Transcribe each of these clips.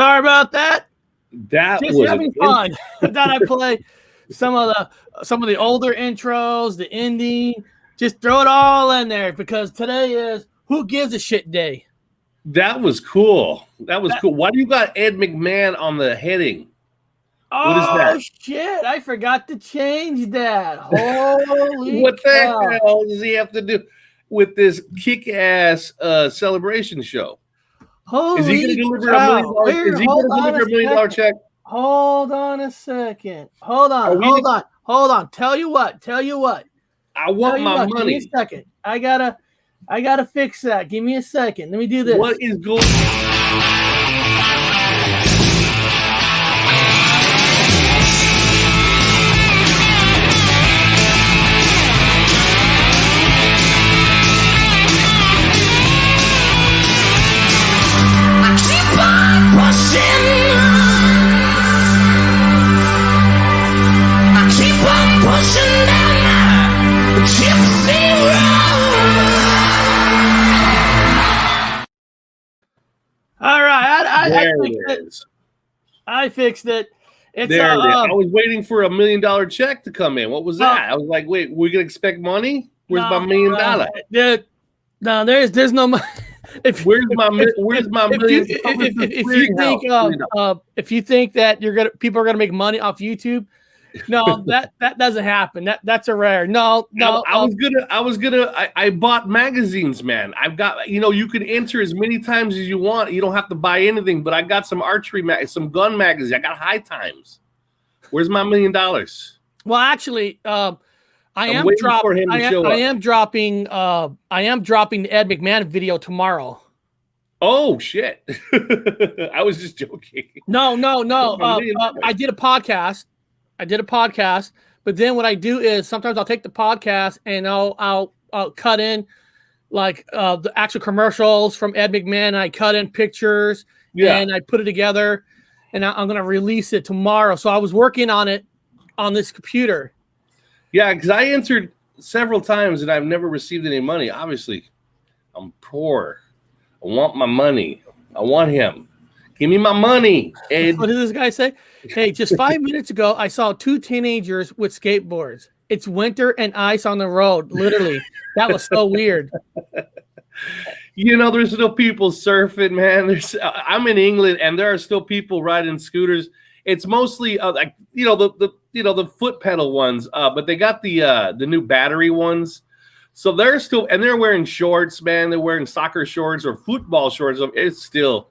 Sorry about that. That Just was having fun. I thought I'd play some of the older intros, the ending. Just throw it all in there because today is Who Gives a Shit Day. That was cool. That was cool. Why do you got Ed McMahon on the heading? What is that? Oh shit! I forgot to change that. Holy What cow. the hell does he have to do with this kick-ass celebration show? Holy is he going to deliver cow. $1 million check? Hold on a second. Hold on. Tell you what. I want my money. Give me a second. I gotta fix that. Give me a second. Let me do this. What is going on? All right, I fixed it. It's there it is. I was waiting for $1 million check to come in. What was that? I was like, wait, we're gonna expect money? Where's my $1 million? No, there's no money. Where's my million? If you think that people are gonna make money off YouTube, no, that doesn't happen. That's a rare. No. I bought magazines, man. I've got, you can enter as many times as you want. You don't have to buy anything, but I got some archery, some gun magazines. I got High Times. Where's my $1 million? Well, actually, I am dropping the Ed McMahon video tomorrow. Oh shit! I was just joking. No. I did a podcast. But then what I do is sometimes I'll take the podcast and I'll cut in like the actual commercials from Ed McMahon. And I cut in pictures and I put it together, and I'm gonna release it tomorrow. So I was working on it on this computer. Yeah, because I entered several times and I've never received any money. Obviously, I'm poor. I want my money. I want him. Give me my money, Ed. What did this guy say? Hey, just 5 minutes ago, I saw 2 teenagers with skateboards. It's winter and ice on the road. Literally. That was so weird. There's still people surfing, man. I'm in England and there are still people riding scooters. It's mostly the foot pedal ones, but they got the new battery ones. So they're wearing shorts, man. They're wearing soccer shorts or football shorts. It's still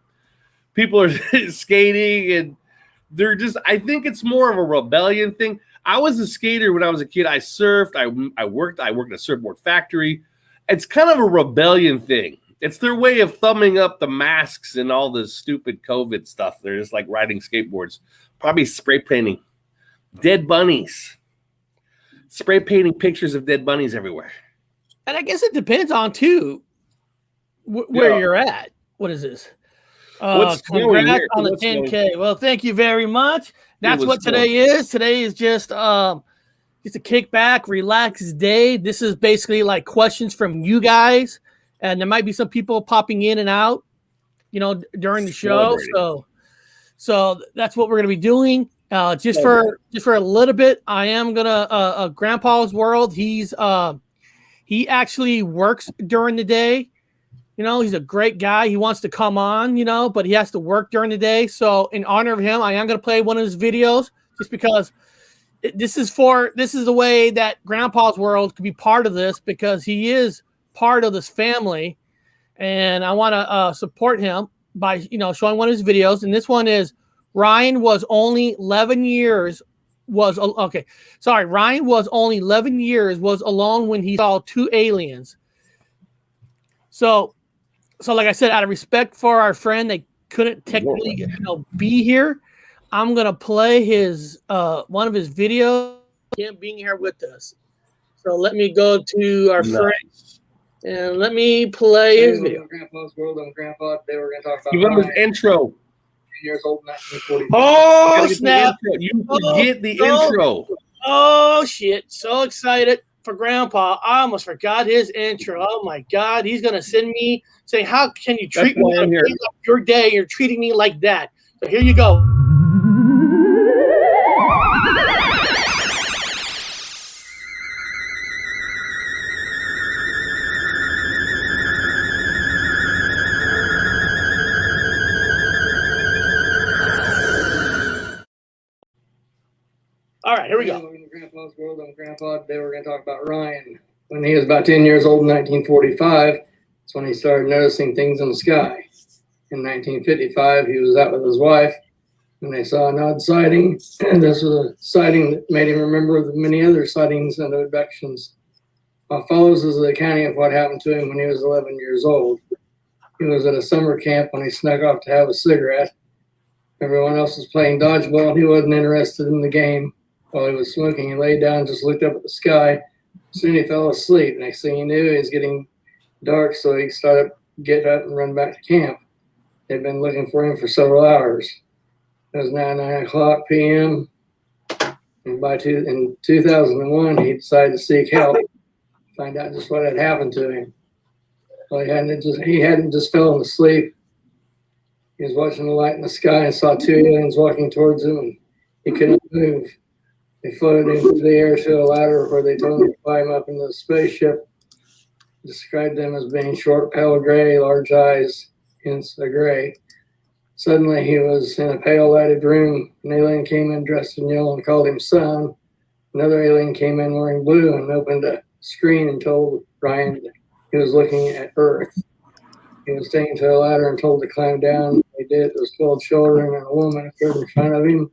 people are skating, and I think it's more of a rebellion thing. I was a skater when I was a kid. I surfed. I worked at a surfboard factory. It's kind of a rebellion thing. It's their way of thumbing up the masks and all the stupid COVID stuff. They're just like riding skateboards, probably spray painting dead bunnies, spray painting pictures of dead bunnies everywhere. And I guess it depends on too where you're at. What is this? Congrats on the 10K. Well, thank you very much. That's what today is. Today is just a kickback, relaxed day. This is basically like questions from you guys, and there might be some people popping in and out, during the show. So that's what we're gonna be doing. Just for a little bit, I am gonna Grandpa's World. He actually works during the day. He's a great guy. He wants to come on, but he has to work during the day. So in honor of him, I am going to play one of his videos just because this is the way that Grandpa's World could be part of this, because he is part of this family. And I want to support him by, showing one of his videos. And this one is Ryan was only 11 years Ryan was only 11 years was alone when he saw 2 aliens. So like I said, out of respect for our friend, they couldn't technically be here. I'm gonna play his one of his videos, him being here with us. So let me go to our friend and let me play his video. Grandpa's World on Grandpa. They were gonna talk about. Give him his intro. Years old, 1940. Oh snap! You forget the intro. Oh shit! So excited for Grandpa. I almost forgot his intro. Oh my God, he's gonna send me saying, "How can you treat me like your day? You're treating me like that. So here you go. All right, here we go. In Grandpa's world, on Grandpa, today we're going to talk about Ryan. When he was about 10 years old in 1945, that's when he started noticing things in the sky. In 1955, he was out with his wife, and they saw an odd sighting. And this was a sighting that made him remember the many other sightings and abductions. What follows is the accounting of what happened to him when he was 11 years old. He was at a summer camp when he snuck off to have a cigarette. Everyone else was playing dodgeball, and he wasn't interested in the game. While he was smoking, he laid down and just looked up at the sky. Soon he fell asleep. Next thing he knew, it was getting dark, so he started to get up and run back to camp. They'd been looking for him for several hours. It was now 9 o'clock p.m. And in 2001, he decided to seek help, find out just what had happened to him. Well, he hadn't just fallen asleep. He was watching the light in the sky and saw two aliens walking towards him, and he couldn't move. They floated into the air to a ladder where they told him to climb up into the spaceship. Described them as being short, pale gray, large eyes, hence the gray. Suddenly he was in a pale lighted room. An alien came in dressed in yellow and called him son. Another alien came in wearing blue and opened a screen and told Ryan that he was looking at Earth. He was taken to a ladder and told to climb down. He did. It was cold shouldering, and a woman appeared in front of him,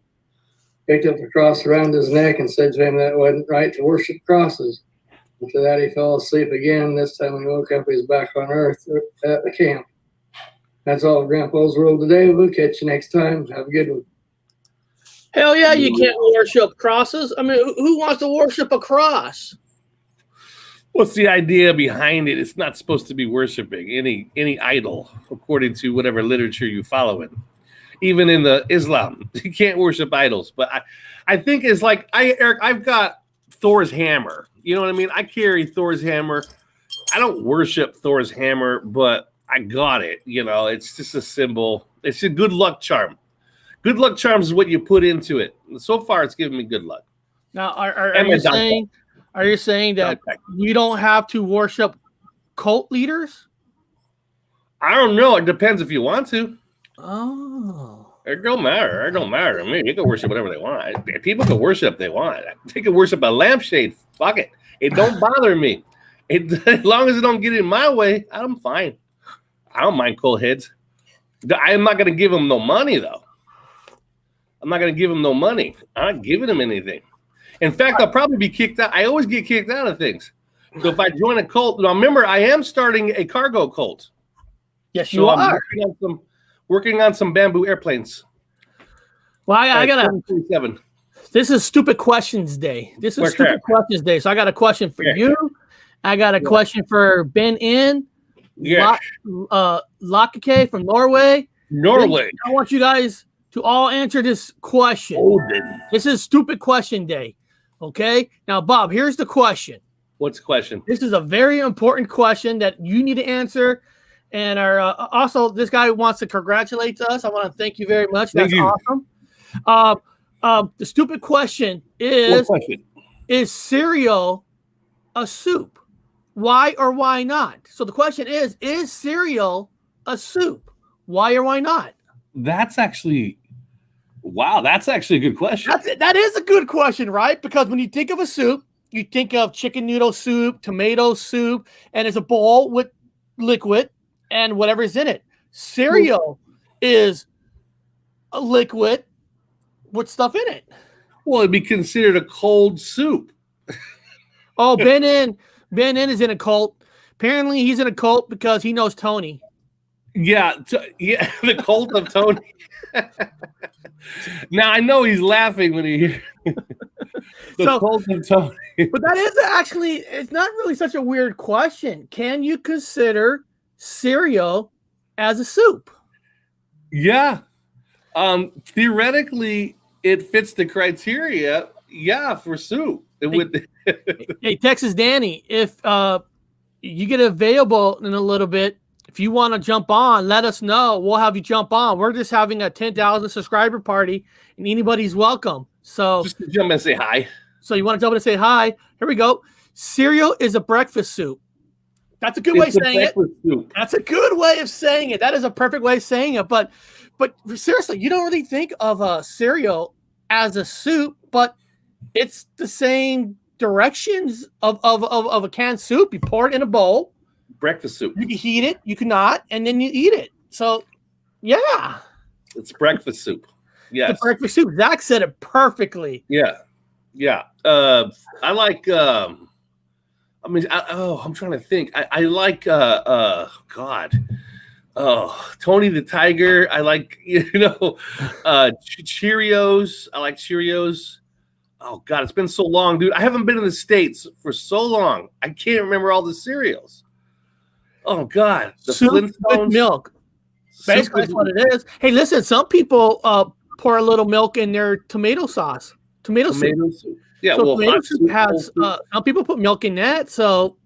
picked up the cross around his neck and said to him that it wasn't right to worship crosses. After that, he fell asleep again. This time when he woke up, he was back on Earth at the camp. That's all of Grandpa's World today. We'll catch you next time. Have a good one. Hell yeah, you can't worship crosses. I mean, who wants to worship a cross? What's the idea behind it? It's not supposed to be worshiping any idol, according to whatever literature you follow in. Even in the Islam, you can't worship idols. But I think it's like Eric, I've got Thor's hammer. You know what I mean? I carry Thor's hammer. I don't worship Thor's hammer, but I got it. You know, it's just a symbol. It's a good luck charm. Good luck charms is what you put into it. So far, it's given me good luck. Now, are you saying that you don't have to worship cult leaders? I don't know. It depends if you want to. Oh. It don't matter. It don't matter to me. You can worship whatever they want. People can worship if they want. They can worship a lampshade. Fuck it. It don't bother me. As long as it don't get in my way, I'm fine. I don't mind cold heads. I'm not going to give them no money, though. I'm not going to give them no money. I'm not giving them anything. In fact, I'll probably be kicked out. I always get kicked out of things. So if I join a cult, now remember, I am starting a cargo cult. Yes, you are. Working on some bamboo airplanes. Well, I got to. This is Stupid Questions Day. Questions Day. So I got a question for you. I got a question for Ben In. Yeah. Lakake from Norway. I want you guys to all answer this question. This is Stupid Question Day. Okay. Now, Bob, here's the question. What's the question? This is a very important question that you need to answer. And also, this guy wants to congratulate us. I want to thank you very much. That's awesome. The stupid question is: Is cereal a soup? Why or why not? So the question is cereal a soup? Why or why not? That's actually a good question. That is a good question, right? Because when you think of a soup, you think of chicken noodle soup, tomato soup, and it's a bowl with liquid and whatever's in it. Cereal is a liquid with stuff in it. Well, it'd be considered a cold soup. Oh, Ben In is in a cult. Apparently, he's in a cult because he knows Tony. Yeah, the cult of Tony. Now I know he's laughing when he hears the cult of Tony. But that is actually, it's not really such a weird question. Can you consider cereal as a soup? Yeah. Theoretically, it fits the criteria. Yeah, for soup. It would. Hey, Texas Danny, if you get available in a little bit If you want to jump on, let us know. We'll have you jump on. We're just having a 10,000 subscriber party, and anybody's welcome. So just to jump and say hi. So you want to jump in and say hi? Here we go. Cereal is a breakfast soup. That's a good way of saying it. Soup. That's a good way of saying it. That is a perfect way of saying it. But seriously, you don't really think of a cereal as a soup, but it's the same directions of a canned soup. You pour it in a bowl. Breakfast soup. You can heat it, you cannot, and then you eat it. So, yeah. It's breakfast soup. Yes. It's breakfast soup. Zach said it perfectly. Yeah. Yeah. I like, I'm trying to think. I like, Tony the Tiger. I like, Cheerios. I like Cheerios. Oh, God, it's been so long, dude. I haven't been in the States for so long. I can't remember all the cereals. Oh, God. The soup with milk. Basically, that's what it is. Hey, listen, some people pour a little milk in their tomato sauce. Tomato soup. Yeah, so tomato soup has, some people put milk in that. So,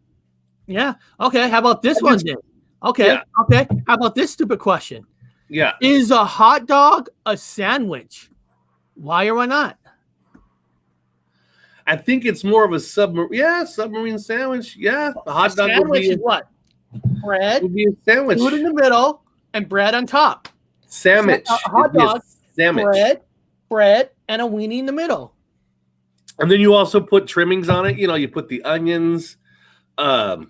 yeah. Okay, how about this one then? Okay, yeah. Okay. How about this stupid question? Yeah. Is a hot dog a sandwich? Why or why not? I think it's more of a submarine sandwich. Yeah, a hot dog sandwich would be what? Bread would be a sandwich. Food in the middle and bread on top. Sandwich. So a hot dog, sandwich. Bread, and a weenie in the middle. And then you also put trimmings on it. You put the onions, all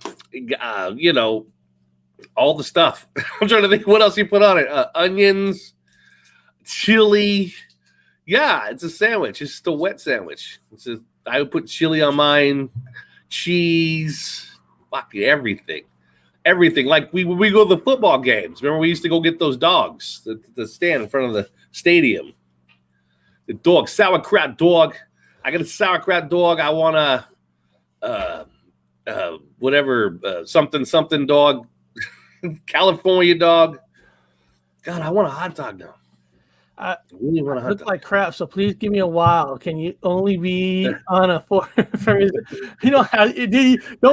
the stuff. I'm trying to think what else you put on it. Onions, chili. Yeah, it's a sandwich. It's just a wet sandwich. I would put chili on mine, cheese, everything. Everything. Like we go to the football games. Remember, we used to go get those dogs that stand in front of the stadium. The dog, sauerkraut dog. I got a sauerkraut dog. I want a something dog, California dog. God, I want a hot dog now. I really want to look like crap, so please give me a while. Can you only be on a four? Don't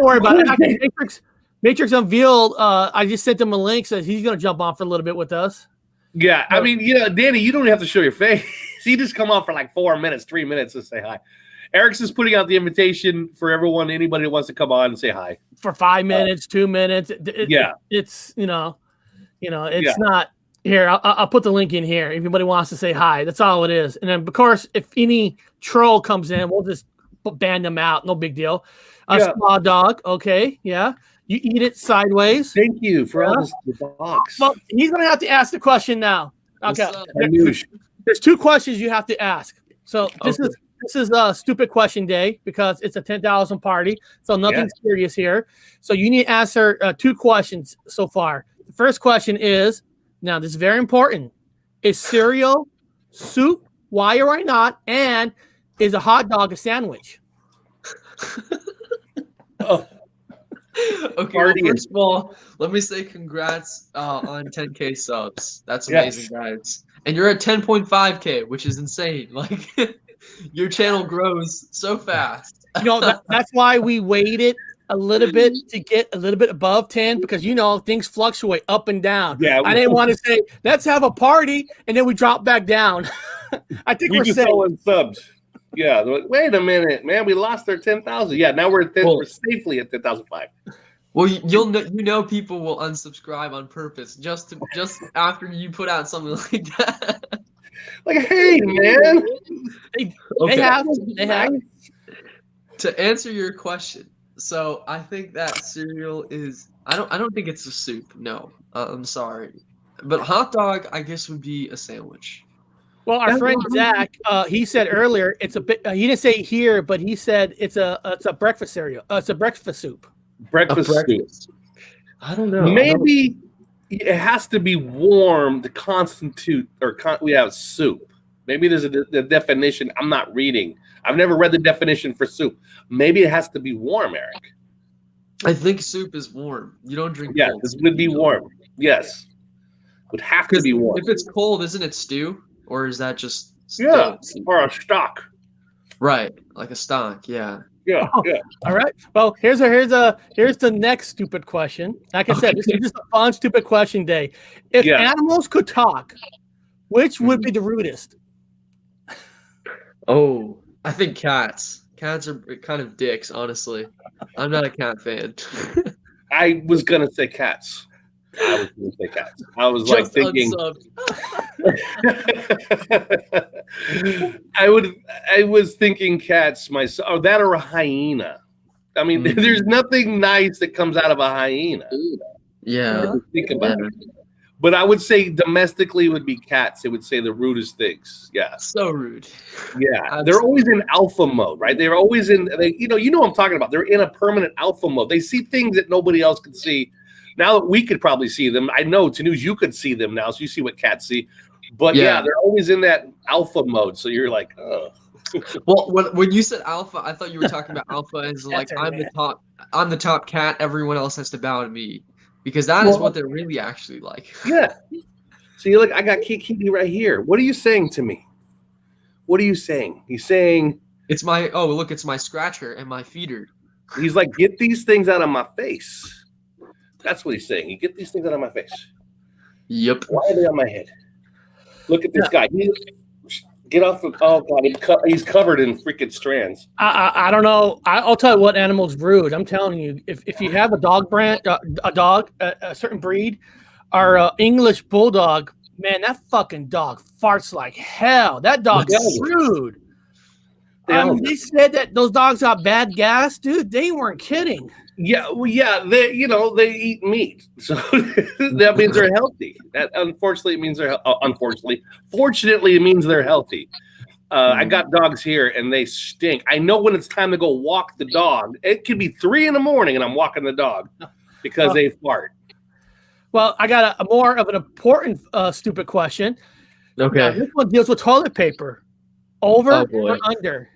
worry about it. Actually, Matrix Unveiled. I just sent him a link, so he's going to jump on for a little bit with us. Yeah, I mean, Danny, you don't have to show your face. You just come on for like 4 minutes, 3 minutes to say hi. Ericson's putting out the invitation for everyone, anybody that wants to come on and say hi for 5 minutes, 2 minutes. It's not. Here, I'll put the link in here. If anybody wants to say hi, that's all it is. And then, of course, if any troll comes in, we'll just ban them out. No big deal. Small dog, okay, yeah. You eat it sideways. Thank you for all this box. Well, he's going to have to ask the question now. Okay. There's 2 questions you have to ask. So this is a stupid question day because it's a 10,000 party. So nothing serious here. So you need to answer 2 questions so far. The first question is, now, this is very important. Is cereal soup? Why or why not? And is a hot dog a sandwich? Okay, well, first of all, let me say congrats on 10K subs. That's amazing, guys. And you're at 10.5K, which is insane. Like, your channel grows so fast. That's why we waited a little bit to get a little bit above 10 because things fluctuate up and down. Yeah, I didn't want to say let's have a party and then we drop back down. I think we're selling subs. Yeah, wait a minute, man, we lost our 10,000. Yeah, now we're safely at 10,005. Well, people will unsubscribe on purpose just after you put out something like that. Like, hey, man, they have. To answer your question. So I think that cereal is. I don't think it's a soup. No, I'm sorry, but hot dog I guess would be a sandwich. Well, our friend Zach, he said earlier it's a bit. He didn't say here, but he said it's a breakfast cereal. It's a breakfast soup. Breakfast soup. I don't know. Maybe it has to be warm to constitute we have soup. Maybe there's a definition I'm not reading. I've never read the definition for soup. Maybe it has to be warm, Eric. I think soup is warm. You don't drink cold. This would be warm. Yes. Would have to be warm. If it's cold, isn't it stew? Or is that just stew? Or a stock. Right. Like a stock, yeah. Yeah. All right. Well, here's the next stupid question. Like I said, this is just a fun, stupid question day. If animals could talk, which would be the rudest? Oh, I think cats. Cats are kind of dicks, honestly. I'm not a cat fan. I was gonna say cats. I was like thinking. I was thinking cats myself, or that or a hyena. I mean, there's nothing nice that comes out of a hyena. Yeah. Think about it. But I would say domestically would be cats. They would say the rudest things. Yeah. So rude. Yeah. Absolutely. They're always in alpha mode, right? They're always you know what I'm talking about. They're in a permanent alpha mode. They see things that nobody else can see. Now that we could probably see them. I know, Tanuj, you could see them now, so you see what cats see. But yeah, they're always in that alpha mode. So you're like, oh. Well, when you said alpha, I thought you were talking about alpha as like I'm the top cat. Everyone else has to bow to me, because that is what they're really actually like. Yeah. So you're like, I got Kiki right here. What are you saying to me? What are you saying? He's saying it's my scratcher and my feeder. He's like, get these things out of my face. That's what he's saying. You get these things out of my face. Yep. Why are they on my head? Look at this guy. Get off of. Oh God, he's covered in freaking strands. I don't know. I'll tell you what animal's rude. I'm telling you, if you have a dog brand, a certain breed, or English bulldog, man, that fucking dog farts like hell. That dog's rude. They said that those dogs got bad gas, dude. They weren't kidding. Yeah, well, yeah, they eat meat, so that means they're healthy. That unfortunately means fortunately it means they're healthy. I got dogs here and they stink. I know when it's time to go walk the dog. It could be 3 a.m. and I'm walking the dog because they fart. Well, I got a more of an important stupid question. Okay, now, this one deals with toilet paper. Over or under?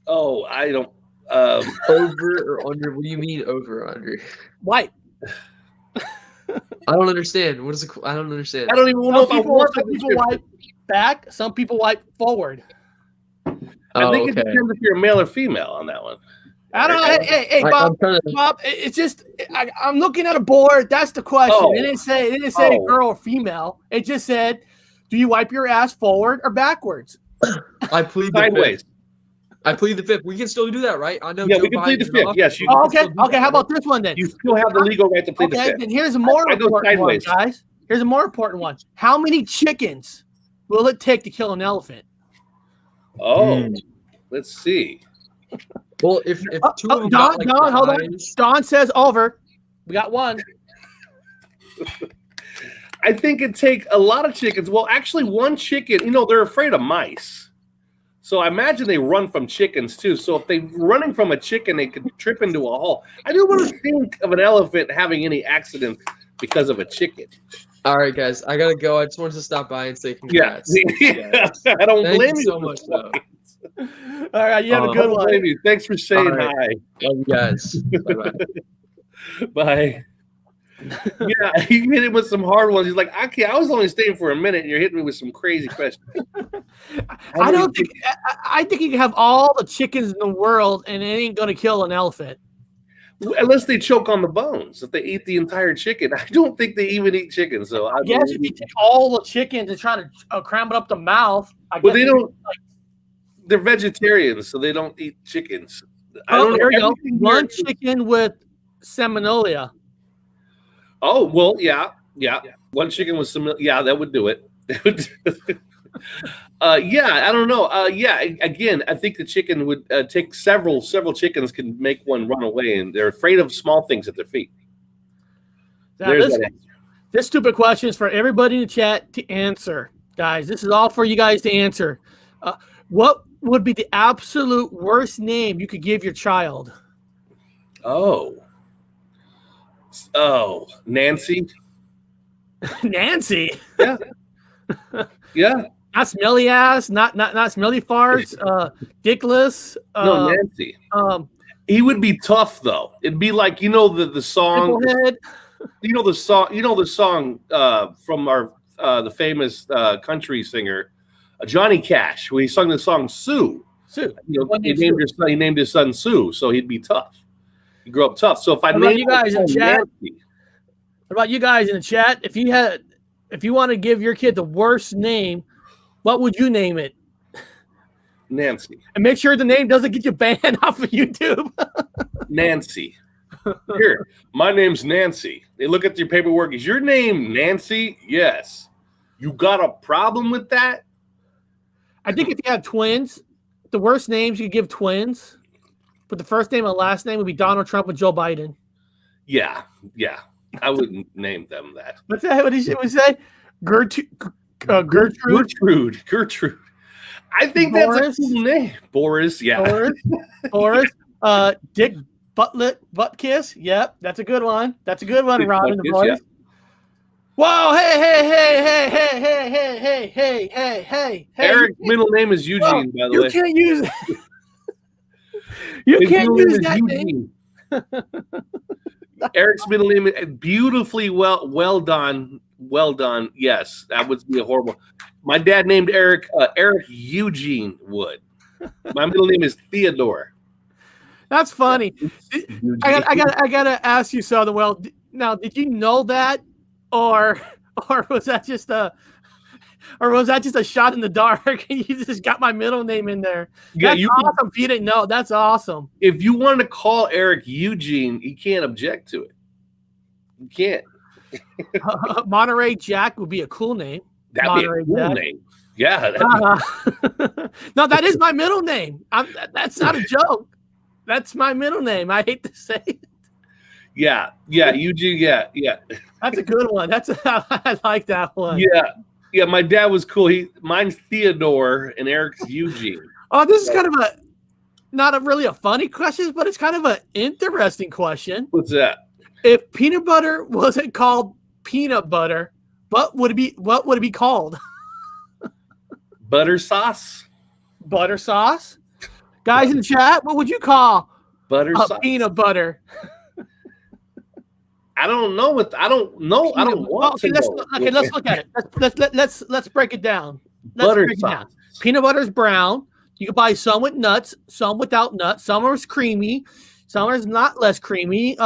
Oh, I don't. Over or under? What do you mean over or under? Wipe. I don't understand. I don't understand. I don't even know if some people wipe back. Some people wipe forward. I think it depends if you're a male or female on that one. I don't know. Hey, Bob. Bob, it's just I'm looking at a board. That's the question. Oh. It didn't say girl or female. It just said, do you wipe your ass forward or backwards? I plead sideways. I plead the fifth. We can still do that, right? I know. Yeah, we can plead the fifth. Yes. Okay. How about this one then? You still have the legal right to plead the fifth. Okay. Then here's a more important one, guys. Here's a more important one. How many chickens will it take to kill an elephant? Oh, let's see. Well, if two of them hold on. Don says over. We got one. I think it'd take a lot of chickens. Well, actually, one chicken, they're afraid of mice. So I imagine they run from chickens too. So if they're running from a chicken, they could trip into a hole. I don't want to think of an elephant having any accident because of a chicken. All right, guys, I gotta go. I just wanted to stop by and say congrats. Yeah. I don't blame you so much, though. All right, you have a good one. Thanks for saying hi. Love you guys. Bye-bye. Bye. Yeah, he hit him with some hard ones. He's like, I was only staying for a minute, and you're hitting me with some crazy questions. I think you can have all the chickens in the world, and it ain't gonna kill an elephant. Unless they choke on the bones. If they eat the entire chicken, I don't think they even eat chicken. So I guess if you take all the chickens and try to cram it up the mouth, well, they don't. They're vegetarians, so they don't eat chickens. I don't there know. You go. One chicken with salmonella. Oh, well, yeah. One chicken with some, that would do it. I don't know. Again, I think the chicken would take several chickens can make one run away, and they're afraid of small things at their feet. This stupid question is for everybody in the chat to answer, guys. This is all for you guys to answer. What would be the absolute worst name you could give your child? Oh, Nancy. Nancy. Yeah. Yeah. Not smelly ass, not smelly farts, dickless. No, Nancy. He would be tough though. It'd be like the song. The song from our the famous country singer Johnny Cash, where he sung the song Sue. Sue. He named his son Sue, so he'd be tough. He grew up tough. So if I named you guys in chat, Nancy, what about you guys in the chat? If you want to give your kid the worst name, what would you name it? Nancy. And make sure the name doesn't get you banned off of YouTube. Nancy. Here, my name's Nancy. They look at your paperwork. Is your name Nancy? Yes. You got a problem with that? I think if you have twins, the worst names you could give twins, but the first name and last name would be Donald Trump and Joe Biden. Yeah. I wouldn't name them that. What's that? What did you say? Gertrude. Gertrude. I think Boris. That's a cool name. Boris. Yeah. Boris. Dick Butt Kiss. Yep, that's a good one. That's a good one, Dick Robin the boys. Yeah. Whoa! Hey! Eric's middle name is Eugene, by the way. You can't use that. You can't use that name. Eric's middle name is beautifully well done. Well done. Yes, that would be a horrible. My dad named Eric Eugene Wood. My middle name is Theodore. That's funny. I gotta ask you, Southern. Well, now did you know that, or was that just a shot in the dark? You just got my middle name in there. That's awesome. If you didn't know, that's awesome. If you wanted to call Eric Eugene, you can't object to it. You can't. Monterey Jack would be a cool name. That'd be a cool name. Yeah. No, that is my middle name. That's not a joke. That's my middle name. I hate to say it. Yeah, Eugene. Yeah. That's a good one. I like that one. Yeah. My dad was cool. Mine's Theodore and Eric's Eugene. Oh, this is kind of not really a funny question, but it's kind of an interesting question. What's that? If peanut butter wasn't called peanut butter, what would it be called? Butter sauce. Butter sauce. Guys in the chat, what would you call butter sauce? Peanut butter. I don't know I don't want to know. Let's look at it. Let's break it down. Butter sauce. Peanut butter is brown. You can buy some with nuts, some without nuts. Some are creamy, some are not less creamy.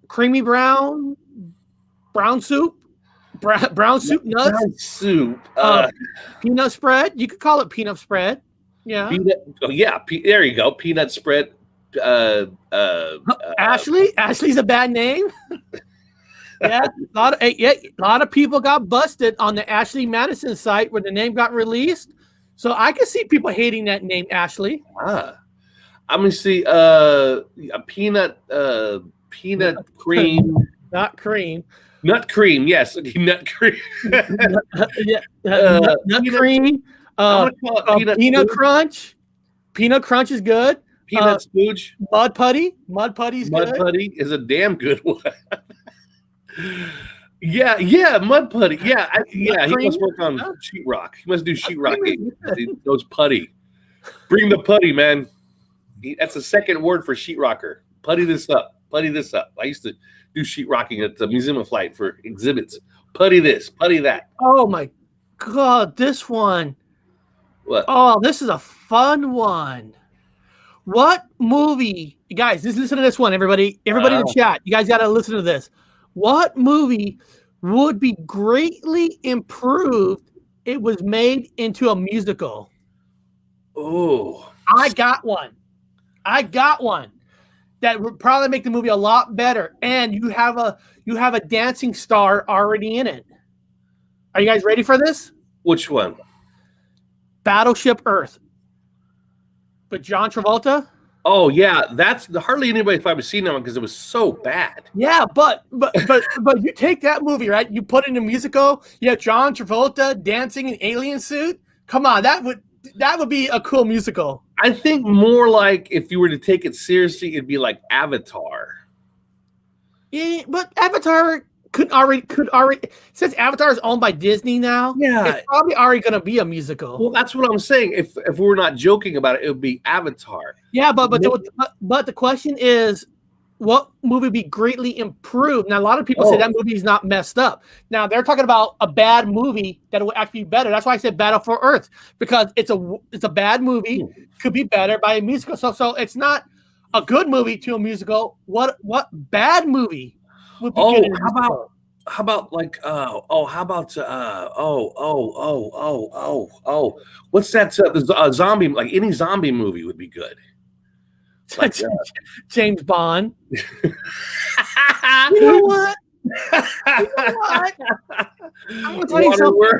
Creamy brown soup, brown soup nuts. Brown soup. Peanut spread. You could call it peanut spread. Yeah. There you go. Peanut spread. Ashley's a bad name. Yeah, a lot of people got busted on the Ashley Madison site where the name got released. So I can see people hating that name, Ashley. I'm gonna see a peanut cream. Not cream. Nut cream, yes. Nut cream. Nut cream. Peanut crunch. Peanut crunch is good. Peanut spooge. Mud putty. Mud putty's good. Mud putty is a damn good one. Yeah, mud putty. Yeah, he must work on sheetrock. He must do sheetrocking. He knows putty. Bring the putty, man. That's the second word for sheetrocker. Putty this up. I used to do sheetrocking at the Museum of Flight for exhibits. Putty this, putty that. Oh my God, this one. What? Oh, this is a fun one. What movie, guys? Listen to this one, everybody. Everybody in the chat, you guys got to listen to this. What movie would be greatly improved? It was made into a musical. Oh, I got one. That would probably make the movie a lot better. And you have a dancing star already in it. Are you guys ready for this? Which one? Battleship Earth. But John Travolta? Oh yeah, that's hardly anybody's probably seen that one because it was so bad. Yeah, but you take that movie, right? You put it in a musical. You have John Travolta dancing in alien suit. Come on, that would be a cool musical. I think more like if you were to take it seriously, it'd be like Avatar. Yeah, but Avatar could already since Avatar is owned by Disney now. Yeah, it's probably already going to be a musical. Well, that's what I'm saying. If we're not joking about it, it would be Avatar. Yeah, but the question is, what movie would be greatly improved? Now, a lot of people say that movie is not messed up. Now, they're talking about a bad movie that would actually be better. That's why I said Battle for Earth, because it's a bad movie, could be better by a musical. So it's not a good movie to a musical. What bad movie would be good? How about like what's that? The zombie, like any zombie movie would be good. Like James Bond. You know what? I'm gonna tell you something.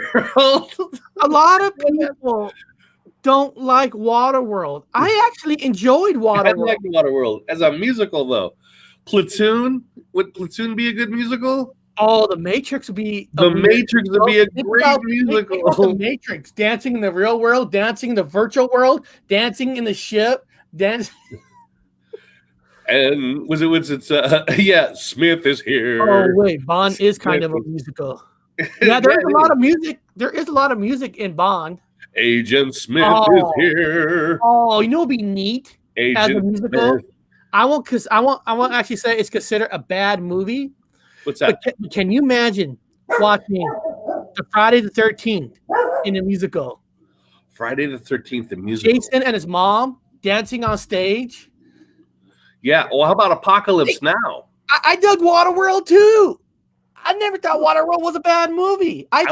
A lot of people don't like Waterworld. I actually enjoyed Waterworld. I like Waterworld as a musical, though. Platoon, would Platoon be a good musical? Oh, The Matrix would be. The Matrix would be a great musical. The Matrix, dancing in the real world, dancing in the virtual world, dancing in the ship, dancing. And Smith is here. Oh wait, Bond is kind of a musical. Yeah, there's a lot of music. There is a lot of music in Bond. Agent Smith is here. Oh, you know what'd be neat as a musical? Smith. I won't actually say it's considered a bad movie. What's that? But can you imagine watching the Friday the 13th in a musical? Friday the 13th, the musical. Jason and his mom dancing on stage. Yeah. Well, how about Apocalypse Now? I dug Waterworld too. I never thought Waterworld was a bad movie. I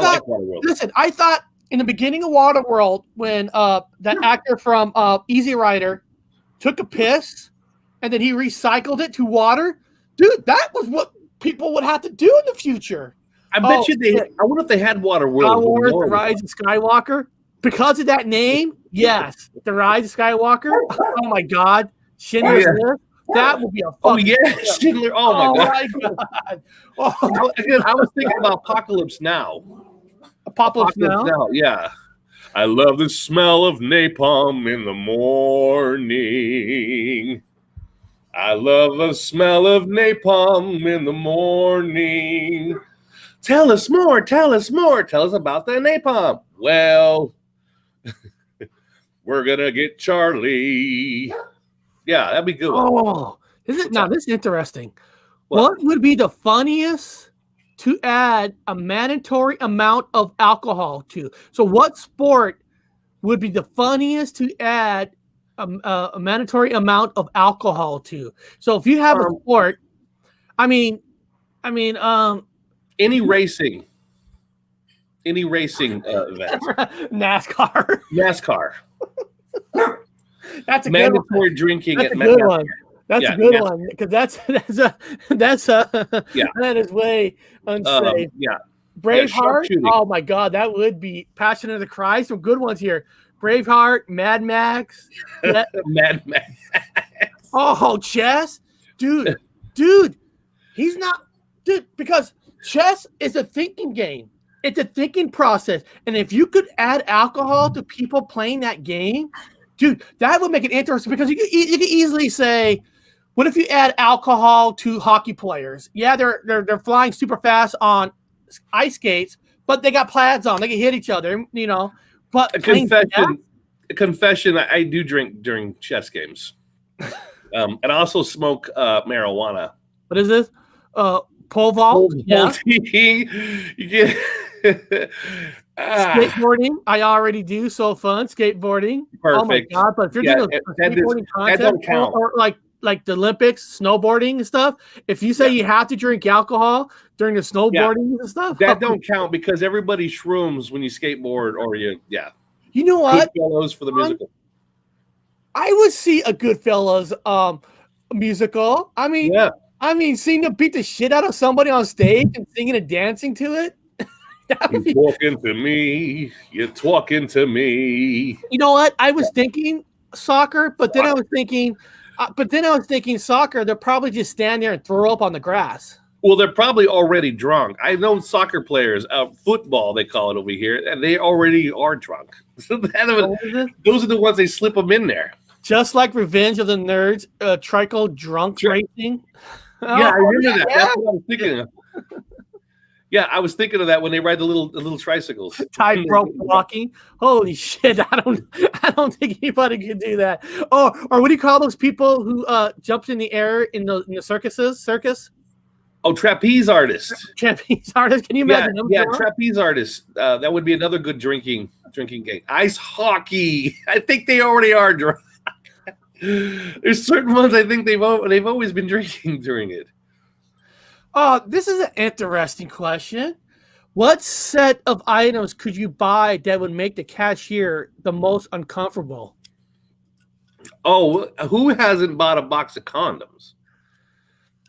thought in the beginning of Waterworld, when that actor from Easy Rider took a piss and then he recycled it to water, dude, that was what people would have to do in the future. I bet you they. I wonder if they had Waterworld. Star Wars: The Rise of Skywalker. Because of that name, yes, The Rise of Skywalker. Oh my God, Schindler's List. That would be a Schindler. Oh my God. Oh, again, I was thinking about Apocalypse Now. Apocalypse Now. Yeah. I love the smell of napalm in the morning. I love the smell of napalm in the morning. Tell us more. Tell us more. Tell us about the napalm. Well, we're gonna get Charlie. Yeah, that'd be good. Oh, this is interesting. What would be the funniest to add a mandatory amount of alcohol to? So, what sport would be the funniest to add a mandatory amount of alcohol to? So, if you have a sport, any racing event, NASCAR. That's a mandatory drinking. That's a good one. That's a good one, because that is way unsafe. Braveheart. Oh my God, that would be Passion of the Christ. Some good ones here. Braveheart, Mad Max. Mad Max. Oh, chess, dude. He's not, dude, because chess is a thinking game. It's a thinking process, and if you could add alcohol to people playing that game, dude, that would make it interesting, because you could easily say, what if you add alcohol to hockey players? Yeah, they're flying super fast on ice skates, but they got plaids on. They can hit each other, you know. But a confession, I do drink during chess games. And I also smoke marijuana. What is this? Pole vault? Yeah. You get skateboarding, I already do. So fun, skateboarding. Perfect. Oh my God! But if you're doing a skateboarding contest or like the Olympics, snowboarding and stuff, if you say you have to drink alcohol during the snowboarding and stuff, that don't count, because everybody shrooms when you skateboard or you. You know what? Goodfellas for the musical. I would see a Goodfellas musical. I mean, seeing them beat the shit out of somebody on stage and singing and dancing to it. You're talking to me. You're talking to me. You know what? I was thinking soccer, but then I was thinking soccer. They'll probably just stand there and throw up on the grass. Well, they're probably already drunk. I know soccer players, football they call it over here, and they already are drunk. So those are the ones they slip them in there. Just like Revenge of the Nerds, Trico drunk racing. Yeah, I remember that. That's what I was thinking of. Yeah, I was thinking of that when they ride the little tricycles. Tightrope walking. Holy shit! I don't think anybody can do that. Oh, or what do you call those people who jumps in the air in the circus? Oh, trapeze artist. Trapeze artist. Can you imagine them? Yeah, trapeze artist. That would be another good drinking game. Ice hockey. I think they already are drunk. There's certain ones I think they've always been drinking during it. Oh, this is an interesting question. What set of items could you buy that would make the cashier the most uncomfortable? Oh, who hasn't bought a box of condoms?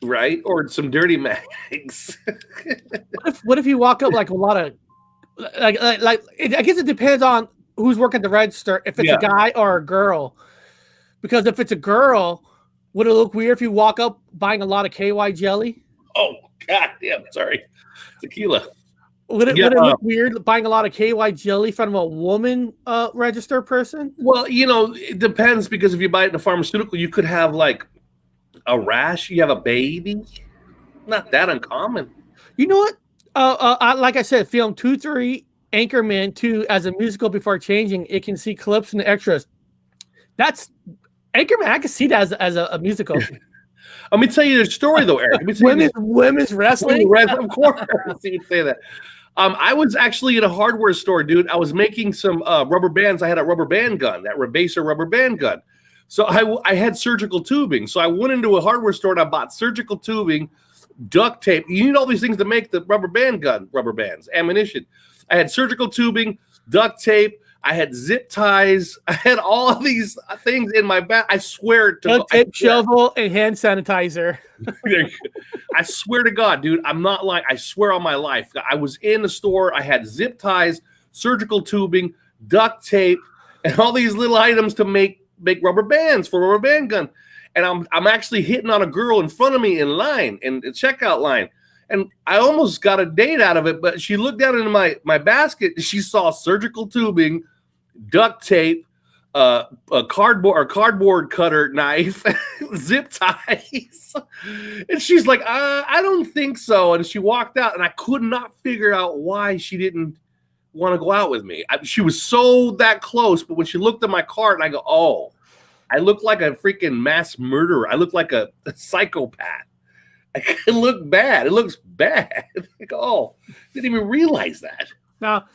Right? Or some dirty mags. What if you walk up like a lot of like I guess it depends on who's working the register, if it's a guy or a girl. Because if it's a girl, would it look weird if you walk up buying a lot of KY jelly? Oh, God damn, sorry. Tequila. Would it look weird buying a lot of KY jelly from a woman register person? Well, it depends, because if you buy it in a pharmaceutical, you could have like a rash. You have a baby. Not that uncommon. You know what? Like I said, film 2-3, Anchorman 2 as a musical before changing. It can see clips and extras. That's Anchorman. I can see that as a musical. Let me tell you the story, though, Eric. Women's wrestling? Of course. You say that. I was actually in a hardware store, dude. I was making some rubber bands. I had a rubber band gun, that Rebaser rubber band gun. So I had surgical tubing. So I went into a hardware store and I bought surgical tubing, duct tape. You need all these things to make the rubber bands, ammunition. I had surgical tubing, duct tape. I had zip ties. I had all of these things in my bag. I swear to God. Tape, shovel, and hand sanitizer. I swear to God, dude, I'm not lying. I swear on my life. I was in the store. I had zip ties, surgical tubing, duct tape, and all these little items to make rubber bands for a rubber band gun. And I'm actually hitting on a girl in front of me in line, in the checkout line. And I almost got a date out of it, but she looked down into my basket and she saw surgical tubing, duct tape, a cardboard cutter knife, zip ties. And she's like, I don't think so. And she walked out, and I could not figure out why she didn't want to go out with me. She was so that close, but when she looked at my cart, and I go, oh, I look like a freaking mass murderer. I look like a psychopath. I look bad. It looks bad. Like, oh, didn't even realize that. Now,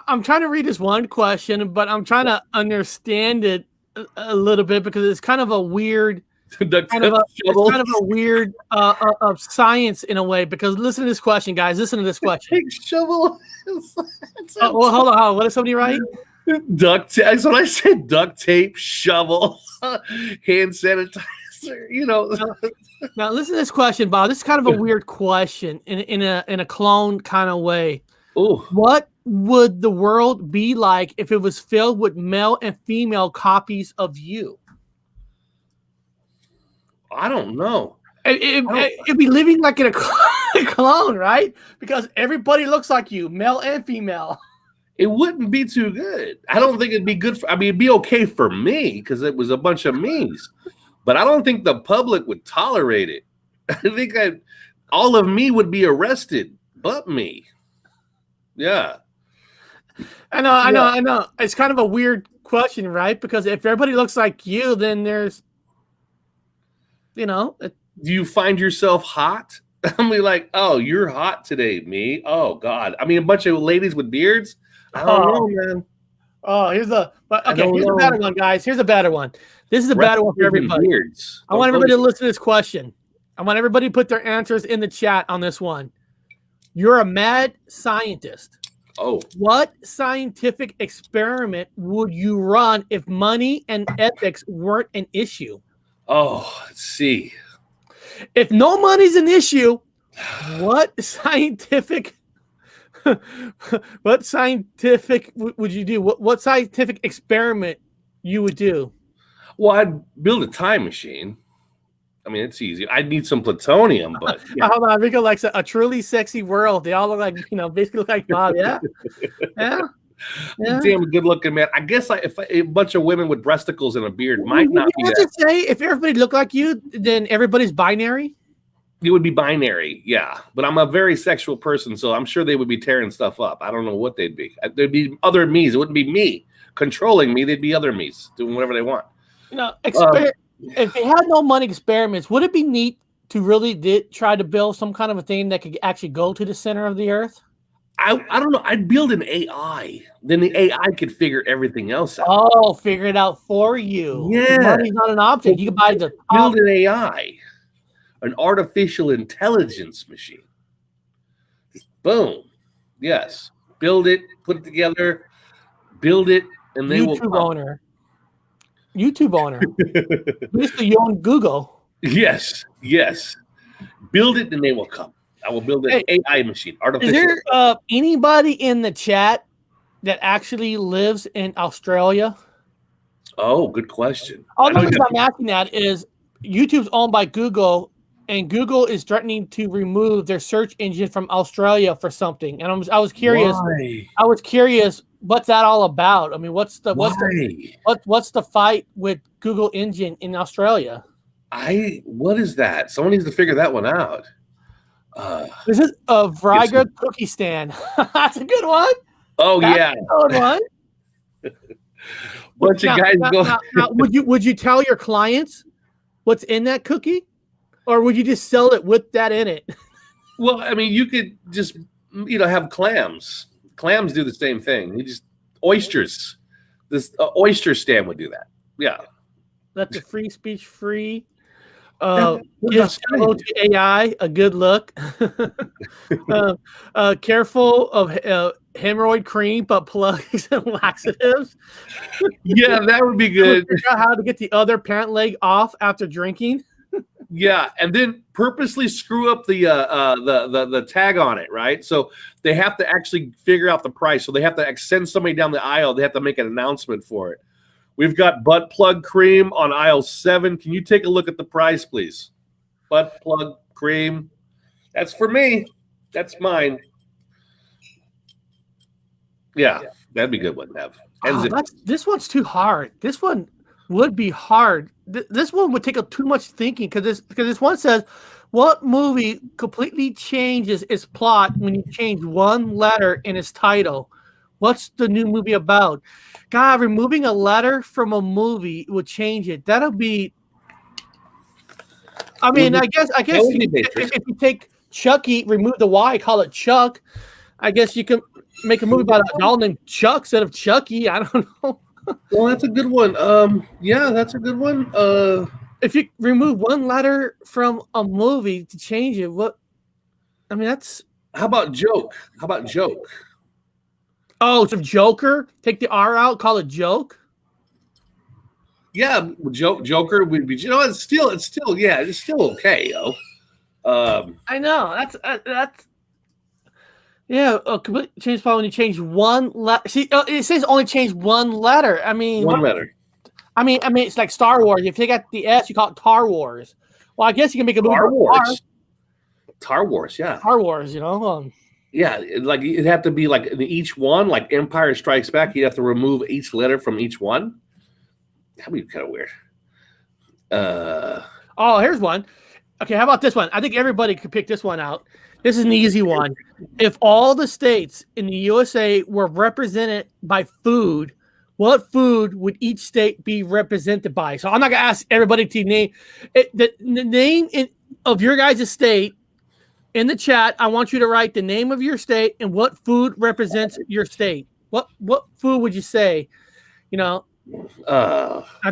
I'm trying to read this one question, but I'm trying to understand it a little bit, because it's kind of a weird, weird of science in a way. Because listen to this question, guys. Listen to this question. Big shovel. Well, hold on. What did somebody write? Duct tape. That's what I said. Duct tape, shovel, hand sanitizer. Now listen to this question, Bob. This is kind of a weird question in a clone kind of way. Ooh. What would the world be like if it was filled with male and female copies of you? I don't know. It'd be living like in a clone, right? Because everybody looks like you, male and female. It wouldn't be too good. I don't think it'd be good. It'd be okay for me because it was a bunch of me's. But I don't think the public would tolerate it. I think all of me would be arrested, but me. Yeah. I know. It's kind of a weird question, right? Because if everybody looks like you, then there's, Do you find yourself hot? I'm like, oh, you're hot today, me. Oh, God. I mean, a bunch of ladies with beards. I don't know, man. Oh, here's a better one, guys. Here's a better one. This is a better one for everybody. I want everybody to listen to this question. I want everybody to put their answers in the chat on this one. You're a mad scientist. Oh. What scientific experiment would you run if money and ethics weren't an issue? Oh, let's see. If no money's an issue, what scientific would you do? What scientific experiment you would do? Well, I'd build a time machine. I mean, it's easy. I'd need some plutonium, but yeah. Hold on, Rico likes a truly sexy world. They all look like, basically look like Bob. Yeah. Damn good looking man. I guess if a bunch of women with breasticles and a beard might not be that. Say if everybody looked like you, then everybody's binary. It would be binary, yeah. But I'm a very sexual person, so I'm sure they would be tearing stuff up. I don't know what they'd be. There'd be other me's. It wouldn't be me controlling me. They'd be other me's doing whatever they want. If they had no money experiments, would it be neat to really try to build some kind of a thing that could actually go to the center of the Earth? I don't know. I'd build an AI. Then the AI could figure everything else out. Oh, figure it out for you. Yeah. Money's not an object. You can buy the build an AI. An artificial intelligence machine. Boom. Yes. Build it, put it together, build it, and they YouTube owner. YouTube owner. Mr. You own Google. Yes. Build it and they will come. I will build an AI machine. Artificial. Is there anybody in the chat that actually lives in Australia? Oh, good question. All the reason I'm asking that is YouTube's owned by Google. And Google is threatening to remove their search engine from Australia for something. And I was curious. Why? I was curious, what's that all about? I mean, what's the fight with Google engine in Australia? What is that? Someone needs to figure that one out. This is a Vriga cookie stand. That's a good one. Oh, that's a good one. Bunch of guys go. Now, would you tell your clients what's in that cookie? Or would you just sell it with that in it? Well, I mean, you could just, have clams. Clams do the same thing. You just oysters. This oyster stand would do that. Yeah. Let the free speech free. Give hello to AI a good look. Careful of hemorrhoid cream, but plugs and laxatives. Yeah, that would be good. Figure out how to get the other parent leg off after drinking. Yeah, and then purposely screw up the tag on it, right? So they have to actually figure out the price. So they have to send somebody down the aisle. They have to make an announcement for it. We've got butt plug cream on aisle 7. Can you take a look at the price, please? Butt plug cream. That's for me. That's mine. Yeah, that'd be a good one to have. This one's too hard. This one would be hard. This one would take up too much thinking because this one says, what movie completely changes its plot when you change one letter in its title? What's the new movie about? God, removing a letter from a movie would change it. That'll be. I mean, I guess if you take Chucky, remove the Y, call it Chuck. I guess you can make a movie about a doll named Chuck instead of Chucky. I don't know. Well, that's a good one. Yeah, that's a good one. If you remove one letter from a movie to change it, that's. How about joke? Oh, so Joker, take the R out, call it joke. Yeah, Joker would be. It's still okay, yo. I know that's. Yeah, complete change plot when you change one letter. See, it says only change one letter. I mean, one letter. I mean, it's like Star Wars. If you take out the S, you call it Tar Wars. Well, I guess you can make a movie. Tar Wars, yeah. Tar Wars, Yeah, like it'd have to be like in each one, like Empire Strikes Back. You have to remove each letter from each one. That'd be kind of weird. Oh, here's one. Okay, how about this one? I think everybody could pick this one out. This is an easy one. If all the states in the USA were represented by food, what food would each state be represented by? So I'm not going to ask everybody to name the name of your guys' state in the chat. I want you to write the name of your state and what food represents your state. What food would you say? I'm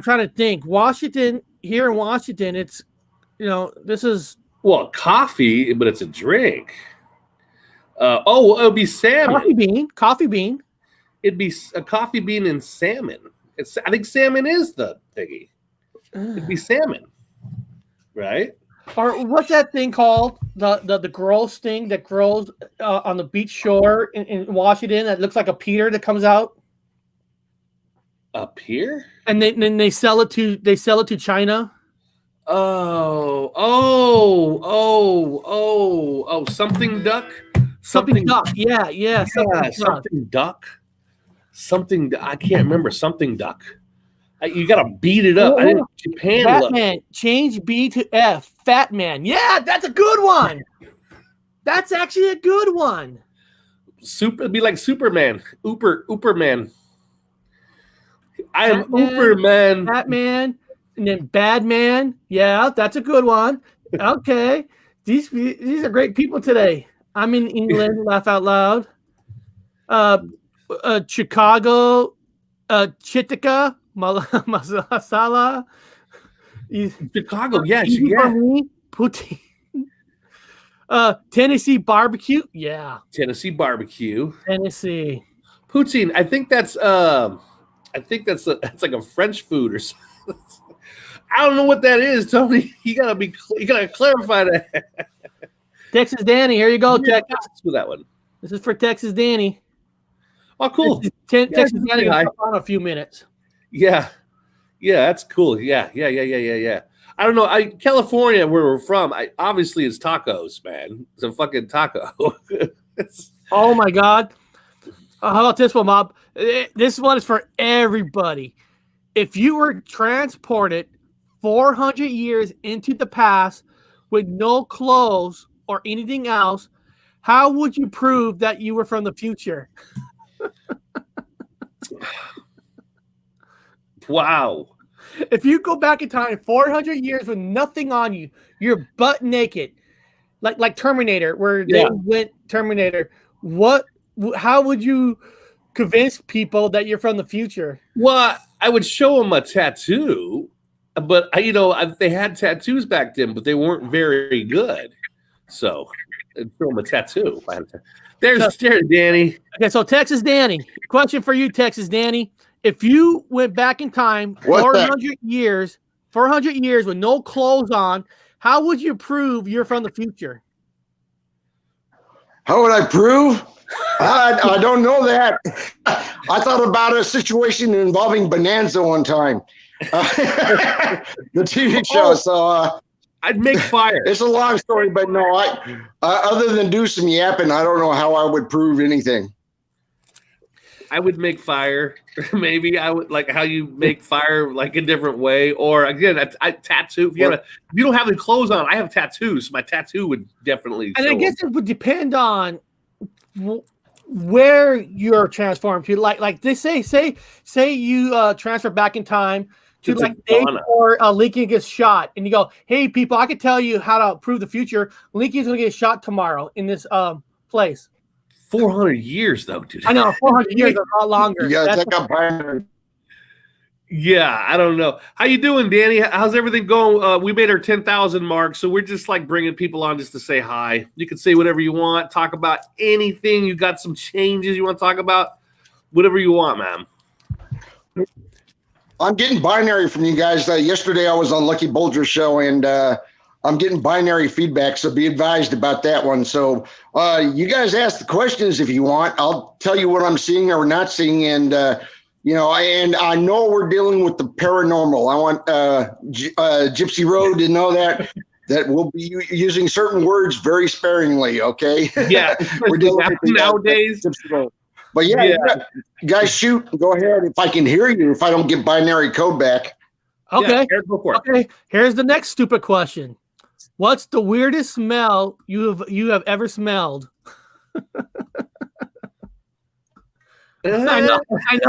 trying to think. Washington, here in Washington, it's, this is. Well, coffee, but it's a drink. It would be salmon. Coffee bean. It'd be a coffee bean and salmon. I think salmon is the thingy. It'd be salmon, right? Or what's that thing called? The gross thing that grows on the beach shore in Washington that looks like a peter that comes out. A pear? And then they sell it to China. Oh, something duck. Something duck. Yeah. Something duck. Something. I can't remember. Something duck. You gotta beat it up. I think Japan. Batman, change B to F. Fat Man. Yeah, that's a good one. That's actually a good one. It'd be like Superman. Uberman. I am Batman, Uberman. Batman, and then Badman. Yeah, that's a good one. Okay. These are great people today. I'm in England, laugh out loud. Chicago, Chitika, Masala. Chicago, yeah. Poutine. Tennessee barbecue, yeah. Tennessee barbecue. Tennessee. Poutine, I think that's like a French food or something. I don't know what that is, Tony. You gotta clarify that. Texas Danny, here you go, Texas. With that one. This is for Texas Danny. Oh, cool. Texas Danny will come on a few minutes. Yeah, that's cool. Yeah. I don't know. California, where we're from, obviously it's tacos, man. It's a fucking taco. Oh my God. How about this one, Bob? This one is for everybody. If you were transported 400 years into the past with no clothes or anything else, how would you prove that you were from the future? Wow. If you go back in time 400 years with nothing on you, you're butt naked, like Terminator, where they went Terminator. How would you convince people that you're from the future? Well, I would show them a tattoo, but they had tattoos back then, but they weren't very good. So I'd show them a tattoo. There's Danny. Okay, so Texas Danny, question for you, Texas Danny. If you went back in time 400 years with no clothes on, how would you prove you're from the future? How would I prove? I don't know that. I thought about a situation involving Bonanza one time. The TV show. So I'd make fire. It's a long story, but no, other than do some yapping, I don't know how I would prove anything. I would make fire. Maybe I would like how you make fire like a different way. Or again, I tattoo. If you don't have the clothes on, I have tattoos. My tattoo would definitely. And I guess it would depend on where you're transformed to. Like they say you transfer back in time to like days before Lincoln gets shot, and you go, "Hey, people, I can tell you how to prove the future. Lincoln's gonna get shot tomorrow in this place." 400 years, though, dude. I know 400 years is a lot longer. Yeah, I don't know. How you doing, Danny? How's everything going? We made our 10,000 mark, so we're just like bringing people on just to say hi. You can say whatever you want, talk about anything. You got some changes you want to talk about, whatever you want, man. I'm getting binary from you guys. Yesterday I was on Lucky Bulger's show, and I'm getting binary feedback, so be advised about that one. So you guys ask the questions if you want. I'll tell you what I'm seeing or not seeing, and and I know we're dealing with the paranormal. I want Gypsy Road to know that we'll be using certain words very sparingly. Okay? Yeah, we're dealing with nowadays. But yeah, guys, shoot. Go ahead. If I can hear you, if I don't get binary code back. Okay. Yeah, go for it. Okay. Here's the next stupid question. What's the weirdest smell you have ever smelled? I know,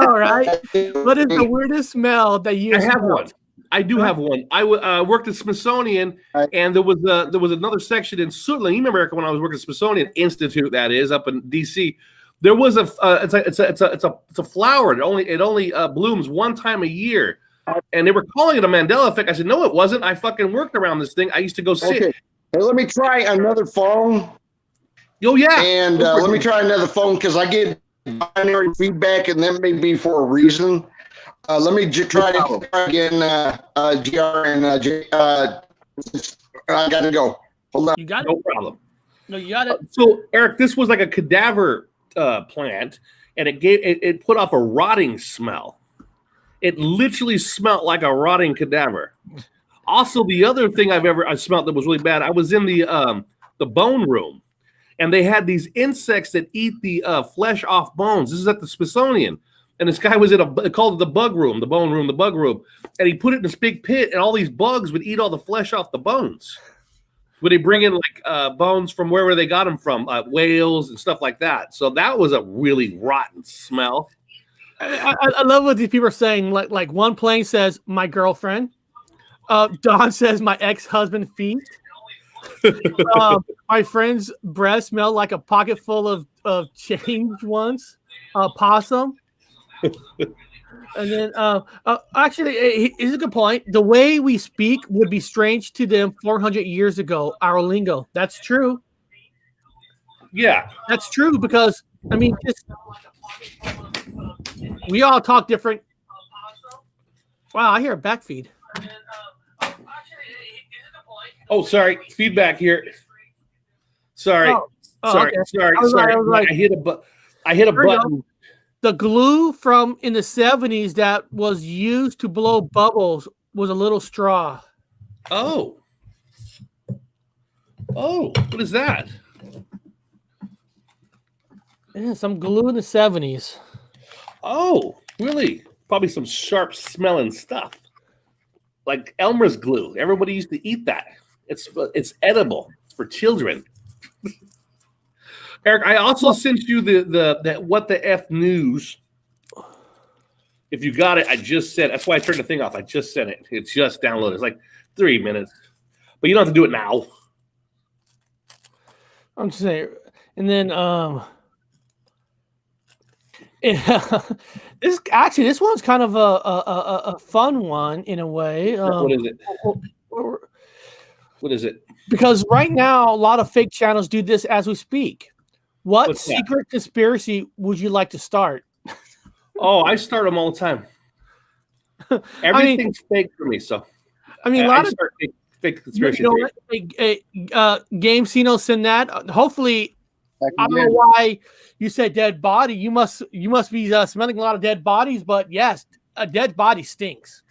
right? What is the weirdest smell that you have? I have one. I do have one. I worked at Smithsonian, and there was another section in Suitland, America, when I was working at Smithsonian Institute, that is up in DC. There was it's a flower. It only blooms one time a year. And they were calling it a Mandela effect. I said, no, it wasn't. I fucking worked around this thing. I used to go sit. Okay. Hey, let me try another phone. Oh, yeah. And let me try another phone because I get binary feedback, and that may be for a reason. Let me try again, GR and J. I got to go. Hold on. You got it? No problem. No, you got it. So, Eric, this was like a cadaver plant, and it put off a rotting smell. It literally smelled like a rotting cadaver. Also, the other thing I smelled that was really bad, I was in the bone room, and they had these insects that eat the flesh off bones. This is at the Smithsonian. And this guy was called it the bug room, the bone room, the bug room. And he put it in this big pit, and all these bugs would eat all the flesh off the bones. Would they bring in like bones from wherever they got them from, whales and stuff like that. So that was a really rotten smell. I love what these people are saying. Like one plane says, my girlfriend. Don says, my ex-husband feet. My friend's breath smelled like a pocket full of change once. Possum. And then actually, here's a good point. The way we speak would be strange to them 400 years ago. Our lingo. That's true. Yeah. That's true because, I mean, we all talk different. Wow, I hear a back feed. Oh, sorry. Feedback here. Sorry. Sorry. Okay. Sorry. I hit a button. The glue from in the 70s that was used to blow bubbles was a little straw. Oh, what is that? Yeah, some glue in the 70s. Oh, really? Probably some sharp smelling stuff. Like Elmer's glue. Everybody used to eat that. It's edible. It's for children. Eric, I also sent you the what the F news. If you got it, I just sent. That's why I turned the thing off. I just sent it. It's just downloaded. It's like 3 minutes, but you don't have to do it now. I'm just saying, and then this one's kind of a fun one in a way. What is it? What is it? Because right now a lot of fake channels do this as we speak. What's secret conspiracy would you like to start? Oh, I start them all the time. Everything's fake for me, so I mean, a lot of fake conspiracy. Game Cino send that. Hopefully, I don't know why you said dead body. You must be smelling a lot of dead bodies. But yes, a dead body stinks.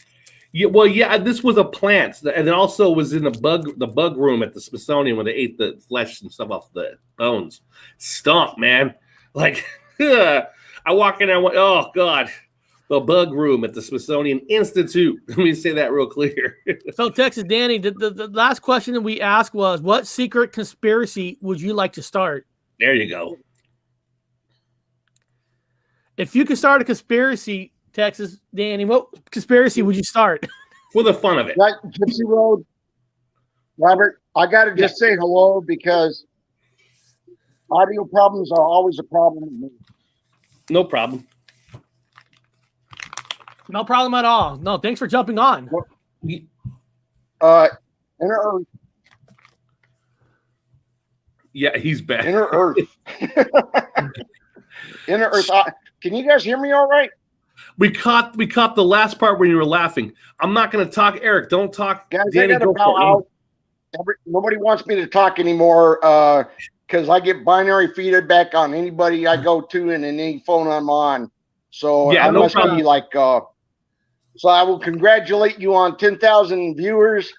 Yeah, well, yeah. This was a plant, and it also was in the bug room at the Smithsonian when they ate the flesh and stuff off the bones. Stunk, man. Like I walk in there, I went, oh god, the bug room at the Smithsonian Institute. Let me say that real clear. So, Texas Danny, the last question that we asked was, what secret conspiracy would you like to start? There you go. If you could start a conspiracy, Texas Danny, what conspiracy would you start? For the fun of it. Like Gypsy Road, Robert, I got to just say hello because audio problems are always a problem with me. No problem. No problem at all. No, thanks for jumping on. Inner Earth. Yeah, he's back. Inner Earth. Inner Earth. Can you guys hear me all right? We caught the last part when you were laughing. I'm not going to talk, Eric. Don't talk. Guys, Danny, I got to bow out. Nobody wants me to talk anymore because I get binary feedback on anybody I go to and any phone I'm on. So yeah, I must be like. So I will congratulate you on 10,000 viewers,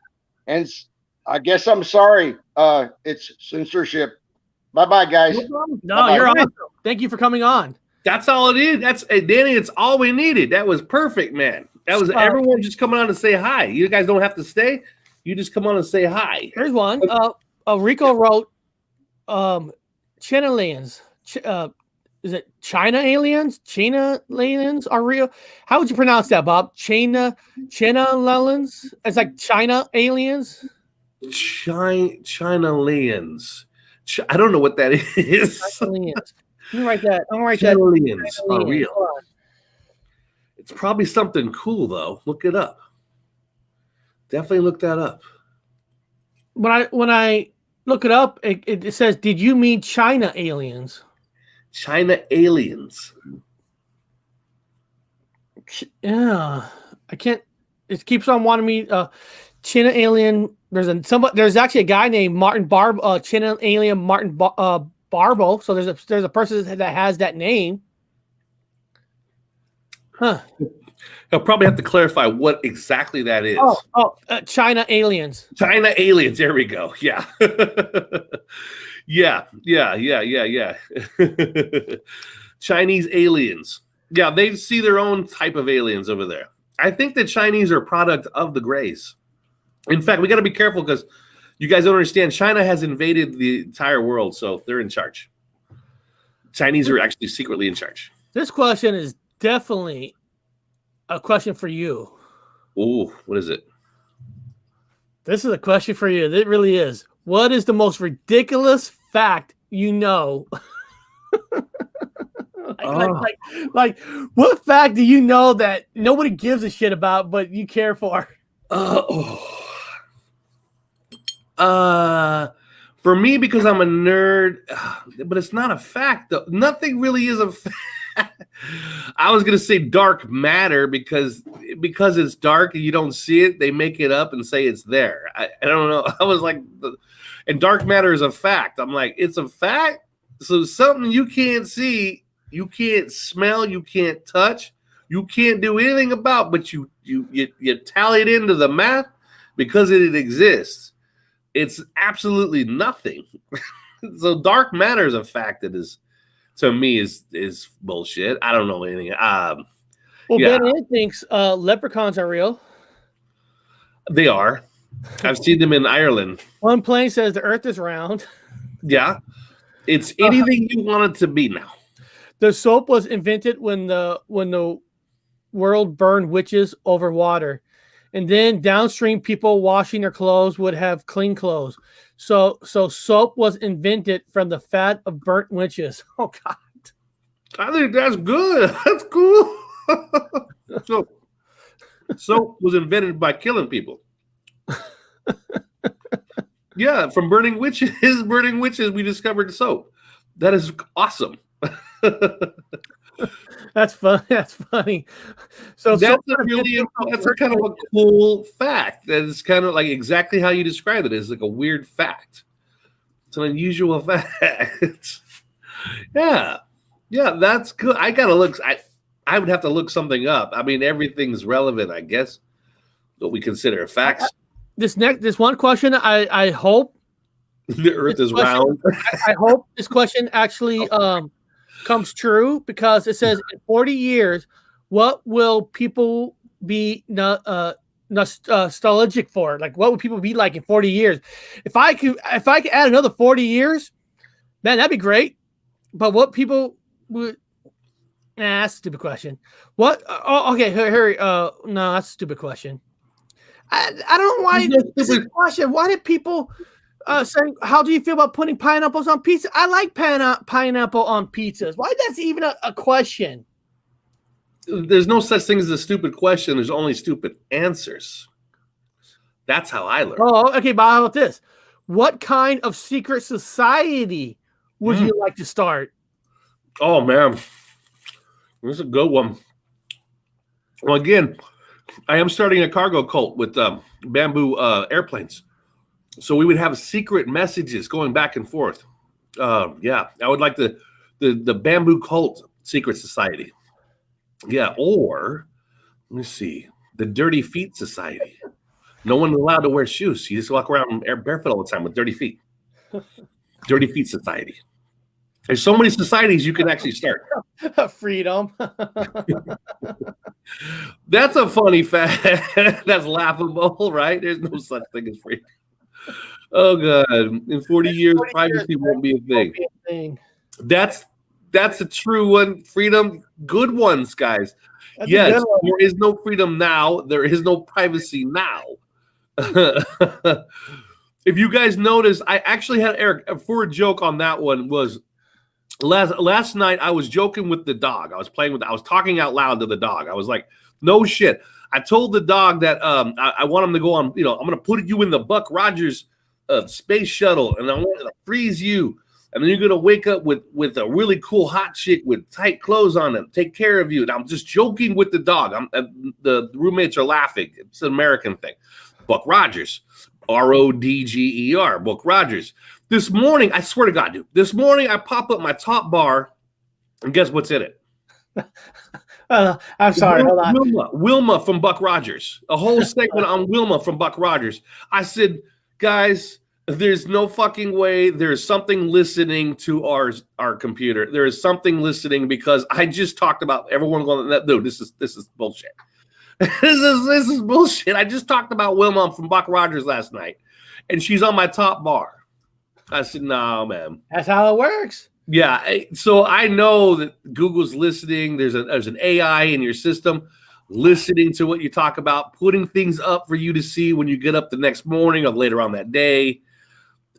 and I guess I'm sorry. It's censorship. Bye, guys. No, Bye-bye. you're awesome. Thank you for coming on. That's all it is. That's Danny. It's all we needed. That was perfect, man. That was everyone just coming on to say hi. You guys don't have to stay. You just come on and say hi. Here's one. Rico wrote, China aliens. Is it China aliens? China aliens are real. How would you pronounce that, Bob? China aliens? It's like China aliens. China aliens. I don't know what that is. Aliens. Let me write that. I'm gonna write China that. aliens are real. It's probably something cool though. Look it up. Definitely look that up. When I look it up, it says, "Did you mean China aliens?" China aliens. Yeah, I can't. It keeps on wanting me. China alien. There's actually a guy named Martin China alien Martin Barbo. So there's a person that has that name. Huh. I'll probably have to clarify what exactly that is. China aliens. China aliens. There we go. Yeah. yeah. Chinese aliens. Yeah, they see their own type of aliens over there. I think the Chinese are a product of the Greys. In fact, we got to be careful because you guys don't understand. China has invaded the entire world, so they're in charge. Chinese are actually secretly in charge. This question is definitely a question for you. Ooh, what is it? This is a question for you. It really is. What is the most ridiculous fact you know? Like, what fact do you know that nobody gives a shit about, but you care for? For me, because I'm a nerd, but it's not a fact though. Nothing really is a fact. I was gonna say dark matter because it's dark and you don't see it. They make it up and say it's there. I don't know. I was like, and dark matter is a fact. I'm like, it's a fact. So something you can't see, you can't smell, you can't touch, you can't do anything about, but you tally it into the math because it exists. It's absolutely nothing. So dark matter is a fact that is, to me, is bullshit. I don't know anything. Well, Ben thinks leprechauns are real. They are. I've seen them in Ireland. One plane says the Earth is round. Yeah, it's anything you want it to be now. The soap was invented when the world burned witches over water. And then downstream people washing their clothes would have clean clothes. So soap was invented from the fat of burnt witches. Oh God. I think that's good. That's cool. Soap was invented by killing people. Yeah, from burning witches, we discovered soap. That is awesome. That's fun. That's funny. So that's kind of a cool fact. That's kind of like exactly how you describe it. It's like a weird fact. It's an unusual fact. Yeah, that's good. I gotta look. I would have to look something up. I mean, everything's relevant, I guess. What we consider facts. This one question, I hope the Earth is round. I hope this question actually comes true because it says in 40 years, what will people be nostalgic for? Like, what would people be like in 40 years? If I could add another 40 years, man, that'd be great. But what people would? Nah, that's a stupid question. What? Okay, hurry. No, that's a stupid question. I don't know why this is a question. Why did people say, how do you feel about putting pineapples on pizza? I like pineapple on pizzas. Why that's even a question? There's no such thing as a stupid question. There's only stupid answers. That's how I learn. Oh, okay. But how about this? What kind of secret society would you like to start? Oh, man. This is a good one. Well, again, I am starting a cargo cult with bamboo airplanes. So we would have secret messages going back and forth. Yeah, I would like the bamboo cult secret society. Yeah, or let me see, the dirty feet society. No one allowed to wear shoes. You just walk around barefoot all the time with dirty feet. Dirty feet society. There's so many societies you can actually start. Freedom. That's a funny fact. That's laughable, right? There's no such thing as freedom. Oh God! In 40 years, privacy won't be a thing. That's a true one. Freedom, good ones, guys. That's yes, there is no freedom now. There is no privacy now. If you guys notice, I actually had Eric for a joke on that one. Was last night I was joking with the dog. I was talking out loud to the dog. I was like, no shit. I told the dog that I want him to go on, I'm going to put you in the Buck Rogers space shuttle and I want to freeze you. And then you're going to wake up with a really cool hot chick with tight clothes on and take care of you. And I'm just joking with the dog. The roommates are laughing. It's an American thing. Buck Rogers, RODGER, Buck Rogers. This morning, I swear to God, dude, this morning I pop up my top bar and guess what's in it? I'm sorry. Hold on. Wilma from Buck Rogers. A whole segment on Wilma from Buck Rogers. I said, guys, There's no fucking way there's something listening to our computer. There is something listening because I just talked about everyone going, dude, this is bullshit. this is bullshit. I just talked about Wilma from Buck Rogers last night, and she's on my top bar. I said, no, man. That's how it works. Yeah. So I know that Google's listening. There's an AI in your system listening to what you talk about, putting things up for you to see when you get up the next morning or later on that day.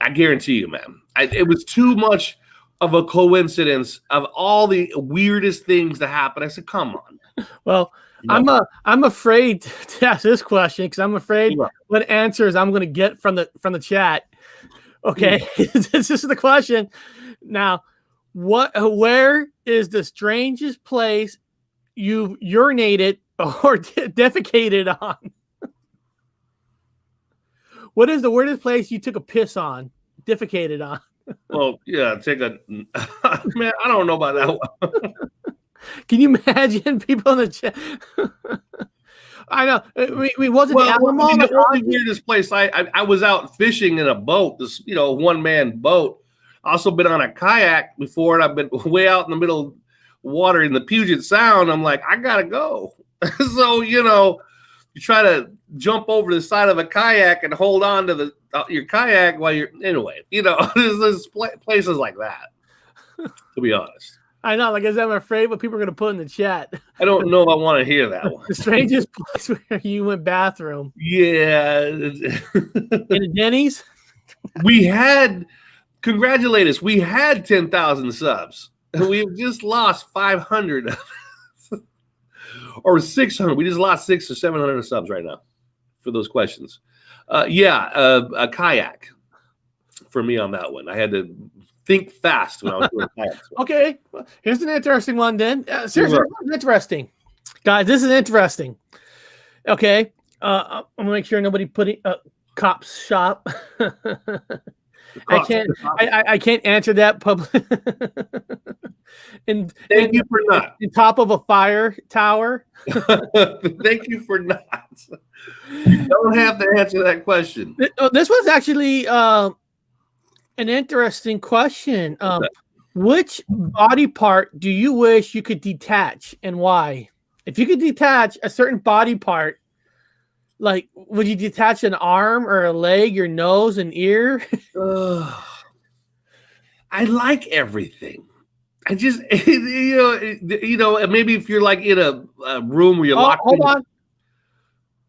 I guarantee you, man. It was too much of a coincidence of all the weirdest things that happened. I said, come on. Well, no. I'm afraid to ask this question because I'm afraid what answers I'm going to get from the chat. Okay, this is the question. Now, where is the strangest place you've urinated or defecated on? What is the weirdest place you took a piss on, defecated on? Well, yeah, man, I don't know about that one. Can you imagine people in the chat? I know. We wasn't the only weirdest place. I was out fishing in a boat, this one-man boat. Also been on a kayak before, and I've been way out in the middle of water in the Puget Sound. I'm like, I gotta go. So you try to jump over the side of a kayak and hold on to your kayak while you're there's places like that. To be honest. I know, like I said, I'm afraid what people are going to put in the chat. I don't know if I want to hear that one. The strangest place where you went bathroom. Yeah. In a Denny's? Congratulate us. We had 10,000 subs. And we've just lost 500 or 600. We just lost 600 or 700 subs right now for those questions. A kayak for me on that one. I had to think fast when I was doing kayak. Okay, well, here's an interesting one then. Seriously, interesting. Guys, this is interesting. Okay, I'm going to make sure nobody put cop's shop. I can't answer that public. Thank you for not. On top of a fire tower. Thank you for not. You don't have to answer that question. This was actually an interesting question. Which body part do you wish you could detach and why? If you could detach a certain body part, like, would you detach an arm or a leg, your nose, an ear? I like everything. I just, maybe if you're like in a room where you're locked. Hold on.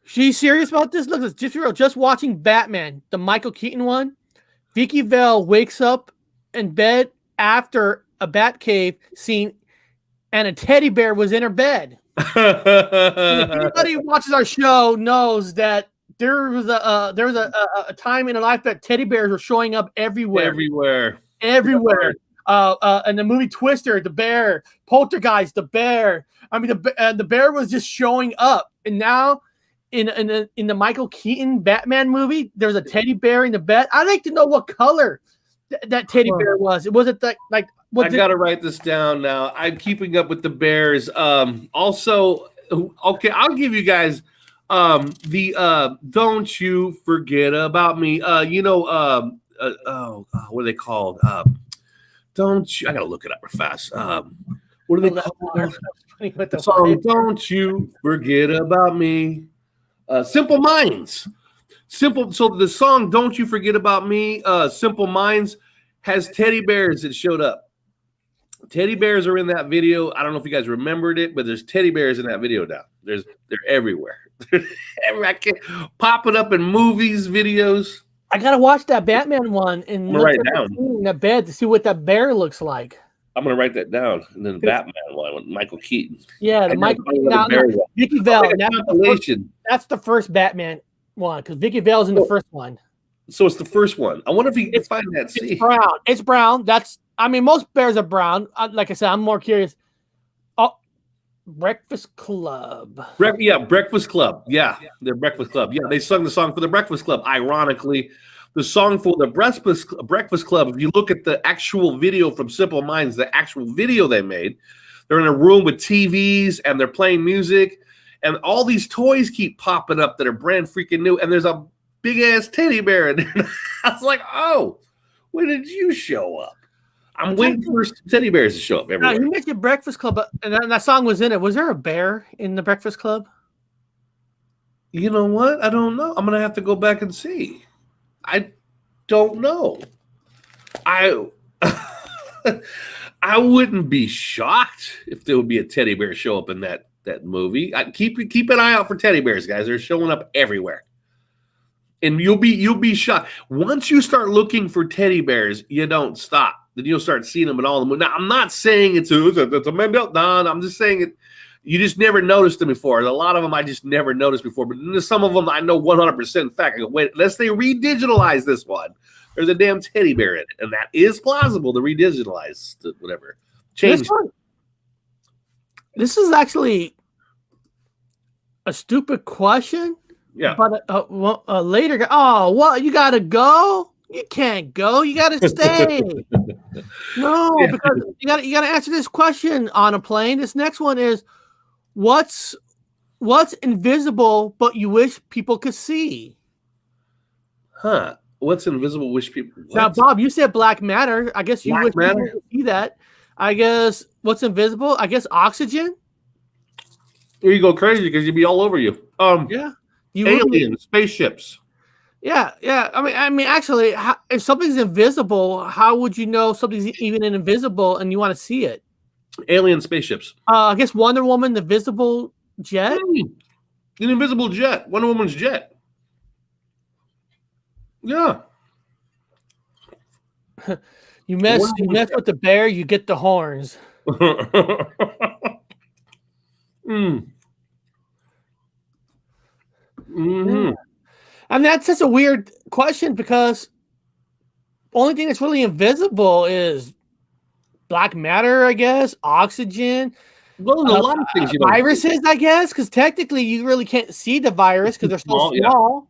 She's serious about this? Look, just watching Batman, the Michael Keaton one. Vicky Vale wakes up in bed after a Batcave scene, and a teddy bear was in her bed. If anybody who watches our show knows that there was a time in her life that teddy bears were showing up everywhere. And the movie Twister, the bear, Poltergeist, the bear. I mean, the bear was just showing up, and now. In the Michael Keaton Batman movie, there's a teddy bear in the bed. I'd like to know what color that teddy bear was. Was it like? I gotta write this down now. I'm keeping up with the bears. Also, okay, I'll give you guys the "Don't You Forget About Me." What are they called? Don't you? I gotta look it up real fast. What are they called? The song "Don't You Forget About Me." Simple Minds. So the song "Don't You Forget About Me," Simple Minds, has teddy bears that showed up. Teddy bears are in that video. I don't know if you guys remembered it, but there's teddy bears in that video now. They're everywhere. I can't pop it up in movies, videos. I gotta watch that Batman one and look write down in that bed to see what that bear looks like. I'm gonna write that down. And then the Batman one with Michael Keaton. Yeah, the Michael Keaton. Vicky Vale. That's the first Batman one because Vicky Vale's in the first one. So it's the first one. I wonder if you can find that. It's brown. It's brown. Most bears are brown. Like I said, I'm more curious. Oh, Breakfast Club. Breakfast Club. Yeah, the Breakfast Club. Yeah, they sung the song for the Breakfast Club. Ironically, the song for the Breakfast Club, if you look at the actual video from Simple Minds, the actual video they made, they're in a room with TVs and they're playing music, and all these toys keep popping up that are brand freaking new. And there's a big ass teddy bear in there. I was like, oh, when did you show up? I'm waiting for teddy bears to show up everywhere. You mentioned Breakfast Club, and that song was in it. Was there a bear in the Breakfast Club? You know what? I don't know. I'm gonna have to go back and see. I don't know. I wouldn't be shocked if there would be a teddy bear show up in that movie. Keep an eye out for teddy bears, guys. They're showing up everywhere, and you'll be shocked once you start looking for teddy bears. You don't stop. Then you'll start seeing them in all the movies. Now, I'm not saying it's a Mandela. No, I'm just saying it. You just never noticed them before. A lot of them I just never noticed before, but there's some of them I know 100% in fact. I go, wait, unless they redigitalize this one, there's a damn teddy bear in it, and that is plausible to redigitalize to whatever. Change. This is actually a stupid question. Yeah. But later, oh, what? You gotta go? You can't go. You gotta stay. No, Yeah. because you gotta answer this question on a plane. This next one is, what's invisible but you wish people could see? Huh? What's invisible? Wish people. What? Now, Bob, you said black matter. I guess you wish people could see that. I guess what's invisible? I guess oxygen. Here you go crazy because you'd be all over you. Yeah. Aliens, spaceships. Yeah. I mean, actually, if something's invisible, how would you know something's even invisible and you want to see it? Alien spaceships. I guess Wonder Woman, the visible jet. An invisible jet. Wonder Woman's jet. Yeah. You mess with the bear, you get the horns. Mm-hmm. I mean, that's such a weird question because the only thing that's really invisible is black matter, I guess, oxygen. Well, a lot of things. Viruses, I guess, because technically you really can't see the virus because they're so small.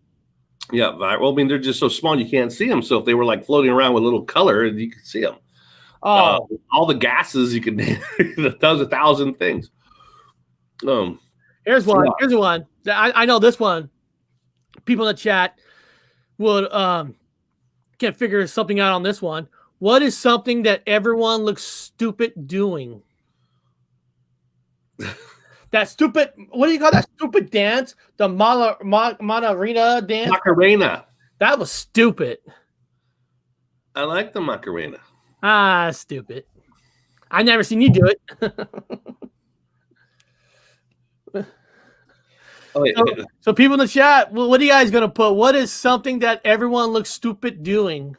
Yeah, well, I mean, they're just so small you can't see them. So if they were like floating around with a little color, you could see them. All the gases you can. Does 1,000 things. Here's one. Here's one. I know this one. People in the chat would can't figure something out on this one. What is something that everyone looks stupid doing? That stupid. What do you call that stupid dance? The Macarena dance. Macarena. That was stupid. I like the Macarena. Stupid. I never seen you do it. So people in the chat, what are you guys gonna put? What is something that everyone looks stupid doing?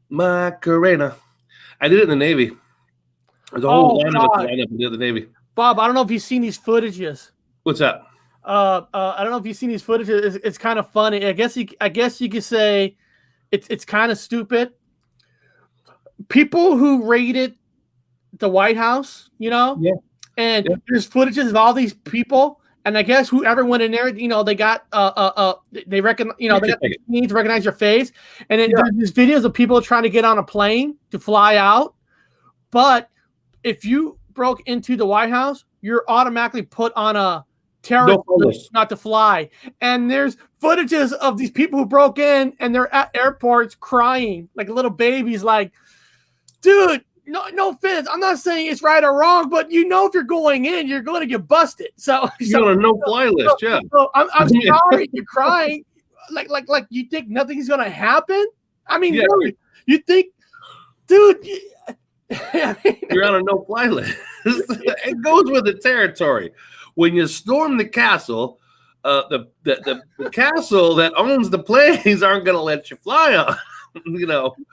Macarena. I did it in the Navy. There's a whole line of us in the Navy. Bob, I don't know if you've seen these footages. What's that? I don't know if you've seen these footages. It's kind of funny. I guess you could say it's kind of stupid. People who raided the White House, and there's footages of all these people, and I guess whoever went in there, they got they reckon, they got the need to recognize your face, and then there's videos of people trying to get on a plane to fly out, but if you broke into the White House, you're automatically put on a terrorist list not to fly. And there's footages of these people who broke in and they're at airports crying like little babies, like, dude, no offense. I'm not saying it's right or wrong, but if you're going in, you're going to get busted. So you're on a no-fly list, yeah. So I'm sorry, you're crying. Like you think nothing's going to happen? I mean, really, you think, dude. You're on a no-fly list. It goes with the territory. When you storm the castle, the castle that owns the planes aren't going to let you fly on.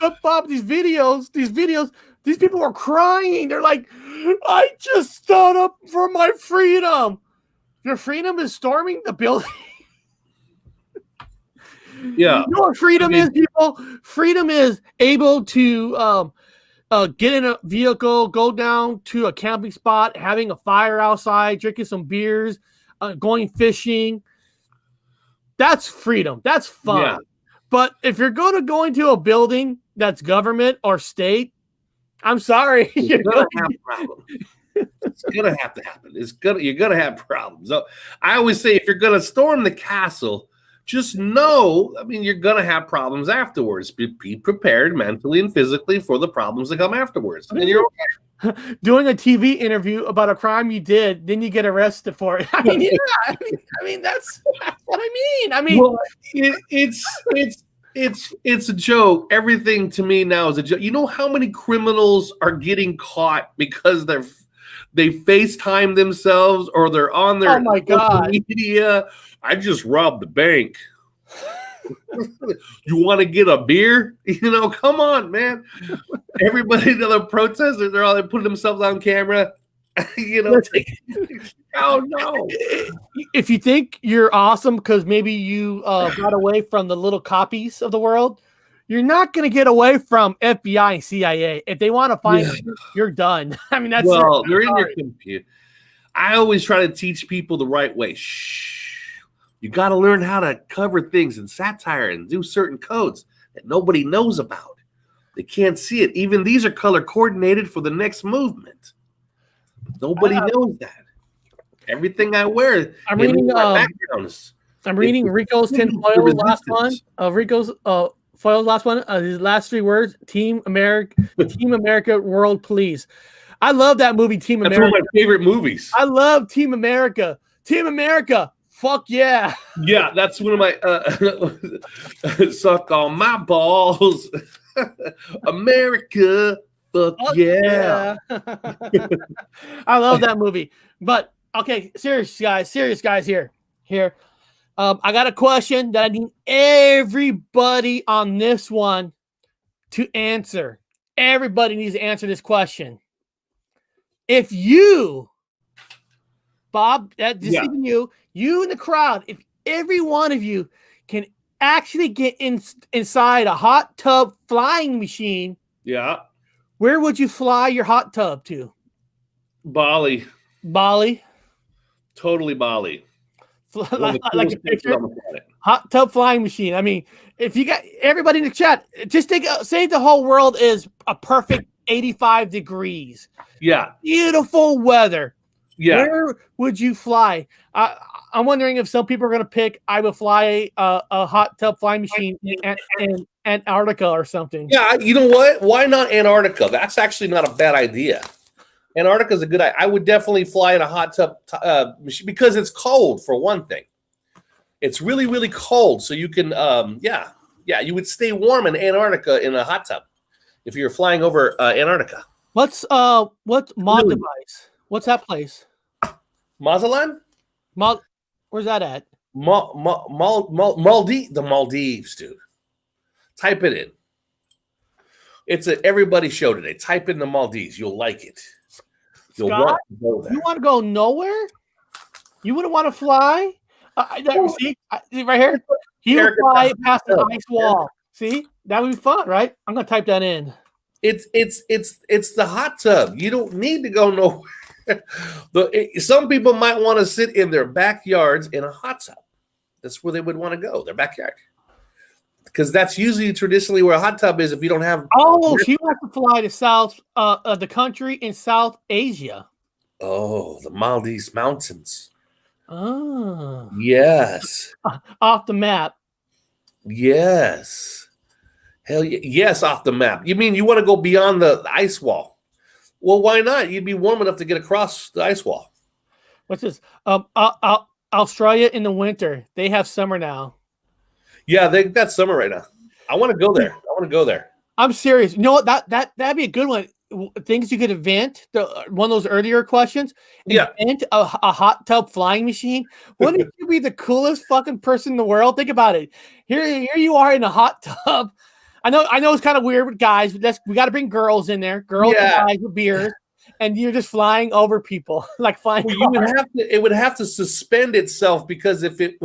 But Bob, these videos, these people are crying. They're like, I just stood up for my freedom. Your freedom is storming the building. Yeah. You know what freedom is, people? Freedom is able to get in a vehicle, go down to a camping spot, having a fire outside, drinking some beers, going fishing. That's freedom. That's fun. Yeah. But if you're going to go into a building that's government or state, I'm sorry. You're going to have problems. It's gonna have to happen. You're gonna have problems. So I always say, if you're gonna storm the castle, just know, I mean, you're gonna have problems afterwards. Be prepared mentally and physically for the problems that come afterwards. And you're okay. Doing a TV interview about a crime you did, then you get arrested for it. I mean, yeah, I mean that's what I mean. I mean, well, it's a joke. Everything to me now is a joke. You know how many criminals are getting caught because they FaceTime themselves or they're on their media. I just robbed the bank. You want to get a beer? You know, come on, man. Everybody, the protesters, they're putting themselves on camera. You know, oh no. If you think you're awesome because maybe you got away from the little copies of the world, you're not going to get away from FBI and CIA. If they want to find you, you're done. I mean, that's they're in your computer. I always try to teach people the right way. Shh. You got to learn how to cover things in satire and do certain codes that nobody knows about. They can't see it. Even these are color coordinated for the next movement. Nobody knows that. Everything I wear. I'm reading Rico's tinfoil last one. Rico's foil last one. His last 3 words: Team America, World Police. I love that movie, Team America. That's one of my favorite movies. I love Team America. Team America. Fuck yeah. Yeah, that's one of my suck on my balls. America. Fuck yeah. I love that movie. But okay, serious guys here. I got a question that I need everybody on this one to answer. Everybody needs to answer this question. If you, Bob, even you in the crowd, if every one of you can actually get inside a hot tub flying machine, where would you fly your hot tub to? Bali. Totally Bali. Like a picture. Hot tub flying machine. I mean, if you got everybody in the chat, just say the whole world is a perfect 85 degrees. Yeah. Beautiful weather. Yeah. Where would you fly? I'm wondering if some people are going to pick, I would fly a hot tub flying machine in Antarctica or something. Yeah, you know what? Why not Antarctica? That's actually not a bad idea. Antarctica is a good idea. I would definitely fly in a hot tub machine because it's cold, for one thing. It's really, really cold. So you can, you would stay warm in Antarctica in a hot tub if you're flying over Antarctica. What's Maldives? What's that place? Mazatlan? Where's that at? The Maldives, dude. Type it in. It's an everybody show today. Type in the Maldives. You'll like it. You'll want to go there. You want to go nowhere? You wouldn't want to fly? See, right here? He would fly past the ice wall. See? That would be fun, right? I'm going to type that in. It's the hot tub. You don't need to go nowhere. Some people might want to sit in their backyards in a hot tub. That's where they would want to go, their backyard. Because that's usually traditionally where a hot tub is if you don't have... Oh, she wants to fly to the country in South Asia. Oh, the Maldives Mountains. Oh. Yes. Off the map. Yes. Hell yeah. Yes, off the map. You mean you want to go beyond the ice wall? Well, why not? You'd be warm enough to get across the ice wall. What's this? Australia in the winter. They have summer now. Yeah, they've got summer right now. I want to go there. I'm serious. You know what? That'd be a good one. Things you could invent. One of those earlier questions. Invent a hot tub flying machine. Wouldn't you be the coolest fucking person in the world? Think about it. Here you are in a hot tub. I know it's kind of weird with guys, but we got to bring girls in there. Girls and guys with beers, and you're just flying over people like flying. Well, it would have to suspend itself because if it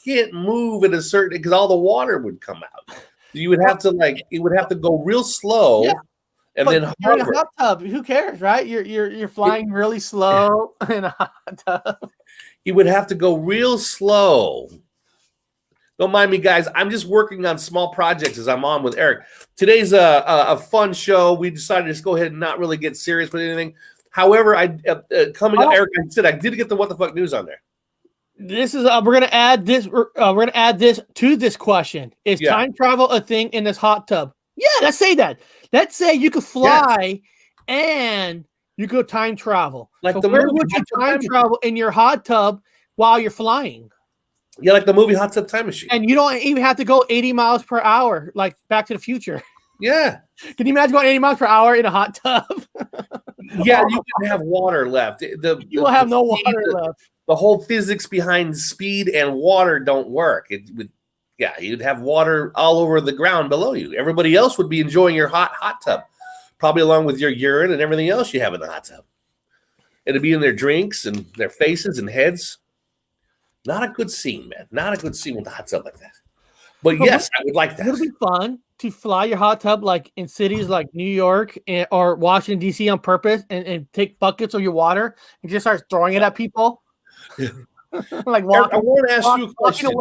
can't move in a certain, because all the water would come out. You would have to it would have to go real slow, and then you're in a hot tub. Who cares, right? You're flying really slow in a hot tub. You would have to go real slow. Don't mind me, guys. I'm just working on small projects as I'm on with Eric. Today's a fun show. We decided to just go ahead and not really get serious with anything. However, coming up, Eric, I said I did get the what the fuck news on there. This is we're gonna add this. We're gonna add this to this question. Is time travel a thing in this hot tub? Yeah, let's say that. Let's say you could fly and you could time travel. Like so where would you time travel in your hot tub while you're flying? Yeah, like the movie Hot Tub Time Machine. And you don't even have to go 80 miles per hour, like Back to the Future. Yeah. Can you imagine going 80 miles per hour in a hot tub? Yeah, you can have water left. You will have no water left. The whole physics behind speed and water don't work. You'd have water all over the ground below you. Everybody else would be enjoying your hot tub, probably along with your urine and everything else you have in the hot tub. It'd be in their drinks and their faces and heads. Not a good scene, man. Not a good scene with the hot tub like that. But yes, I would like that. It would be fun to fly your hot tub like in cities like New York or Washington, D.C. on purpose and take buckets of your water and just start throwing it at people. Like I want to ask you a question.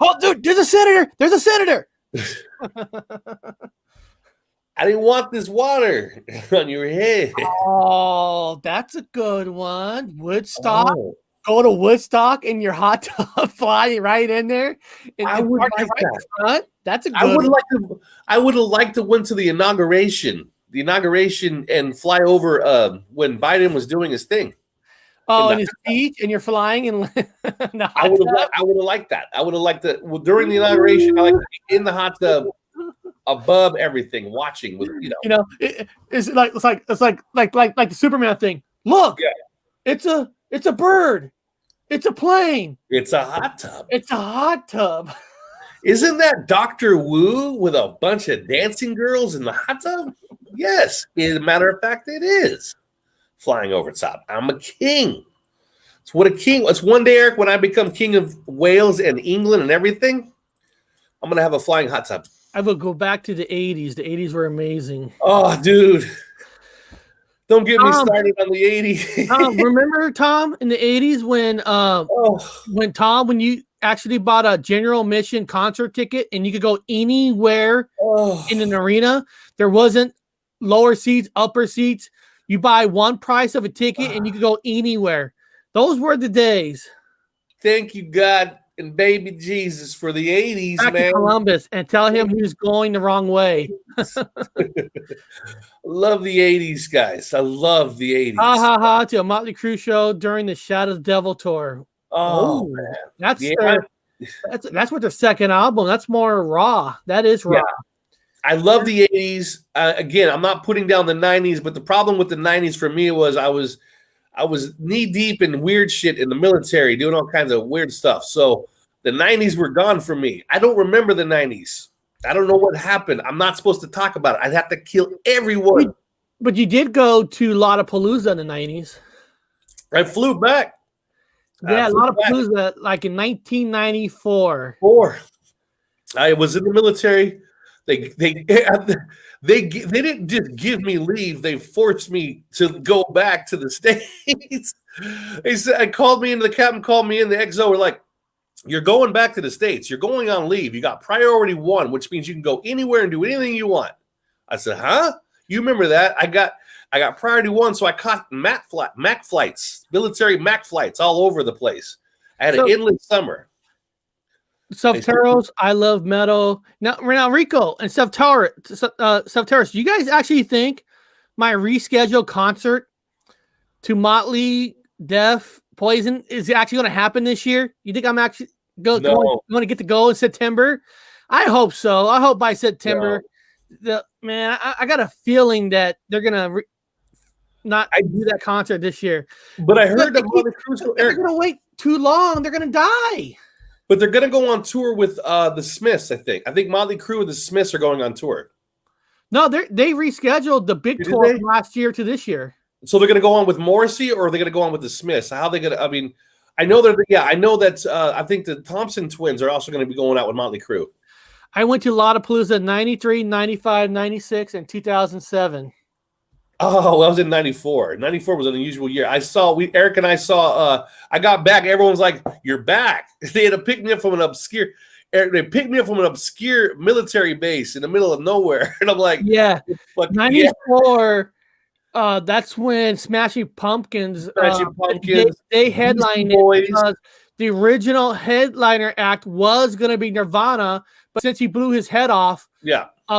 Oh, dude, there's a senator. There's a senator. I didn't want this water on your head. Oh, that's a good one. Woodstock. Oh. Go to Woodstock in your hot tub, fly right in there. I would like that. That's a good I would have liked to went to the inauguration and fly over when Biden was doing his thing. Oh, in his speech, and you're flying in. I would have liked that. I would have liked that during the inauguration. I like to be in the hot tub, above everything, watching with it's like the Superman thing. Look, it's a bird. It's a plane. It's a hot tub. It's a hot tub. Isn't that Dr. Wu with a bunch of dancing girls in the hot tub? Yes. As a matter of fact, it is. Flying over top. I'm a king. It's what a king. It's one day, Eric, when I become king of Wales and England and everything, I'm going to have a flying hot tub. I will go back to the 80s. The 80s were amazing. Oh, dude. Don't get me started on the 80s. Remember, Tom, in the 80s when you actually bought a general admission concert ticket and you could go anywhere in an arena? There wasn't lower seats, upper seats. You buy one price of a ticket and you could go anywhere. Those were the days. Thank you, God and baby Jesus, for the 80s, back man. To Columbus and tell him he was going the wrong way. Love the 80s, guys. I love the 80s. Ha ha ha to a Motley Crue show during the Shadow of the Devil tour. Oh man. That's what their second album. That's more raw. That is raw. Yeah. I love the 80s. Again, I'm not putting down the 90s, but the problem with the 90s for me was I was knee deep in weird shit in the military, doing all kinds of weird stuff. So the 90s were gone for me. I don't remember the 90s. I don't know what happened. I'm not supposed to talk about it. I'd have to kill everyone. But you did go to Lollapalooza in the 90s. I flew back. Yeah, Lollapalooza, like in 1994. I was in the military. They didn't just give me leave. They forced me to go back to the States. They said, the captain called me in. The XO were like, "You're going back to the States. You're going on leave. You got priority 1, which means you can go anywhere and do anything you want." I said, "Huh? You remember that? I got priority 1, so I caught Mac flights, military Mac flights all over the place. I had an endless summer." Self-Terrors, I love metal. Now Rico and Self-Terrors, you guys actually think my rescheduled concert to Motley, Def, Poison is actually going to happen this year? You think I'm actually going to get to go in September? I hope so. I hope by September. I got a feeling that they're going to not do that concert this year. But I heard that they're going to wait too long. They're going to die. But they're going to go on tour with the Smiths, I think. I think Motley Crue and the Smiths are going on tour. No, they rescheduled the big tour from last year to this year. So they're going to go on with Morrissey, or are they going to go on with the Smiths? How are they going to? I mean, I know that. I think the Thompson twins are also going to be going out with Motley Crue. I went to Lollapalooza 93, 95, 96, and 2007. Oh, I was in 94. 94 was an unusual year. Eric and I saw, I got back. Everyone's like, "You're back." They had to pick me up from an obscure military base in the middle of nowhere. And I'm like, yeah, 94. that's when Smashing Pumpkins, they headlined it because the original headliner act was going to be Nirvana, but since he blew his head off,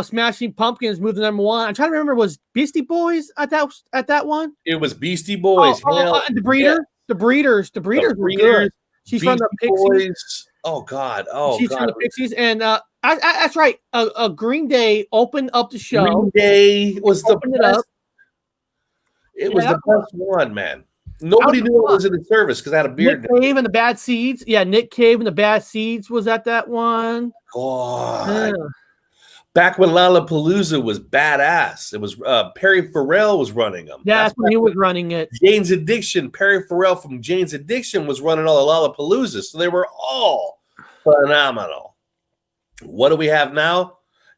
Smashing Pumpkins moved to number one. I'm trying to remember, was Beastie Boys at that one? It was Beastie Boys. And the Breeders. The Breeders were good. She's from the Pixies. Oh God. She's from the Pixies, and that's right. Green Day opened up the show. Green Day was the best. It was the best one, man. Nobody knew it was in the service because I had a beard. Nick Cave and the Bad Seeds. Yeah, Nick Cave and the Bad Seeds was at that one. God. Yeah. Back when Lollapalooza was badass. It was Perry Farrell was running them. Yeah, that's when he was running it. Jane's Addiction. Perry Farrell from Jane's Addiction was running all the Lollapaloozas. So they were all phenomenal. What do we have now?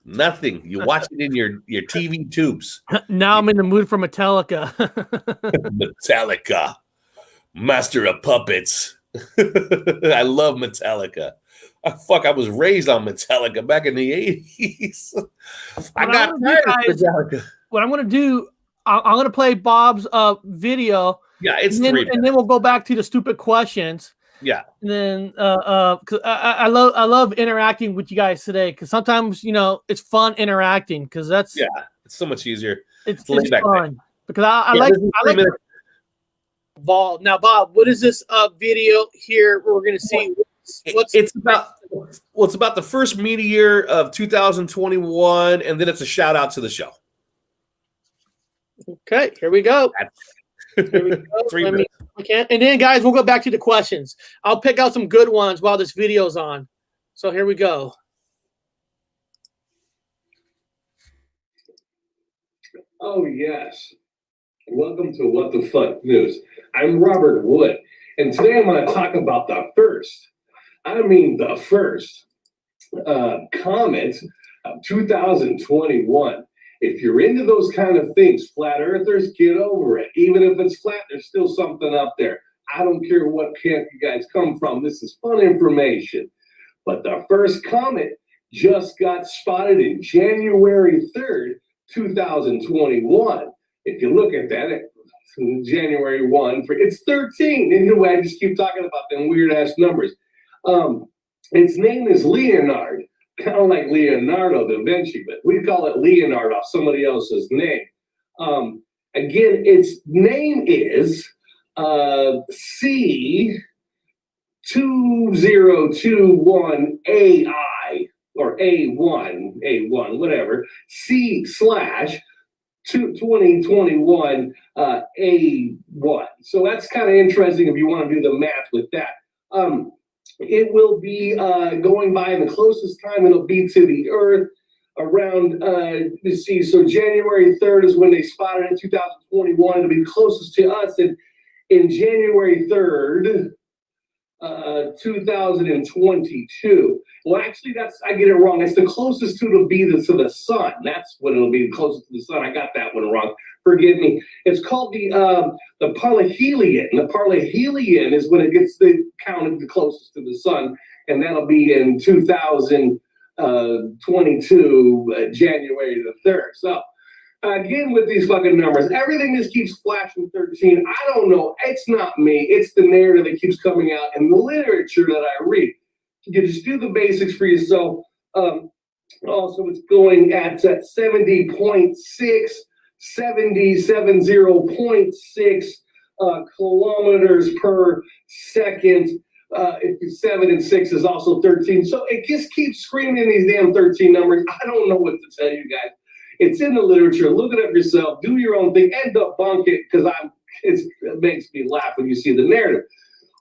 Nothing. You watch it in your TV tubes. Now I'm in the mood for Metallica. Metallica, master of puppets. I love Metallica. I was raised on Metallica back in the 80s. I got tired of Metallica. What I'm going to do, I'm going to play Bob's video. Yeah, it's and then we'll go back to the stupid questions. Yeah. And then cause I love interacting with you guys today because sometimes it's fun interacting because it's so much easier. It's fun because I like involved. Now, Bob, what is this video here? We're going to see. It's about the first meteor of 2021, and then it's a shout out to the show. Okay, here we go. Here we go. 3 minutes. And then, guys, we'll go back to the questions. I'll pick out some good ones while this video's on. So here we go. Oh, yes. Welcome to What the Fuck News. I'm Robert Wood, and today I'm going to talk about the first comet of 2021. If you're into those kind of things, flat earthers, get over it. Even if it's flat, there's still something up there. I don't care what camp you guys come from. This is fun information. But the first comet just got spotted in January 3rd, 2021. If you look at that, January 1, it's 13. Anyway, I just keep talking about them weird-ass numbers. Its name is Leonard. Kind of like Leonardo da Vinci, but we call it Leonard off somebody else's name. Again, its name is C2021AI or A1, whatever. C/2021 A1. So that's kind of interesting if you want to do the math with that. It will be going by in the closest time it'll be to the Earth around, let's see, so January 3rd is when they spotted it in 2021. It'll be closest to us in January 3rd, 2022. Well, actually, I get it wrong. It's the closest to it'll be to the sun. That's when it'll be closest to the sun. I got that one wrong. Forgive me. It's called the parhelion. The parhelion is when it gets counted the closest to the sun, and that'll be in 2022, January the 3rd. So, again, with these fucking numbers, everything just keeps flashing 13. I don't know. It's not me. It's the narrative that keeps coming out in the literature that I read. You just do the basics for yourself. Also, it's going at 70.6 kilometers per second. If 7 and 6 is also 13. So it just keeps screaming these damn 13 numbers. I don't know what to tell you guys. It's in the literature. Look it up yourself. Do your own thing and debunk it because it makes me laugh when you see the narrative.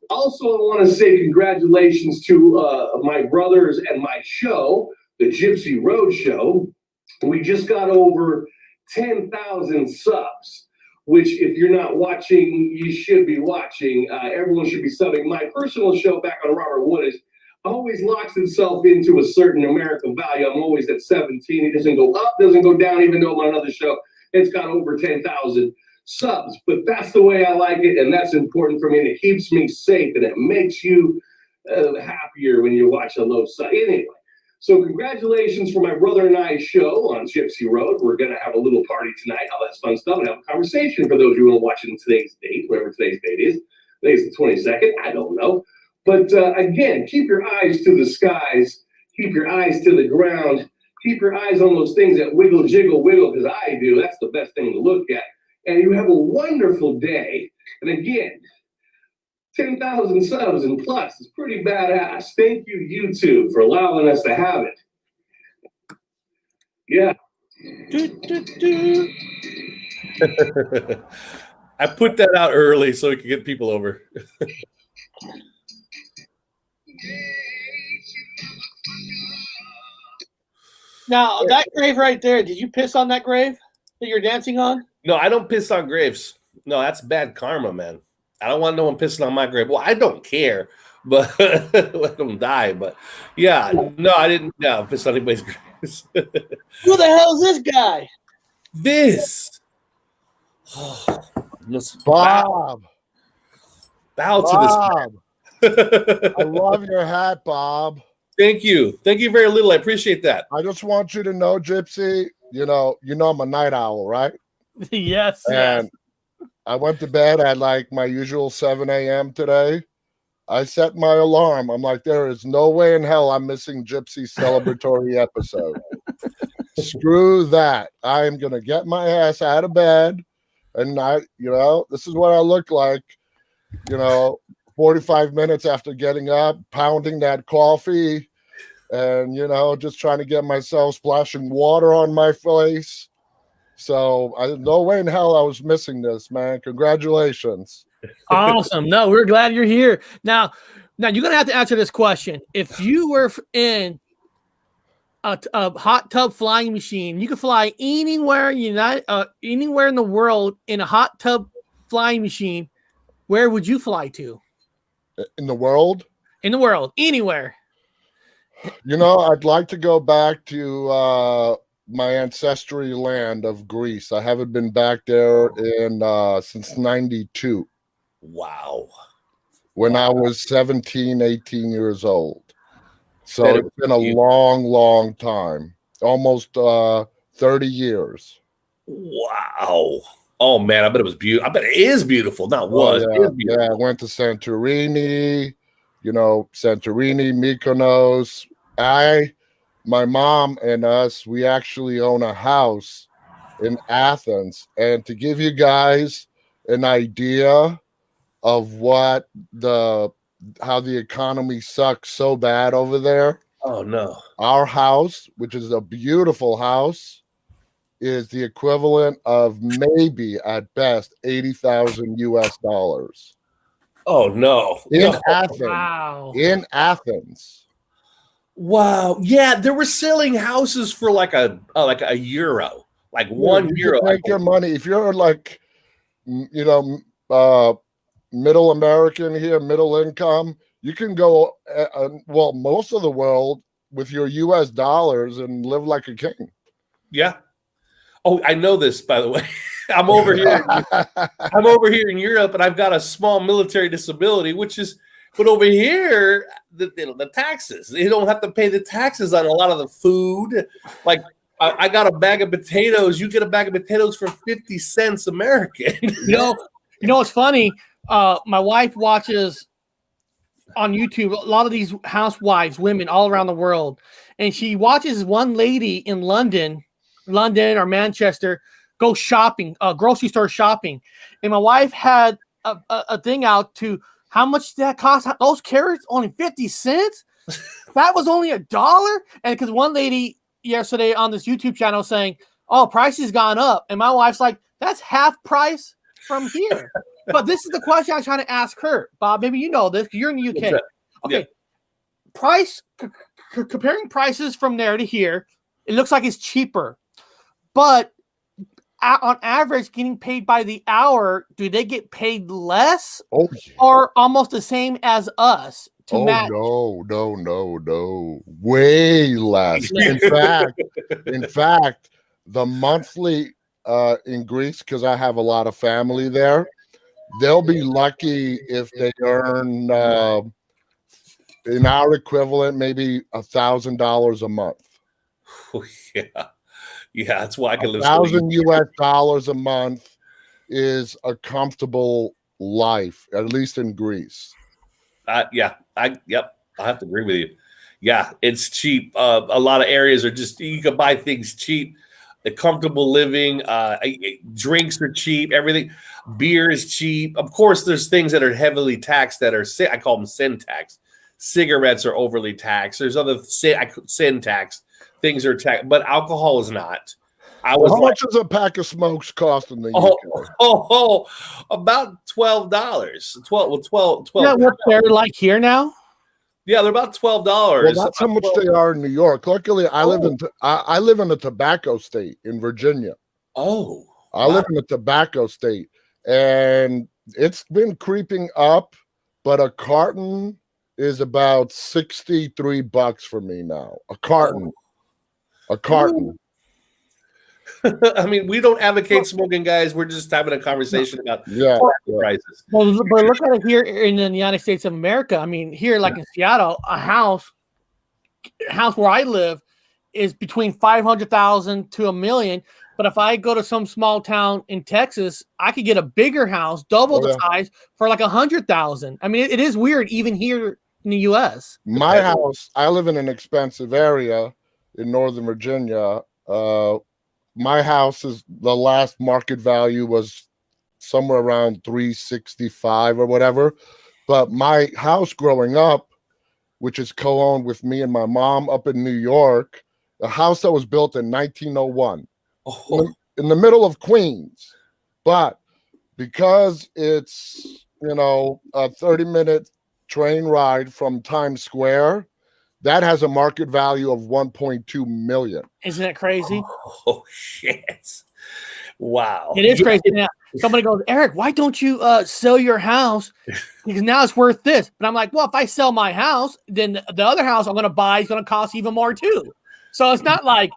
Also, I want to say congratulations to my brothers and my show, the Gypsy Road Show. We just got over 10,000 subs, which if you're not watching, you should be watching. Everyone should be subbing. My personal show back on Robert Wood is always locks itself into a certain numerical value. I'm always at 17. It doesn't go up, doesn't go down, even though on another show, it's got over 10,000 subs. But that's the way I like it, and that's important for me, and it keeps me safe, and it makes you happier when you watch a low sub. Anyway, So congratulations for my brother and I's show on Gypsy Road. We're going to have a little party tonight, all that fun stuff, and have a conversation for those who are watching today's date, whatever today's date is. Today's the 22nd. I don't know. But again, keep your eyes to the skies. Keep your eyes to the ground. Keep your eyes on those things that wiggle, jiggle, wiggle, because I do. That's the best thing to look at. And you have a wonderful day. And again, 10,000 subs and plus is pretty badass. Thank you, YouTube, for allowing us to have it. Yeah. I put that out early so we could get people over. Now, that grave right there, did you piss on that grave that you're dancing on? No, I don't piss on graves. No, that's bad karma, man. I don't want no one pissing on my grave. Well, I don't care, but let them die. But yeah, no, I didn't piss on anybody's graves. Who the hell is this guy? This. Bob. Bow to this. I love your hat, Bob. Thank you. Thank you very little. I appreciate that. I just want you to know, Gypsy, you know I'm a night owl, right? Yes. And I went to bed at like my usual 7 a.m. today. I set my alarm. I'm like, there is no way in hell I'm missing Gypsy's celebratory episode. Screw that. I am going to get my ass out of bed. And this is what I look like, 45 minutes after getting up, pounding that coffee, and, just trying to get myself splashing water on my face. So no way in hell I was missing this, man. Congratulations. Awesome. No, we're glad you're here. Now you're going to have to answer this question. If you were in a hot tub flying machine, you could fly anywhere anywhere in the world in a hot tub flying machine, where would you fly to? In the world? In the world, anywhere. I'd like to go back to my ancestry land of Greece. I haven't been back there since 92. Wow. When I was 17, 18 years old. So it's been a long, long time. Almost 30 years. Wow. Oh, man, I bet it was beautiful. I bet it is beautiful. Not was. Oh, yeah. Yeah, I went to Santorini, Santorini, Mykonos. My mom and us, we actually own a house in Athens. And to give you guys an idea of how the economy sucks so bad over there. Oh, no. Our house, which is a beautiful house, is the equivalent of maybe at best $80,000 US. Oh, no. Athens. Wow. In Athens. Wow. Yeah, they were selling houses for like a euro, like €1. You make your money if you're like, middle American here, middle income. You can go, most of the world with your US dollars and live like a king. Yeah. Oh, I know this, by the way. I'm over here. I'm over here in Europe, and I've got a small military disability, but over here, the taxes, they don't have to pay the taxes on a lot of the food. Like I got a bag of potatoes. You get a bag of potatoes for 50 cents American. It's funny. My wife watches on YouTube a lot of these housewives, women all around the world, and she watches one lady in London or Manchester go shopping, grocery store shopping, and my wife had a thing out to how much that cost. Those carrots only 50 cents. That was only $1. And because one lady yesterday on this YouTube channel saying, "Oh, prices gone up," and my wife's like, "That's half price from here." But this is the question I'm trying to ask her, Bob. Maybe you know this because you're in the UK. Okay, price comparing prices from there to here, it looks like it's cheaper, but on average, getting paid by the hour, do they get paid less or almost the same as us to match? No. Way less. In fact, the monthly in Greece, because I have a lot of family there, they'll be lucky if they earn in our equivalent, maybe $1,000 a month. Oh, yeah, that's why I can live. $1,000 a month is a comfortable life, at least in Greece. Yep, I have to agree with you. Yeah, it's cheap. A lot of areas are just, you can buy things cheap. The comfortable living, drinks are cheap. Everything, beer is cheap. Of course, there's things that are heavily taxed that are, I call them sin tax. Cigarettes are overly taxed. There's other sin tax. Things are taxed, but alcohol is not. How much does a pack of smokes cost in the UK? About $12. 12. Yeah, what they're like here now? Yeah, they're about $12. Well, that's how much they are in New York. Luckily, I live in a tobacco state in Virginia. Oh, I live in a tobacco state, and it's been creeping up. But a carton is about $63 for me now. A carton. I mean, we don't advocate smoking, guys. We're just having a conversation about prices. Well, but look at it here in the United States of America. I mean, here, like in Seattle, a house where I live is between $500,000 to $1 million. But if I go to some small town in Texas, I could get a bigger house, double the size, for like $100,000. I mean, it is weird, even here in the U.S. My house, I live in an expensive area in Northern Virginia. My house is, the last market value was somewhere around $365 or whatever. But my house growing up, which is co-owned with me and my mom up in New York, a house that was built in 1901 in the middle of Queens. But because it's, a 30-minute train ride from Times Square, that has a market value of $1.2 million. Isn't that crazy? Oh, shit. Wow. It is crazy. Now, somebody goes, Eric, why don't you sell your house? Because now it's worth this. But I'm like, well, if I sell my house, then the other house I'm going to buy is going to cost even more too. So it's not like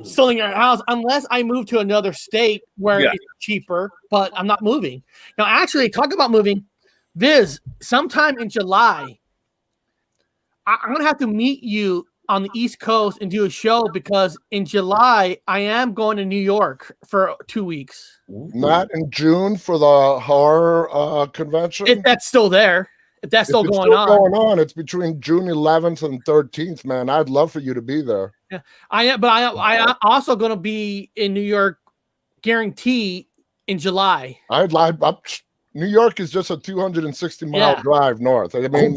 selling your house unless I move to another state where it's cheaper, but I'm not moving. Now, actually, talk about moving. Viz, sometime in July, I'm going to have to meet you on the East Coast and do a show because in July, I am going to New York for 2 weeks. Not in June for the horror convention? If that's still there. If that's still going on. It's between June 11th and 13th, man. I'd love for you to be there. Yeah, I am, but I also going to be in New York, guarantee, in July. New York is just a 260-mile drive north. I mean,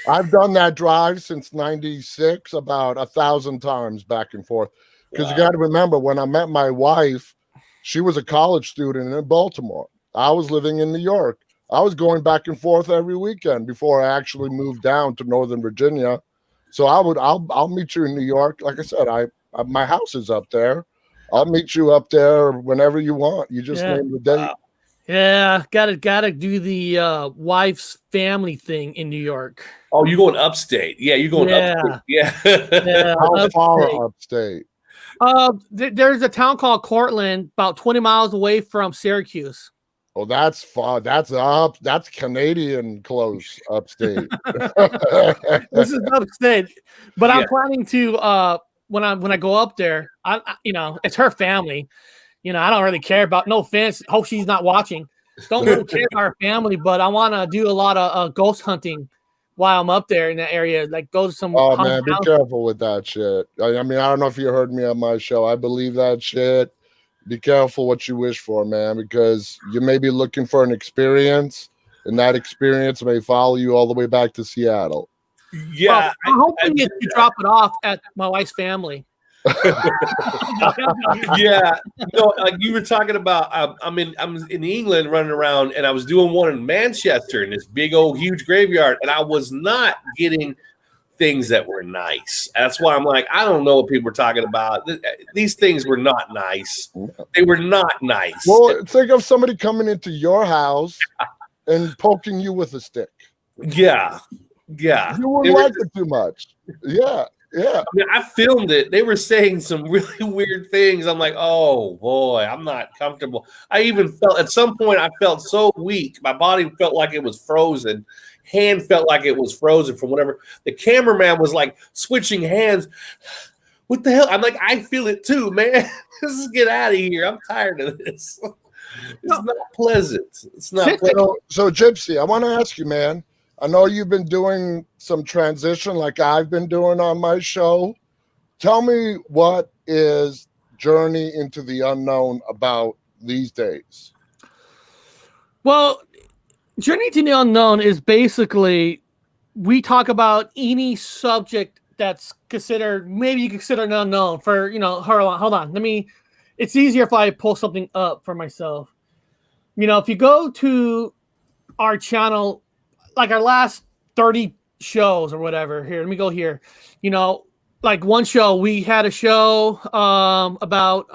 I've done that drive since '96 about 1,000 times back and forth. Because you got to remember, when I met my wife, she was a college student in Baltimore. I was living in New York. I was going back and forth every weekend before I actually moved down to Northern Virginia. So I'll meet you in New York. Like I said, my house is up there. I'll meet you up there whenever you want. You just name the date. Yeah, gotta do the wife's family thing in New York. Oh, you're going upstate? Yeah, you're going upstate. Yeah. How far upstate? There's a town called Cortland, about 20 miles away from Syracuse. Oh, that's far. That's up. That's Canadian close upstate. This is upstate, but I'm planning to when I go up there. It's her family. I don't really care about. No offense. Hope she's not watching. Don't really care about her family, but I want to do a lot of ghost hunting while I'm up there in that area. Like go to some. Oh man, be careful with that shit. I mean, I don't know if you heard me on my show. I believe that shit. Be careful what you wish for, man, because you may be looking for an experience, and that experience may follow you all the way back to Seattle. Yeah, well, I'm hoping you drop it off at my wife's family. Yeah, like you were talking about. I'm in England running around, and I was doing one in Manchester in this big old huge graveyard, and I was not getting things that were nice. That's why I'm like, I don't know what people were talking about. These things were not nice. They were not nice. Well, think of somebody coming into your house and poking you with a stick. Yeah. You wouldn't like it too much. Yeah. Yeah. I mean, I filmed it. They were saying some really weird things. I'm like, oh boy, I'm not comfortable. I even felt at some point I felt so weak. My body felt like it was frozen. Hand felt like it was frozen from whatever. The cameraman was like switching hands. What the hell? I'm like, I feel it too, man. Let's get out of here. I'm tired of this. It's not pleasant. It's not pleasant. So Gypsy, I want to ask you, man. I know you've been doing some transition like I've been doing on my show. Tell me, what is Journey into the Unknown about these days? Well, Journey to the Unknown is basically, we talk about any subject that's considered, maybe you consider an unknown for, hold on. It's easier if I pull something up for myself. If you go to our channel, like our last 30 shows or whatever, here, let me go here. Like one show, we had a show about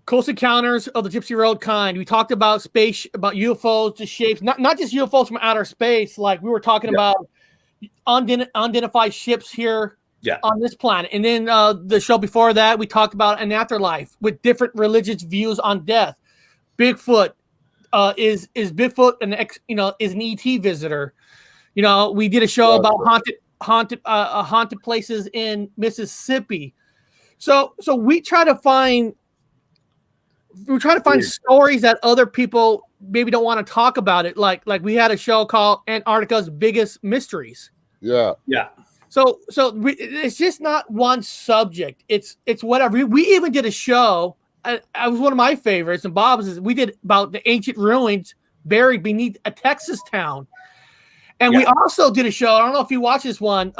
Close Encounters of the Gypsy Road Kind. We talked about space, about UFOs, the shapes, not just UFOs from outer space. Like we were talking about unidentified ships here on this planet. And then the show before that, we talked about an afterlife with different religious views on death. Bigfoot. Is Bigfoot is an ET visitor? We did a show about haunted places in Mississippi. So we try to find stories that other people maybe don't want to talk about it. Like we had a show called Antarctica's Biggest Mysteries. Yeah. So it's just not one subject. It's whatever. We even did a show. I was one of my favorites, and Bob's. We did about the ancient ruins buried beneath a Texas town, and we also did a show. I don't know if you watched this one,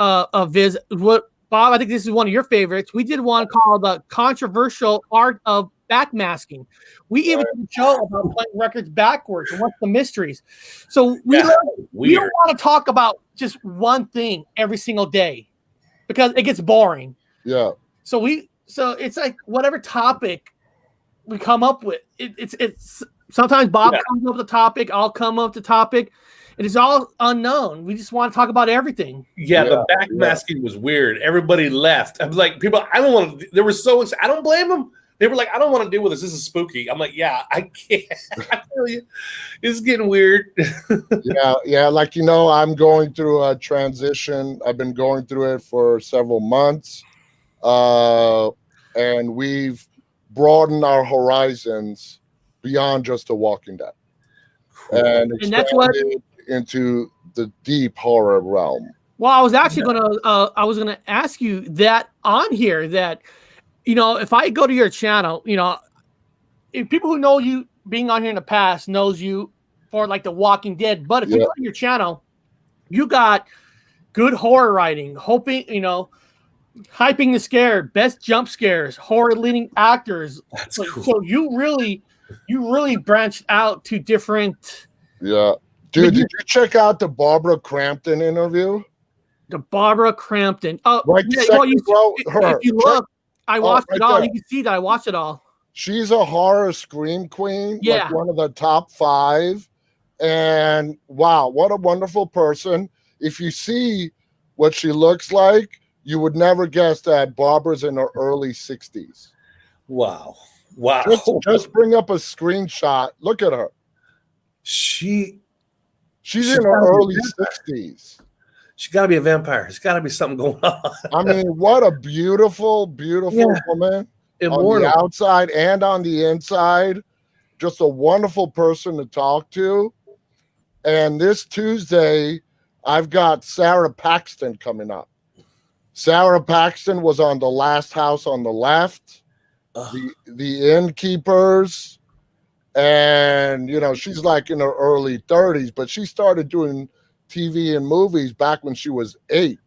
Viz. What, Bob? I think this is one of your favorites. We did one called "The Controversial Art of Backmasking." We even did a show about playing records backwards and what's the mysteries. So we don't want to talk about just one thing every single day because it gets boring. Yeah. So it's like whatever topic we come up with. It's sometimes Bob comes up with a topic, I'll come up with a topic. It is all unknown. We just want to talk about everything. Yeah, the backmasking was weird. Everybody left. I was like, people, I don't want to. They were so excited. I don't blame them. They were like, I don't want to deal with this. This is spooky. I'm like, yeah, I can't. I feel you. It's getting weird. Yeah. Like, I'm going through a transition. I've been going through it for several months. And we've broadened our horizons beyond just The Walking Dead. And that's what into the deep horror realm. Well, I was actually gonna ask you that on here that, if I go to your channel, if people who know you being on here in the past knows you for like The Walking Dead, but if you go to your channel, you got good horror writing, hyping the scare, best jump scares, horror leading actors. That's cool. So you really branched out to different. Yeah. Dude, did you check out the Barbara Crampton interview? The Barbara Crampton. Oh, right. If you look, I watched it all. You can see that I watched it all. She's a horror scream queen. Yeah. Like one of the top 5. And wow, what a wonderful person. If you see what she looks like, you would never guess that Barbara's in her early 60s. Wow. Just bring up a screenshot. Look at her. She's in her early 60s. She got to be a vampire. There's got to be something going on. I mean, what a beautiful woman. Immortal. On the outside and on the inside. Just a wonderful person to talk to. And this Tuesday, I've got Sarah Paxton coming up. Sarah Paxton was on The Last House on the Left, the Innkeepers, and she's like in her early 30s, but she started doing TV and movies back when she was 8.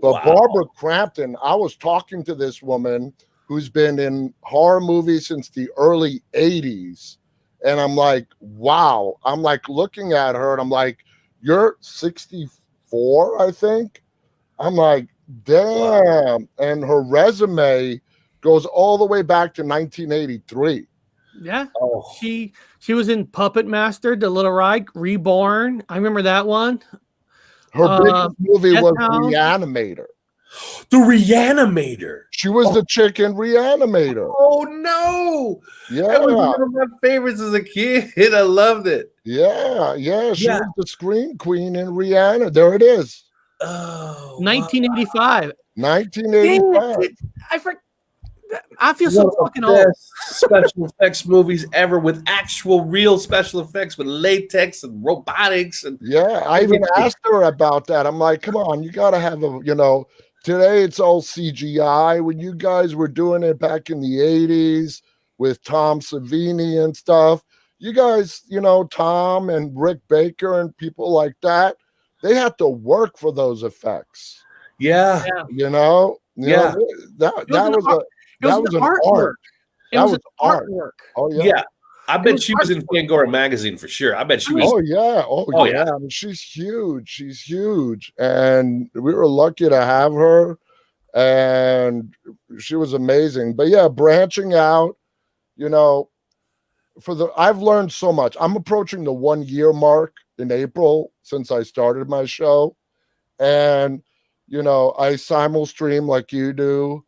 But Barbara Crampton, I was talking to this woman who's been in horror movies since the early 80s, and I'm like, wow. I'm like looking at her, and I'm like, you're 64, I think. I'm like, damn. And her resume goes all the way back to 1983. Yeah. Oh. She was in Puppet Master, The Little Reich, Reborn. I remember that one. Her biggest movie was Reanimator. The Reanimator. She was the chick in Reanimator. Oh no! Yeah, that was one of my favorites as a kid. I loved it. Yeah. She was the scream queen in Rihanna. There it is. Oh, 1985. 1985. I feel so fucking old. Special effects movies ever with actual real special effects with latex and robotics and I even asked her about that. I'm like, come on, you got to have today it's all CGI. When you guys were doing it back in the 80s with Tom Savini and stuff, you guys, Tom and Rick Baker and people like that, they had to work for those effects. Yeah. That was an art. It was an artwork. Oh yeah. Yeah. I bet she was in Fangoria magazine for sure. I bet she was. Oh yeah. I mean, she's huge. And we were lucky to have her. And she was amazing. But yeah, branching out, I've learned so much. I'm approaching the 1 year mark in April since I started my show. And I simul stream like you do.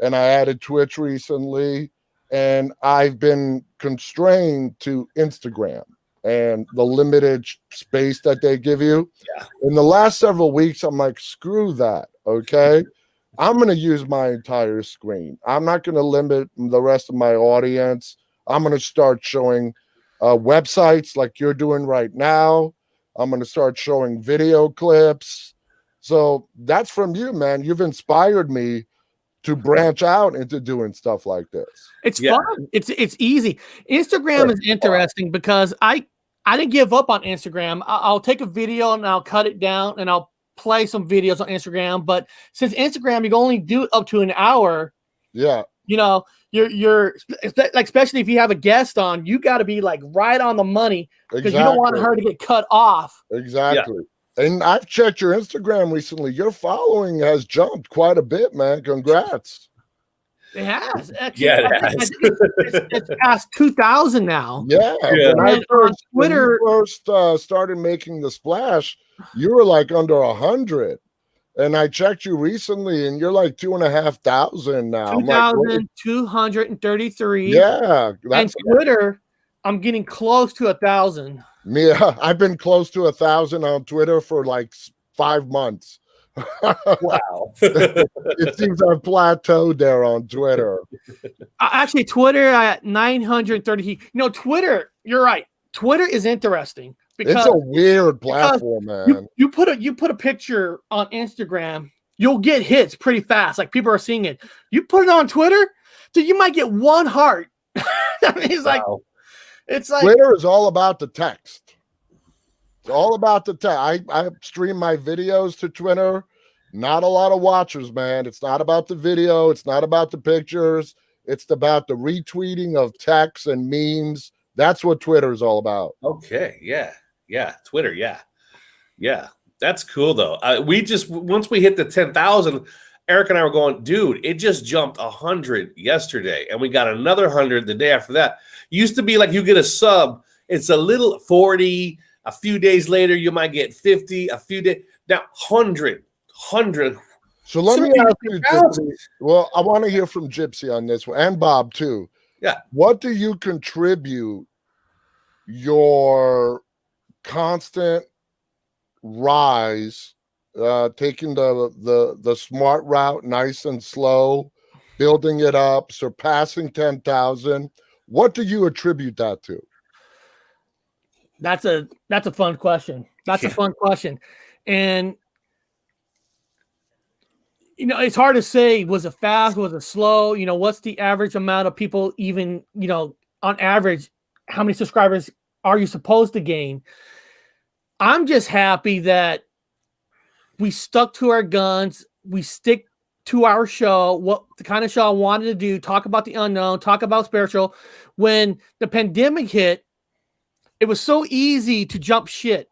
And I added Twitch recently, and I've been constrained to Instagram and the limited space that they give you. Yeah. In the last several weeks, I'm like, screw that, okay? I'm going to use my entire screen. I'm not going to limit the rest of my audience. I'm going to start showing websites like you're doing right now. I'm going to start showing video clips. So that's from you, man. You've inspired me to branch out into doing stuff like this. It's fun. It's easy. Instagram is interesting because I didn't give up on Instagram. I'll take a video and I'll cut it down and I'll play some videos on Instagram. But since Instagram, you can only do up to an hour. Yeah. You're like, especially if you have a guest on, you got to be like right on the money because you don't want her to get cut off. Exactly. Yeah. And I've checked your Instagram recently. Your following has jumped quite a bit, man. Congrats. It has. Actually, yeah, it has. It's past 2,000 now. Yeah. When Twitter first started making the splash, you were like under 100. And I checked you recently, and you're like 2,500 now. 2,233. Yeah. And Twitter, I'm getting close to 1,000. Yeah, I've been close to 1,000 on Twitter for like 5 months. Wow. It seems I've plateaued there on Twitter. Actually, Twitter at 930. Twitter, you're right. Twitter is interesting because it's a weird platform, man. You put a picture on Instagram, you'll get hits pretty fast. Like people are seeing it. You put it on Twitter, dude, you might get one heart. I mean, it's like Twitter is all about the text. It's all about the text. I stream my videos to Twitter. Not a lot of watchers, man. It's not about the video. It's not about the pictures. It's about the retweeting of texts and memes. That's what Twitter is all about. Okay. Yeah. Twitter. Yeah. That's cool though. Once we hit the 10,000, Eric and I were going, dude, it just jumped 100 yesterday, and we got another 100 the day after that. Used to be like you get a sub, it's a little 40. A few days later, you might get 50. A few days now, 100. So let me ask you, Gypsy. Well, I want to hear from Gypsy on this one, and Bob too. Yeah. What do you contribute your constant rise? Taking the smart route, nice and slow, building it up, surpassing 10,000. What do you attribute that to? That's a fun question. A fun question, and it's hard to say. Was it fast? Was it slow? What's the average amount of people? Even on average, how many subscribers are you supposed to gain? I'm just happy that we stuck to our guns. We stick to our show, what the kind of show I wanted to do, talk about the unknown, talk about spiritual. When the pandemic hit, it was so easy to jump ship,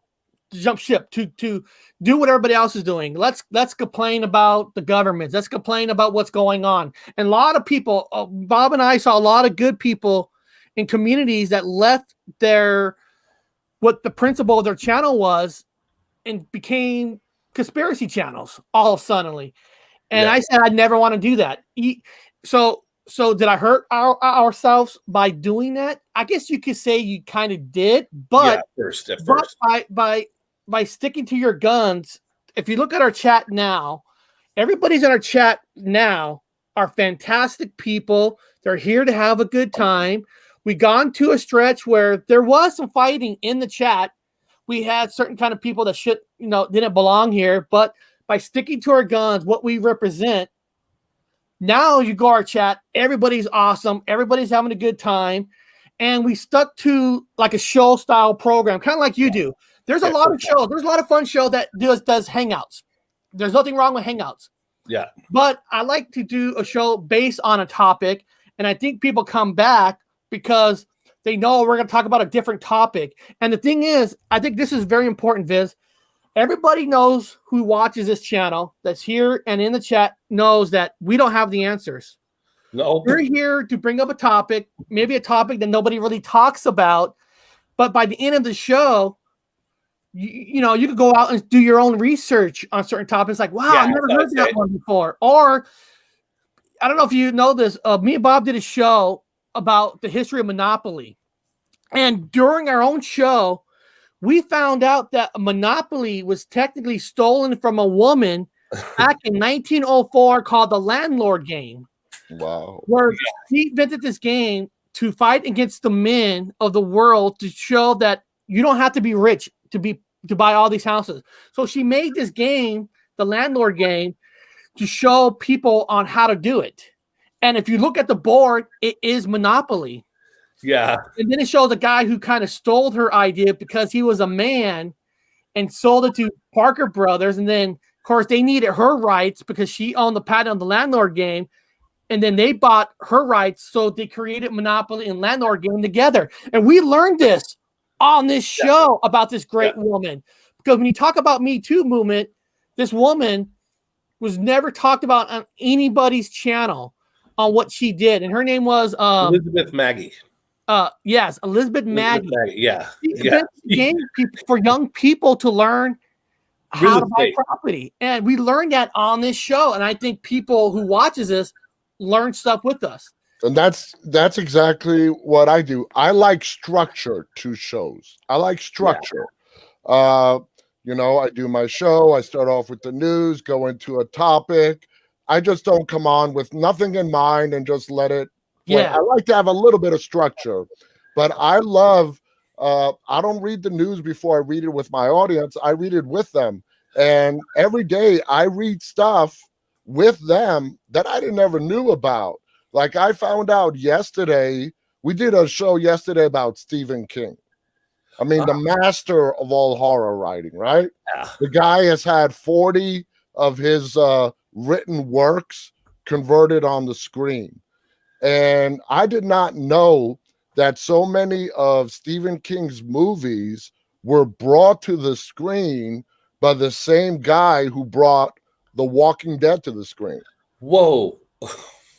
to do what everybody else is doing. Let's complain about the government. Let's complain about what's going on. And a lot of people, Bob and I saw a lot of good people in communities that left what the principle of their channel was and became conspiracy channels all suddenly. And I said, I'd never want to do that. So did I hurt ourselves by doing that? I guess you could say you kind of did, but at first. by sticking to your guns, if you look at our chat now, everybody's in our chat now are fantastic people. They're here to have a good time. We gone to a stretch where there was some fighting in the chat. We had certain kind of people that didn't belong here, but by sticking to our guns, what we represent, now you go our chat, everybody's awesome, everybody's having a good time, and we stuck to like a show style program, kind of like you do. There's a lot of shows, there's a lot of fun show that does hangouts. There's nothing wrong with hangouts. Yeah. But I like to do a show based on a topic, and I think people come back because they know we're going to talk about a different topic. And the thing is, I think this is very important, Viz. Everybody knows who watches this channel that's here and in the chat knows that we don't have the answers. No. We're here to bring up a topic, maybe a topic that nobody really talks about. But by the end of the show, you could go out and do your own research on certain topics. Like, wow, I've never heard that one before. Or, I don't know if you know this, me and Bob did a show about the history of Monopoly. And during our own show, we found out that Monopoly was technically stolen from a woman back in 1904 called the Landlord Game. Wow. Where she invented this game to fight against the men of the world to show that you don't have to be rich to buy all these houses. So she made this game, the Landlord Game, to show people on how to do it. And if you look at the board, it is Monopoly. Yeah. And then it shows a guy who kind of stole her idea because he was a man and sold it to Parker Brothers. And then, of course, they needed her rights because she owned the patent on the Landlord Game. And then they bought her rights. So they created Monopoly and Landlord Game together. And we learned this on this show about this great woman. Because when you talk about Me Too movement, this woman was never talked about on anybody's channel on what she did. And her name was Elizabeth Maggie. Yes, Elizabeth Maggie. Yeah. Game for young people to learn how to buy property. And we learned that on this show. And I think people who watches this learn stuff with us. And that's exactly what I do. I like structure to shows. I like structure. I do my show. I start off with the news, go into a topic. I just don't come on with nothing in mind and just let it play. I like to have a little bit of structure, but I love, I don't read the news before I read it with my audience. I read it with them. And every day I read stuff with them that I never knew about. Like I found out yesterday, we did a show yesterday about Stephen King. I mean, the master of all horror writing, right? Yeah. The guy has had 40 of his written works converted on the screen. And I did not know that so many of Stephen King's movies were brought to the screen by the same guy who brought The Walking Dead to the screen. Whoa.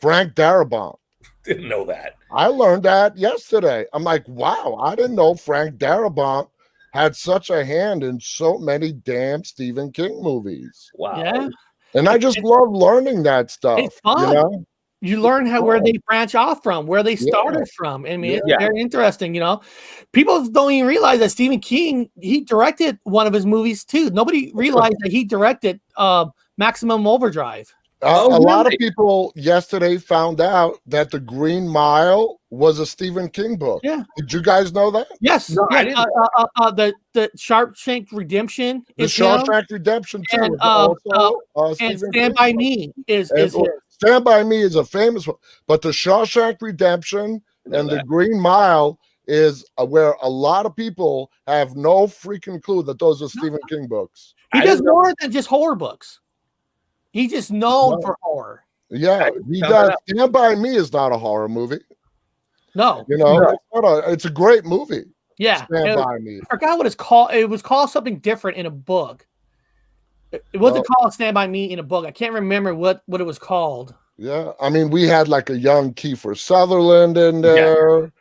Frank Darabont. Didn't know that. I learned that yesterday. I'm like, wow, I didn't know Frank Darabont had such a hand in so many damn Stephen King movies. Wow. Yeah. And I just love learning that stuff. It's fun. You learn where they branch off from, where they started from. I mean, it's very interesting, People don't even realize that Stephen King, he directed one of his movies too. Nobody realized that he directed Maximum Overdrive. A lot of people yesterday found out that The Green Mile was a Stephen King book. Yeah. Did you guys know that? Yes. No, I didn't. The Shawshank Redemption The Shawshank Redemption too. And, and Stand By Me is his. Stand By Me is a famous one, but The Shawshank Redemption and The Green Mile is where a lot of people have no freaking clue that those are Stephen King books. He does more than just horror books. He's just known for horror. Yeah, he does. Stand By Me is not a horror movie. No. It's a great movie. Yeah. Stand By Me. I forgot what it's called. It was called something different in a book. It wasn't called Stand By Me in a book. I can't remember what it was called. Yeah. I mean, we had like a young Kiefer Sutherland in there.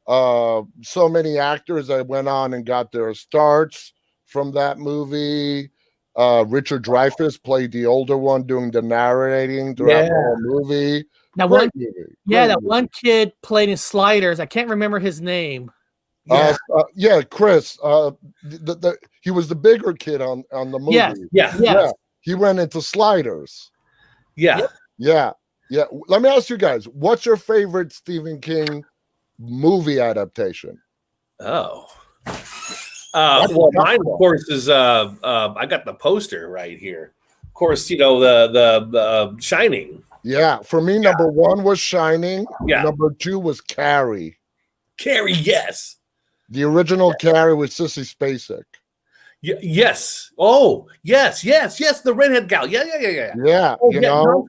Yeah. So many actors that went on and got their starts from that movie. Richard Dreyfuss played the older one, doing the narrating throughout the whole movie. That one kid played in Sliders. I can't remember his name. Chris. He was the bigger kid on the movie. Yes. He went into Sliders. Yeah. Let me ask you guys, what's your favorite Stephen King movie adaptation? Well, mine, of course, is I got the poster right here. Of course, the Shining. Yeah, for me, number one was Shining. Yeah. Number two was Carrie. Carrie, yes. The original Carrie with Sissy Spacek. Yes. Oh, yes. The redhead gal. Yeah. Yeah, Oh,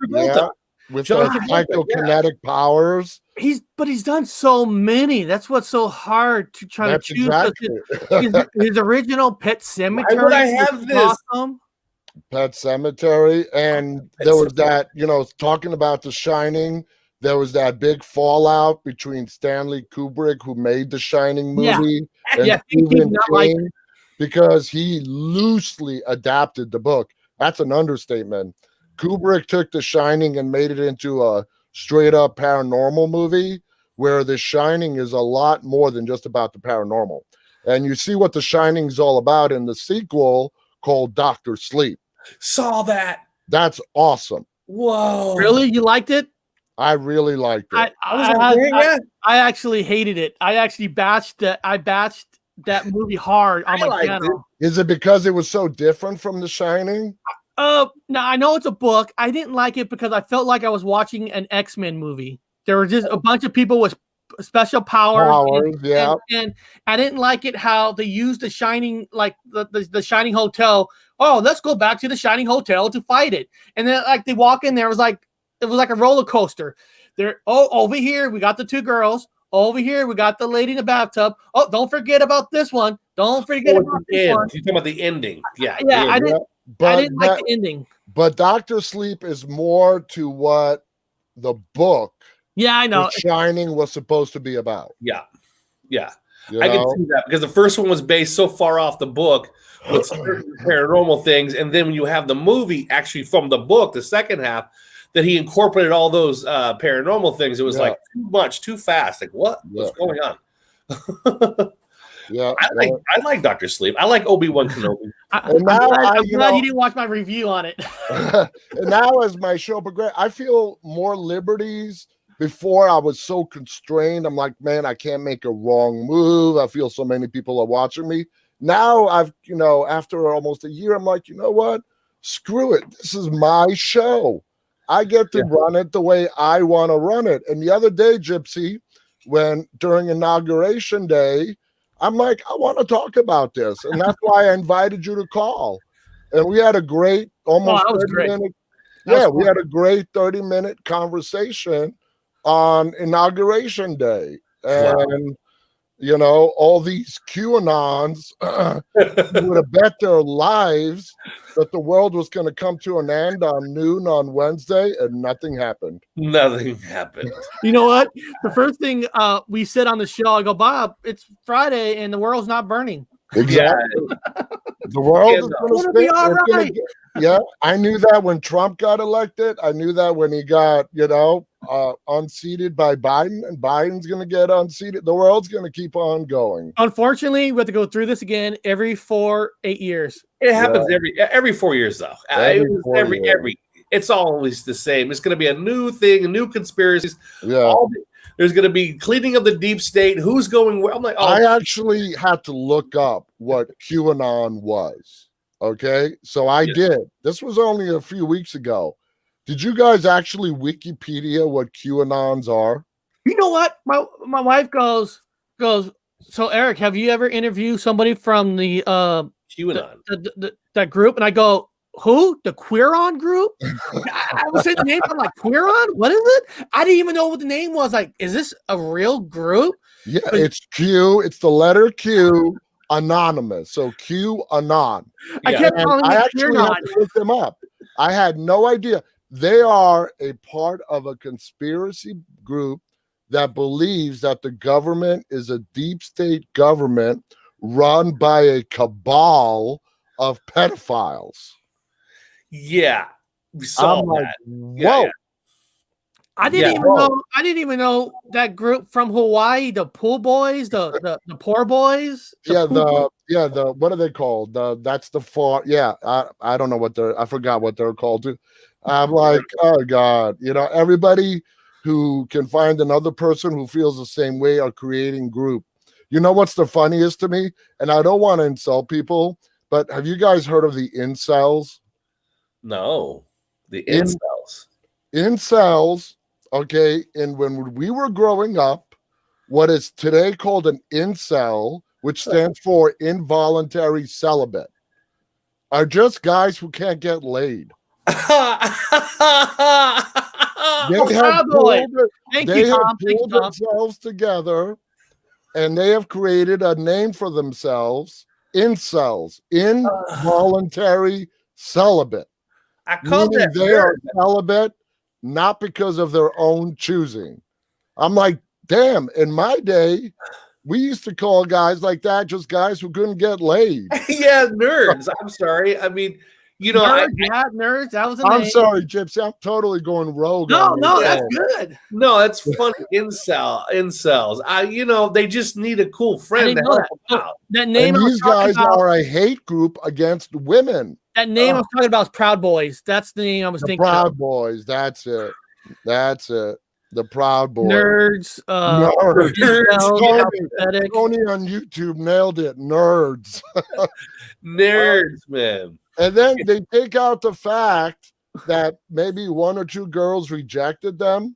with those psychokinetic powers. He's done so many. That's what's so hard to try to choose. Exactly. His original Pet Cemetery. Why would I have this? Awesome. Pet Cemetery, and there was that, talking about The Shining, there was that big fallout between Stanley Kubrick, who made The Shining movie, and Stephen King, because he loosely adapted the book. That's an understatement. Kubrick took The Shining and made it into a straight up paranormal movie, where The Shining is a lot more than just about the paranormal. And you see what The Shining is all about in the sequel called Dr. Sleep. Saw that. That's awesome. Whoa. Really? You liked it? I really liked it. I actually hated it. I actually batched that movie hard on my channel. Is it because it was so different from The Shining? No, I know it's a book. I didn't like it because I felt like I was watching an X-Men movie. There were just a bunch of people with special powers. And I didn't like it how they used the Shining, like the Shining Hotel. Oh, let's go back to the Shining Hotel to fight it. And then they walk in there, it was like a roller coaster. Over here we got the two girls. Over here we got the lady in the bathtub. Oh, don't forget about this one. Don't forget about this one. You're talking about the ending. Yeah. I didn't like the ending. But Dr. Sleep is more to what the book I know Shining was supposed to be about. Yeah. I can see that because the first one was based so far off the book with certain paranormal things, and then when you have the movie actually from the book, the second half, that he incorporated all those paranormal things, it was like too much, too fast. Like what's going on? I like Dr. Sleep. I like Obi-Wan Kenobi. I'm glad you didn't watch my review on it. And now as my show progresses, I feel more liberties. Before I was so constrained. I'm like, man, I can't make a wrong move. I feel so many people are watching me. Now I've, after almost a year, I'm like, you know what? Screw it. This is my show. I get to run it the way I want to run it. And the other day, Gypsy, during Inauguration Day, I'm like, I want to talk about this. And that's why I invited you to call. And we had a great, almost 30-minute. We had a great 30-minute conversation on Inauguration Day. And, all these QAnons would have bet their lives that the world was going to come to an end on noon on Wednesday, and nothing happened. Nothing happened. You know what? The first thing we said on the show, I go, Bob, it's Friday and the world's not burning. Exactly. The world is going to be all right. I knew that when Trump got elected. I knew that when he got, unseated by Biden, and Biden's going to get unseated. The world's going to keep on going. Unfortunately, we have to go through this again every 8 years. It happens every 4 years, though. It's always the same. It's going to be a new thing, a new conspiracies. There's going to be cleaning of the deep state. Who's going where? I'm like, I actually had to look up what QAnon was. Okay, so I did. This was only a few weeks ago. Did you guys actually Wikipedia what QAnons are? You know what? My wife goes. So Eric, have you ever interviewed somebody from the QAnon that group? And I go, who? The Queeron group? I was saying the name. I'm like, Queeron? What is it? I didn't even know what the name was. Like, is this a real group? Yeah, it's Q. It's the letter Q. Anonymous. So QAnon. I kept calling it actually had to look them up. I had no idea. They are a part of a conspiracy group that believes that the government is a deep state government run by a cabal of pedophiles. Yeah, we saw I'm like, that. whoa. Yeah. I didn't even know that group from Hawaii, the pool boys, the poor boys. The what are they called? That's the far. Yeah, I don't know what I forgot what they're called too. I'm like, oh God, everybody who can find another person who feels the same way are creating group. You know what's the funniest to me? And I don't want to insult people, but have you guys heard of the incels? No, the incels. Incels. Okay, and when we were growing up, what is today called an incel, which stands for involuntary celibate, are just guys who can't get laid. They have pulled themselves together, and they have created a name for themselves: incels, involuntary celibate. I call that they are celibate not because of their own choosing. I'm like, damn, in my day, we used to call guys like that just guys who couldn't get laid. Yeah, nerds. I'm sorry. I mean, nerds. That was I'm sorry, Gypsy. I'm totally going rogue. No, that's good. No, that's funny. Incels. They just need a cool friend to help them out. That name. And these guys are a hate group against women. That name I was talking about is Proud Boys. That's the name I was thinking. Proud Boys. That's it. The Proud Boys. Nerds. Tony on YouTube nailed it. Nerds. Nerds, man. And then they take out the fact that maybe one or two girls rejected them,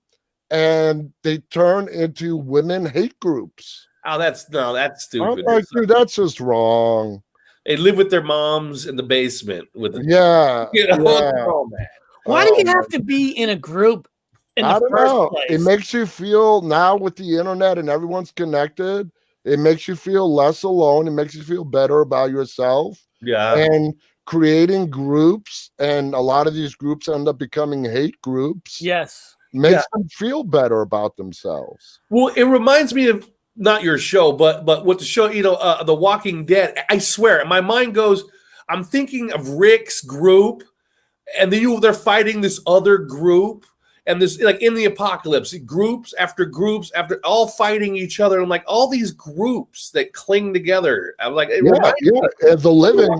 and they turn into women hate groups. Oh, that's stupid. I'm like, dude, that's just wrong. They live with their moms in the basement with Why do you have to be in a group in the first place? It makes you feel, now with the internet and everyone's connected, it makes you feel less alone. It makes you feel better about yourself. Yeah. And creating groups, and a lot of these groups end up becoming hate groups. Yes. Makes them feel better about themselves. Well, it reminds me of not your show, but with the show, The Walking Dead. I swear, my mind goes, I'm thinking of Rick's group, and then they're fighting this other group, and this, like in the apocalypse, groups after all fighting each other. I'm like, all these groups that cling together. I'm like, the living,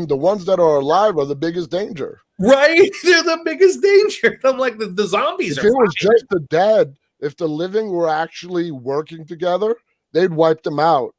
the ones that are alive are the biggest danger. Right? They're the biggest danger. I'm like, the zombies. If it was just the dead, if the living were actually working together, they'd wipe them out,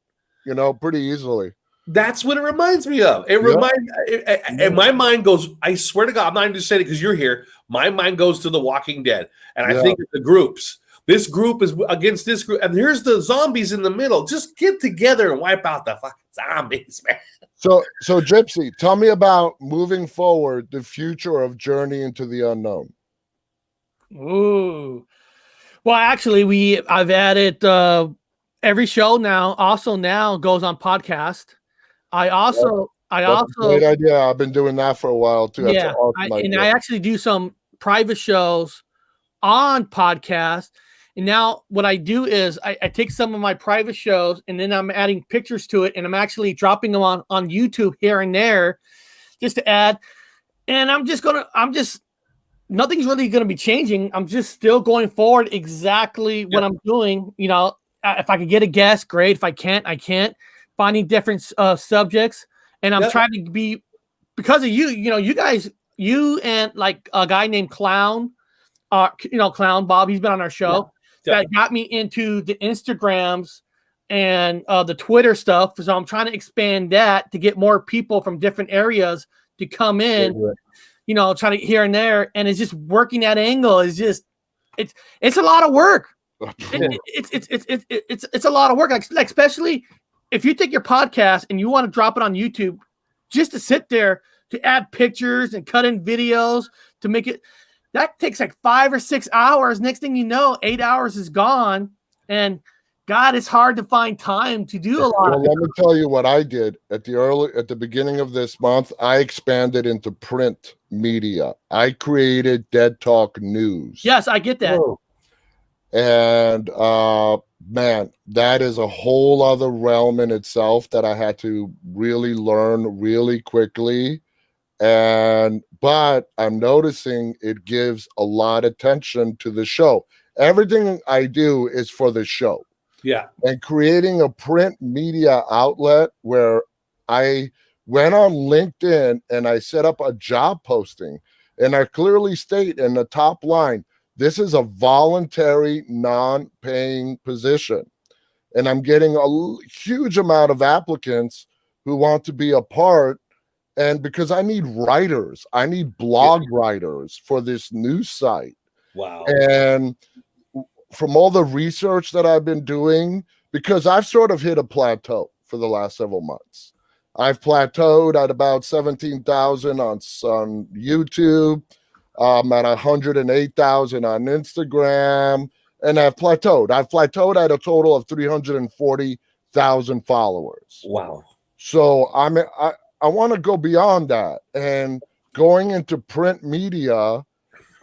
pretty easily. That's what it reminds me of. And my mind goes, I swear to God, I'm not even just saying it because you're here. My mind goes to The Walking Dead. And I think of the groups. This group is against this group. And here's the zombies in the middle. Just get together and wipe out the fucking zombies, man. So Gypsy, tell me about moving forward, the future of Journey into the Unknown. Ooh. Well, actually, I've added every show now goes on podcast. I also great idea. I've been doing that for a while too. Yeah, I actually do some private shows on podcast. And now what I do is I take some of my private shows and then I'm adding pictures to it, and I'm actually dropping them on YouTube here and there just to add. And nothing's really gonna be changing. I'm just still going forward exactly what I'm doing. If I could get a guest, great. If I can't, I can't. Finding different subjects, and I'm trying to be, because of you. You guys, you and like a guy named Clown, Clown Bob. He's been on our show. That got me into the Instagrams and the Twitter stuff. So I'm trying to expand that to get more people from different areas to come in. Trying to here and there, and it's just working that angle. It's a lot of work. It's a lot of work, like especially if you take your podcast and you want to drop it on YouTube, just to sit there to add pictures and cut in videos to make it, that takes like 5 or 6 hours. Next thing you know, 8 hours is gone, and God, it's hard to find time to do a lot. Well, let me tell you what I did at the beginning of this month. I expanded into print media. I created Dead Talk News. Yes, I get that. And man, that is a whole other realm in itself that I had to really learn really quickly. But I'm noticing it gives a lot of attention to the show. Everything I do is for the show. Yeah. And creating a print media outlet where I went on LinkedIn and I set up a job posting, and I clearly state in the top line, this is a voluntary, non-paying position. And I'm getting a huge amount of applicants who want to be a part. And because I need writers, I need blog writers for this news site. Wow. And from all the research that I've been doing, because I've sort of hit a plateau for the last several months. I've plateaued at about 17,000 on YouTube. I'm at 108,000 on Instagram, and I've plateaued. I've plateaued at a total of 340,000 followers. Wow. So I want to go beyond that, and going into print media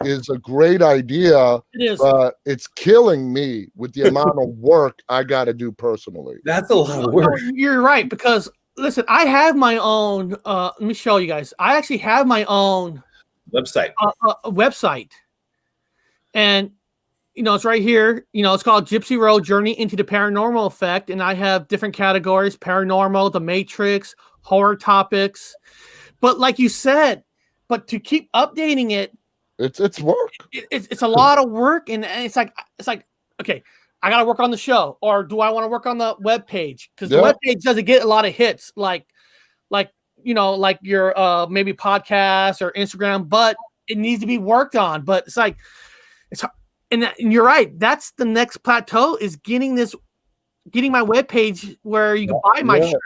is a great idea. It is. But it's killing me with the amount of work I got to do personally. That's a lot of work. No, you're right, because listen, I have my own. Let me show you guys. I actually have my own website. Website, and it's right here. It's called Gypsy Road Journey into the Paranormal Effect, and I have different categories: paranormal, the Matrix, horror topics. But like you said, but to keep updating it, it's work. It's a lot of work, and it's like okay, I gotta work on the show, or do I want to work on the web page? Because the web page doesn't get a lot of hits, like your maybe podcast or Instagram, but it needs to be worked on. But it's and you're right. That's the next plateau, is getting my web page where you can buy my shirt.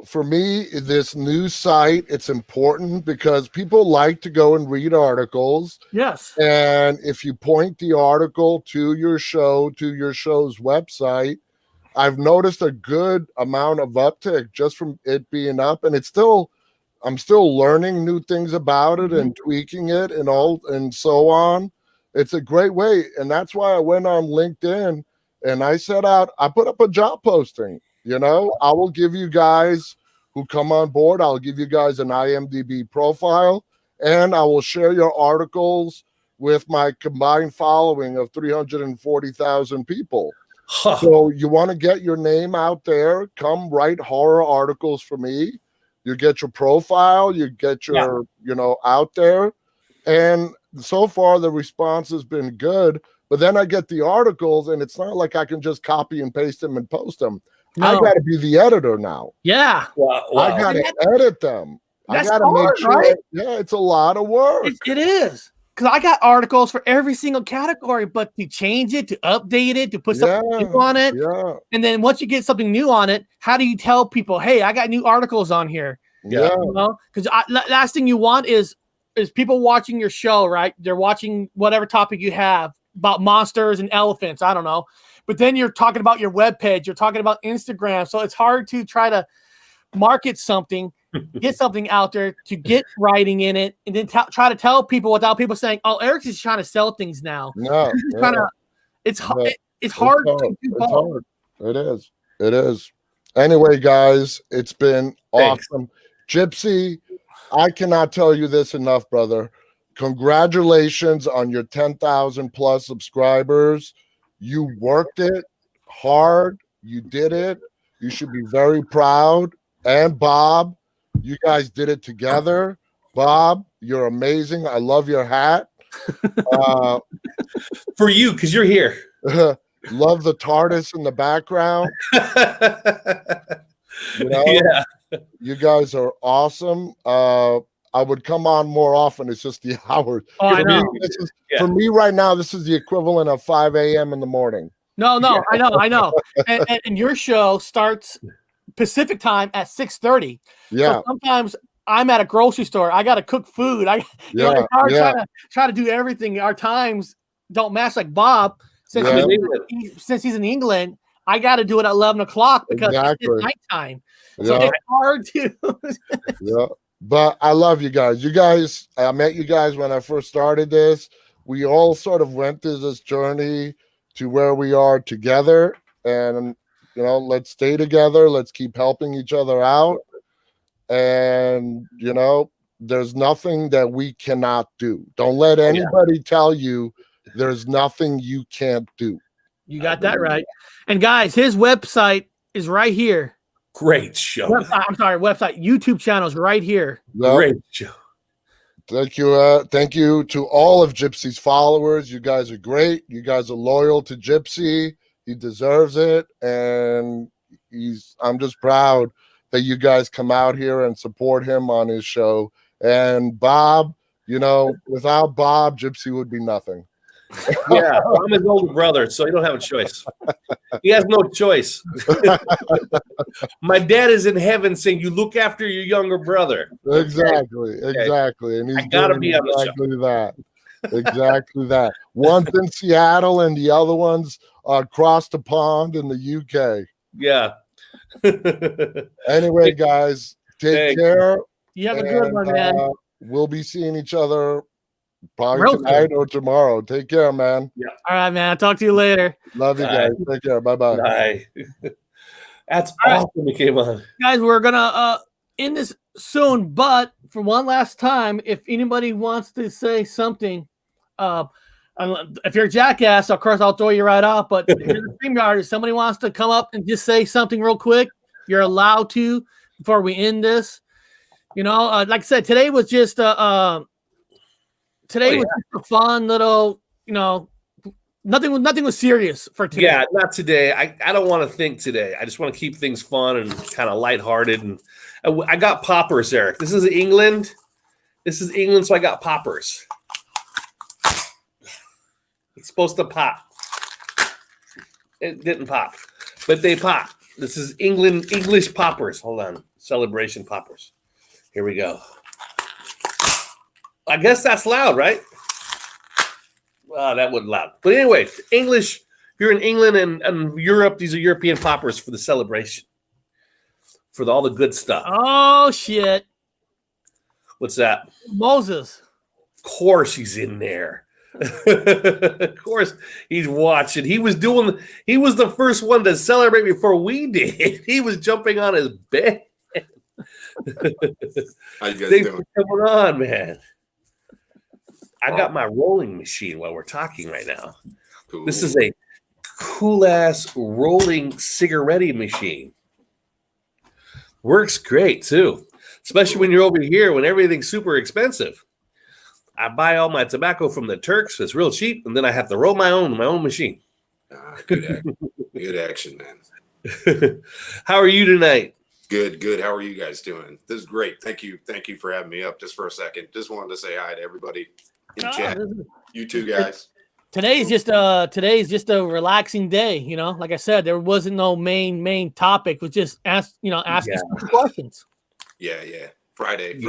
For me, this news site, it's important because people like to go and read articles. Yes. And if you point the article to your show's website, I've noticed a good amount of uptick just from it being up. And I'm still learning new things about it and tweaking it and so on. It's a great way. And that's why I went on LinkedIn and I put up a job posting. I will give you guys who come on board, I'll give you guys an IMDb profile, and I will share your articles with my combined following of 340,000 people. Huh. So you want to get your name out there, come write horror articles for me. You get your profile, you get your, out there. And so far the response has been good. But then I get the articles, and it's not like I can just copy and paste them and post them. No. I got to be the editor now. Yeah. Wow. I got to edit them. That's I got to make sure. Right? Yeah, it's a lot of work. It is. Because I got articles for every single category, but to change it, to update it, to put something new on it. Yeah. And then once you get something new on it, how do you tell people, hey, I got new articles on here? Yeah. Because last thing you want is people watching your show, right? They're watching whatever topic you have about monsters and elephants. I don't know. But then you're talking about your webpage. You're talking about Instagram. So it's hard to try to market something, get something out there, to get writing in it, and then try to tell people without people saying, oh, Eric's just trying to sell things now. No. It's hard to do both. It is. Anyway, guys, it's been awesome. Gypsy, I cannot tell you this enough, brother. Congratulations on your 10,000 plus subscribers. You worked it hard. You did it. You should be very proud. And Bob, you guys did it together. Bob, you're amazing. I love your hat. For you, because you're here. Love the TARDIS in the background. Yeah. You guys are awesome. I would come on more often. It's just the hours. For me right now, this is the equivalent of 5 a.m. in the morning. No, I know. And your show starts Pacific time at 6:30. Yeah. So sometimes I'm at a grocery store. I got to cook food. Try to do everything. Our times don't match, like Bob. Since he's in England, I got to do it at 11 o'clock because it's nighttime. So it's hard to. Yeah. But I love you guys. I met you guys when I first started this. We all sort of went through this journey to where we are together. And, let's stay together. Let's keep helping each other out. and there's nothing that we cannot do. Don't let anybody tell you there's nothing you can't do. You got that right. And guys, his website is right here. Great show. Website. YouTube channel is right here. Yep. Great show. Thank you. Thank you to all of Gypsy's followers. You guys are great. You guys are loyal to Gypsy. He deserves it. And I'm just proud that you guys come out here and support him on his show. And Bob, without Bob, Gypsy would be nothing. Yeah, I'm his older brother, so he don't have a choice. He has no choice. My dad is in heaven saying, "You look after your younger brother." Exactly. And he's gotta be on the exactly that. Exactly that. One's in Seattle and the other one's across the pond in the UK. Yeah. Anyway, guys, take care. You have a good one, man. We'll be seeing each other probably tonight or tomorrow. Take care, man. Yeah. All right, man. I'll talk to you later. Love you guys. Take care. Bye-bye. Bye. That's awesome. He came on. Guys, we're gonna end this soon, but for one last time, if anybody wants to say something, if you're a jackass, of course I'll throw you right off. But if you're the StreamYard, if somebody wants to come up and just say something real quick, you're allowed to before we end this. Like I said, today was just a fun little, nothing was serious for today. Yeah, not today. I don't want to think today. I just want to keep things fun and kind of lighthearted. And I got poppers, Eric. This is England. So I got poppers. It's supposed to pop. It didn't pop, but they pop. This is English poppers. Hold on. Celebration poppers. Here we go. I guess that's loud, right? Well, that wasn't loud. But anyway, English, if you're in England and Europe, these are European poppers for the celebration. For all the good stuff. Oh, shit. What's that? Moses. Of course he's in there. Of course he's watching. He was the first one to celebrate before we did. He was jumping on his bed. How you guys Thanks doing? for coming on, man. I got my rolling machine while we're talking right now. Cool. This is a cool-ass rolling cigarette machine. Works great, too. Especially when you're over here when everything's super expensive. I buy all my tobacco from the Turks. It's real cheap, and then I have to roll my own machine. Good action, man. How are you tonight? Good. How are you guys doing? This is great. Thank you for having me up just for a second. Just wanted to say hi to everybody in chat. You two guys. Today's just a relaxing day, Like I said, there wasn't no main topic. It was just asking questions. Yeah. Friday is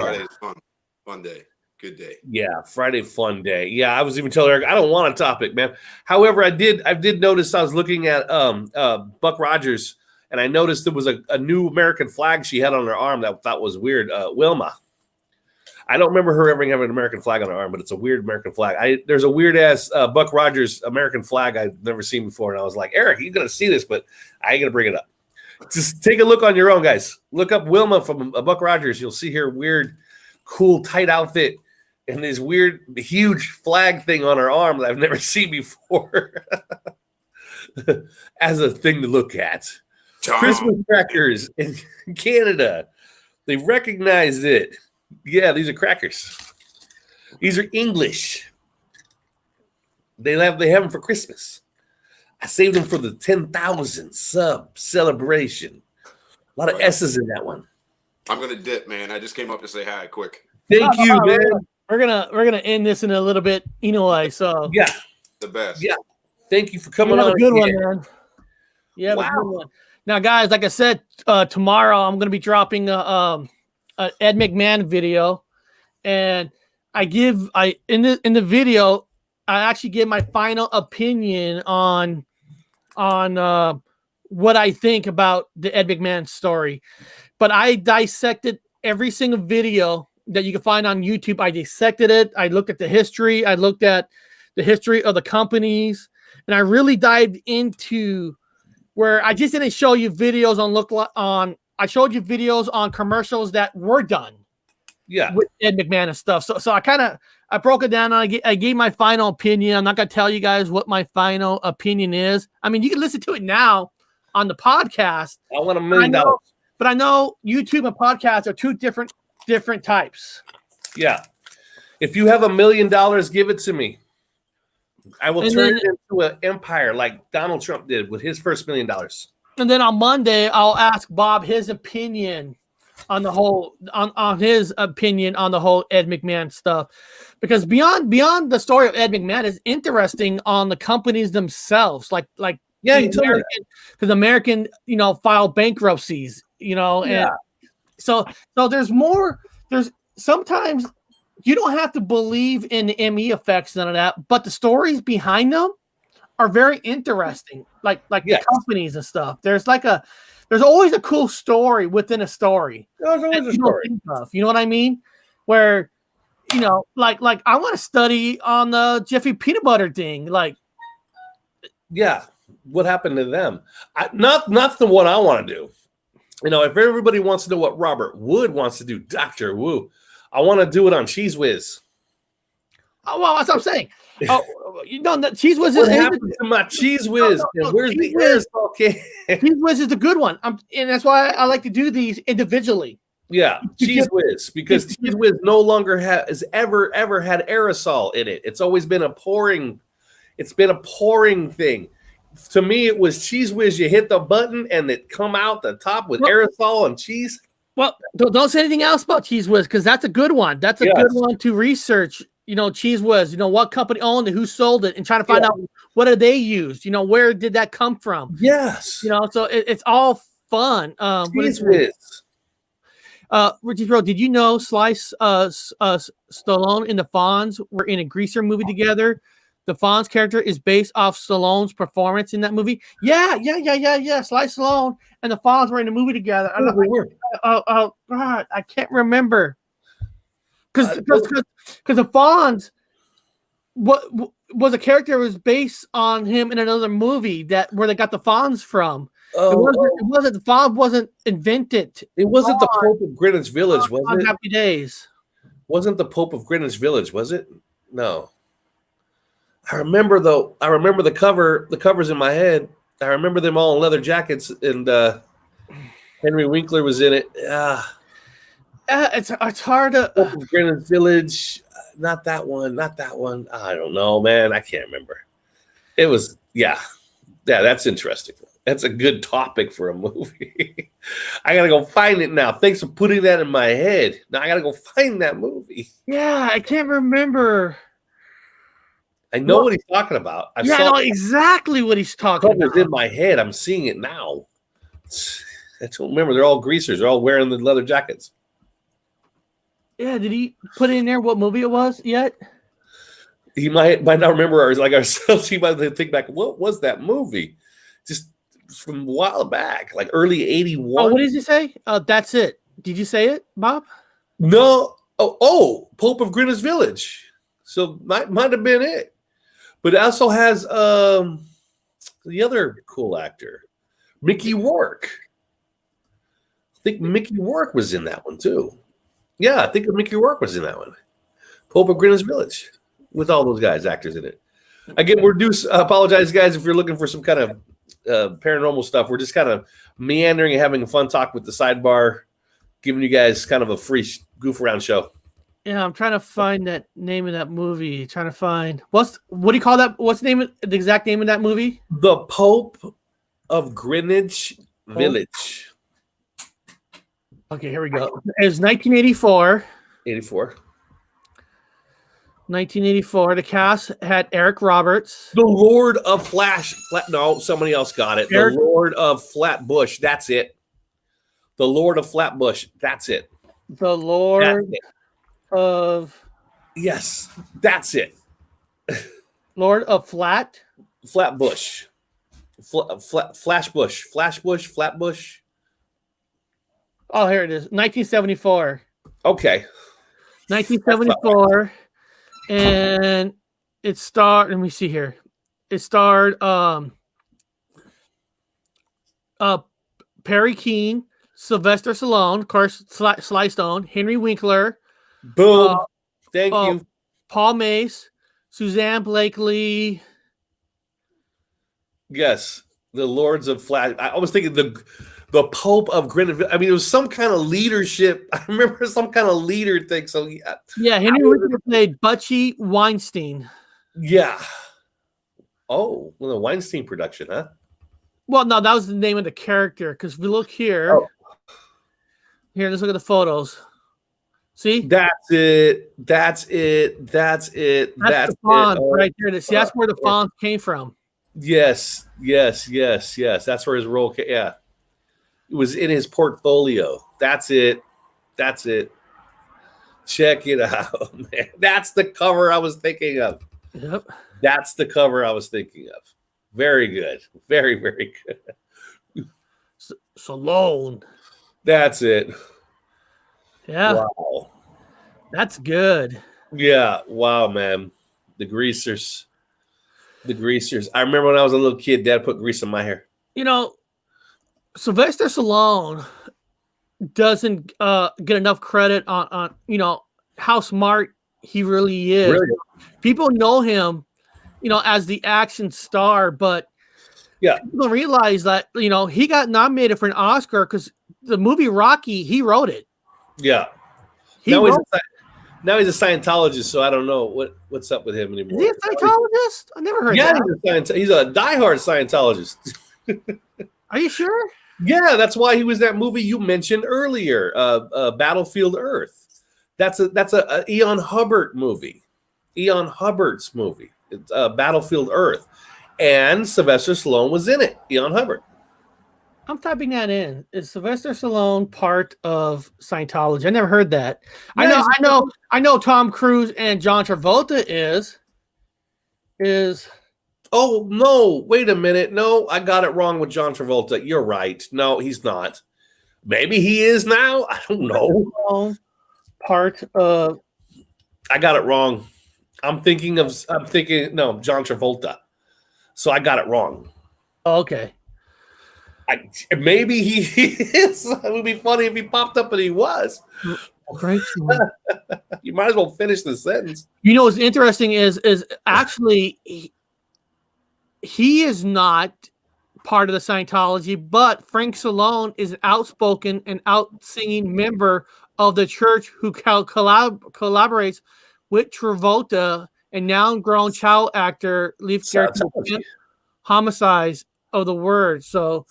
fun day. Good day. Yeah, Friday fun day. Yeah, I was even telling Eric I don't want a topic, man. However, I did notice I was looking at Buck Rogers, and I noticed there was a new American flag she had on her arm that I thought was weird. Wilma. I don't remember her ever having an American flag on her arm, but it's a weird American flag. There's a weird ass Buck Rogers American flag I've never seen before, and I was like, Eric, you're gonna see this, but I ain't gonna bring it up. Just take a look on your own, guys. Look up Wilma from Buck Rogers. You'll see her weird, cool, tight outfit and this weird, huge flag thing on her arm that I've never seen before as a thing to look at. Tom. Christmas crackers in Canada. They recognized it. Yeah, these are crackers. These are English. They have them for Christmas. I saved them for the 10,000 sub celebration. A lot of S's in that one. I'm gonna dip, man. I just came up to say hi quick. Thank you, man. We're gonna end this in a little bit, So yeah, the best. Yeah, thank you for coming on. A good one, man. Yeah, wow. Good one. Now, guys, like I said, tomorrow I'm gonna be dropping a Ed McMahon video, and in the video I actually give my final opinion on what I think about the Ed McMahon story. But I dissected every single video that you can find on YouTube. I dissected it. I looked at the history. I looked at the history of the companies, and I really dived into where I just didn't show you videos on I showed you videos on commercials that were done. Yeah. With Ed McMahon and stuff. So I broke it down. And I gave my final opinion. I'm not going to tell you guys what my final opinion is. I mean, you can listen to it now on the podcast. I want $1 million. But I know YouTube and podcasts are two different types. Yeah. If you have $1 million, give it to me. I will turn it into an empire like Donald Trump did with his first $1 million. And then on Monday, I'll ask Bob his opinion on the whole on his opinion on the whole Ed McMahon stuff, because beyond the story of Ed McMahon is interesting on the companies themselves, like yeah, because American filed bankruptcies, and so there's more. There's sometimes you don't have to believe in the ME effects, none of that, but the stories behind them are very interesting, like the companies and stuff. There's always a cool story within a story. There's always a story. You know what I mean? Where, like I want to study on the Jiffy peanut butter thing. Like, yeah, what happened to them? Not the one I want to do. If everybody wants to know what Robert Wood wants to do, Dr. Wu, I want to do it on Cheese Whiz. Oh, well, that's what I'm saying. Oh, that Cheese Whiz what happened to my Cheese Whiz? Where's the aerosol? Okay, Cheese Whiz is the good one. And that's why I like to do these individually. Yeah, Cheese Whiz, because Cheese Whiz no longer has ever had aerosol in it. It's always been a pouring. It's been a pouring thing. To me, it was Cheese Whiz. You hit the button and it come out the top with aerosol and cheese. Well, don't say anything else about Cheese Whiz, because that's a good one. That's a good one to research. Cheese Whiz, what company owned it, who sold it, and trying to find out what did they use, where did that come from? Yes. So it's all fun. Cheese Whiz. Richie Bro, did you know Slice Stallone and the Fonz were in a Greaser movie together? The Fonz character is based off Stallone's performance in that movie. Yeah. Slice Stallone and the Fonz were in a movie together. God, I can't remember. Because the Fonz was a character that was based on him in another movie where they got the Fonz from. It wasn't the Fonz wasn't invented. It wasn't the Pope of Greenwich Village, was it? Happy Days. Wasn't the Pope of Greenwich Village, was it? No. I remember the cover. The cover's in my head. I remember them all in leather jackets, and Henry Winkler was in it. It's hard to. Pope of Greenwich Village, not that one. I don't know, man. I can't remember. It was that's interesting. That's a good topic for a movie. I gotta go find it now. Thanks for putting that in my head. Now I gotta go find that movie. Yeah, I can't remember. I know what he's talking about. I know exactly what he's talking about. It's in my head. I'm seeing it now. I don't remember. They're all greasers. They're all wearing the leather jackets. Yeah, did he put in there what movie it was yet? He might not remember, or like ourselves. He might think back. What was that movie? Just from a while back, like early '81. Oh, what did you say? That's it. Did you say it, Bob? No. Oh, Pope of Greenwich Village. So might have been it. But it also has the other cool actor, Mickey Rourke. I think Mickey Rourke was in that one too. Yeah, I think Mickey Rourke was in that one. Pope of Greenwich Village, with all those actors in it. Again, apologize, guys, if you're looking for some kind of paranormal stuff. We're just kind of meandering and having a fun talk with the sidebar, giving you guys kind of a free goof around show. Yeah, I'm trying to find that name of that movie. Trying to find what do you call that? What's the exact name of that movie? The Pope of Greenwich Village. Okay, here we go. It was 1984. 1984. The cast had Eric Roberts. The Lord of No, somebody else got it. The Lord of Flatbush. That's it. The Lord of Flatbush. That's it. The Lord of. Yes, that's it. Lord of Flatbush. Flashbush. Flatbush. Oh, here it is. 1974. Okay. 1974. And it starred, let me see here. It starred Perry Keene, Sylvester Stallone, of course, Sly Stone, Henry Winkler. Boom. Thank you. Paul Mace, Suzanne Blakely. Yes, the Lords of Flash. I was thinking the Pope of Greenville. I mean, it was some kind of leadership. I remember some kind of leader thing. So yeah, Henry Winkler played Butchie Weinstein. Yeah. Oh, well, the Weinstein production, huh? Well, no, that was the name of the character. Because if we look here, here, let's look at the photos. See? That's it. That's it. That's it. That's the font right there. See, that's where the font came from. Yes. That's where his role came. Yeah. It was in his portfolio. That's it. Check it out, man. That's the cover I was thinking of. Yep. That's the cover I was thinking of. Very good. Very, very good. Stallone. That's it. Yeah. Wow. That's good. Yeah. Wow, man. The greasers. I remember when I was a little kid, Dad put grease in my hair. You know, Sylvester Stallone doesn't get enough credit on how smart he really is. Really? People know him, as the action star, but people don't realize that he got nominated for an Oscar because the movie Rocky, he wrote it. Yeah. Now he's a Scientologist, so I don't know what's up with him anymore. Is he a Scientologist? I never heard that. Yeah, he's a diehard Scientologist. Are you sure? Yeah, that's why he was that movie you mentioned earlier, Battlefield Earth. That's a Eon Hubbard movie. Eon Hubbard's movie. It's Battlefield Earth. And Sylvester Stallone was in it, Eon Hubbard. I'm typing that in. Is Sylvester Stallone part of Scientology? I never heard that. Yeah, I know Tom Cruise and John Travolta is. Oh, no. Wait a minute. No, I got it wrong with John Travolta. You're right. No, he's not. Maybe he is now. I don't know. Part of. I got it wrong. I'm thinking John Travolta. So I got it wrong. Oh, okay. Maybe he is. It would be funny if he popped up and he was. You might as well finish the sentence. What's interesting is actually he is not part of the Scientology, but Frank Stallone is an outspoken and out-singing member of the church who collaborates with Travolta and now grown child actor homicides of the word. So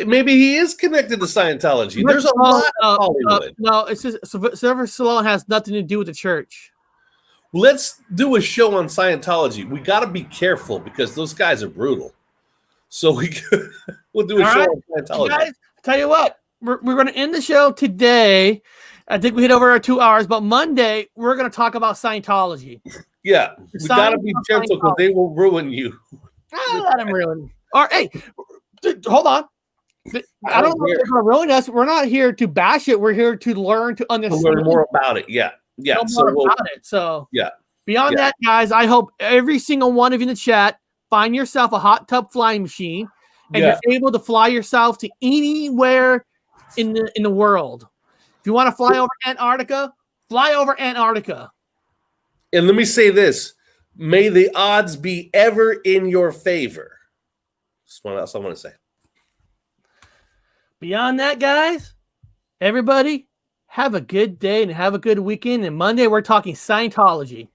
maybe he is connected to Scientology. There's a lot of Hollywood. No, it's just Sylvester Stallone has nothing to do with the church. Let's do a show on Scientology. We got to be careful because those guys are brutal. So we'll do a show on Scientology. Guys, tell you what, we're going to end the show today. I think we hit over our 2 hours, but Monday we're going to talk about Scientology. Yeah, we got to be gentle because they will ruin you. Let them ruin. All right, hey, hold on. I don't know if they're going to ruin us. We're not here to bash it. We're here to learn to understand. Learn more about it. Yeah. So beyond that, guys, I hope every single one of you in the chat find yourself a hot tub flying machine and you're able to fly yourself to anywhere in the world. If you want to fly over Antarctica, fly over Antarctica. And let me say this. May the odds be ever in your favor. That's what else I want to say. Beyond that, guys, everybody, have a good day and have a good weekend. And Monday, we're talking Scientology.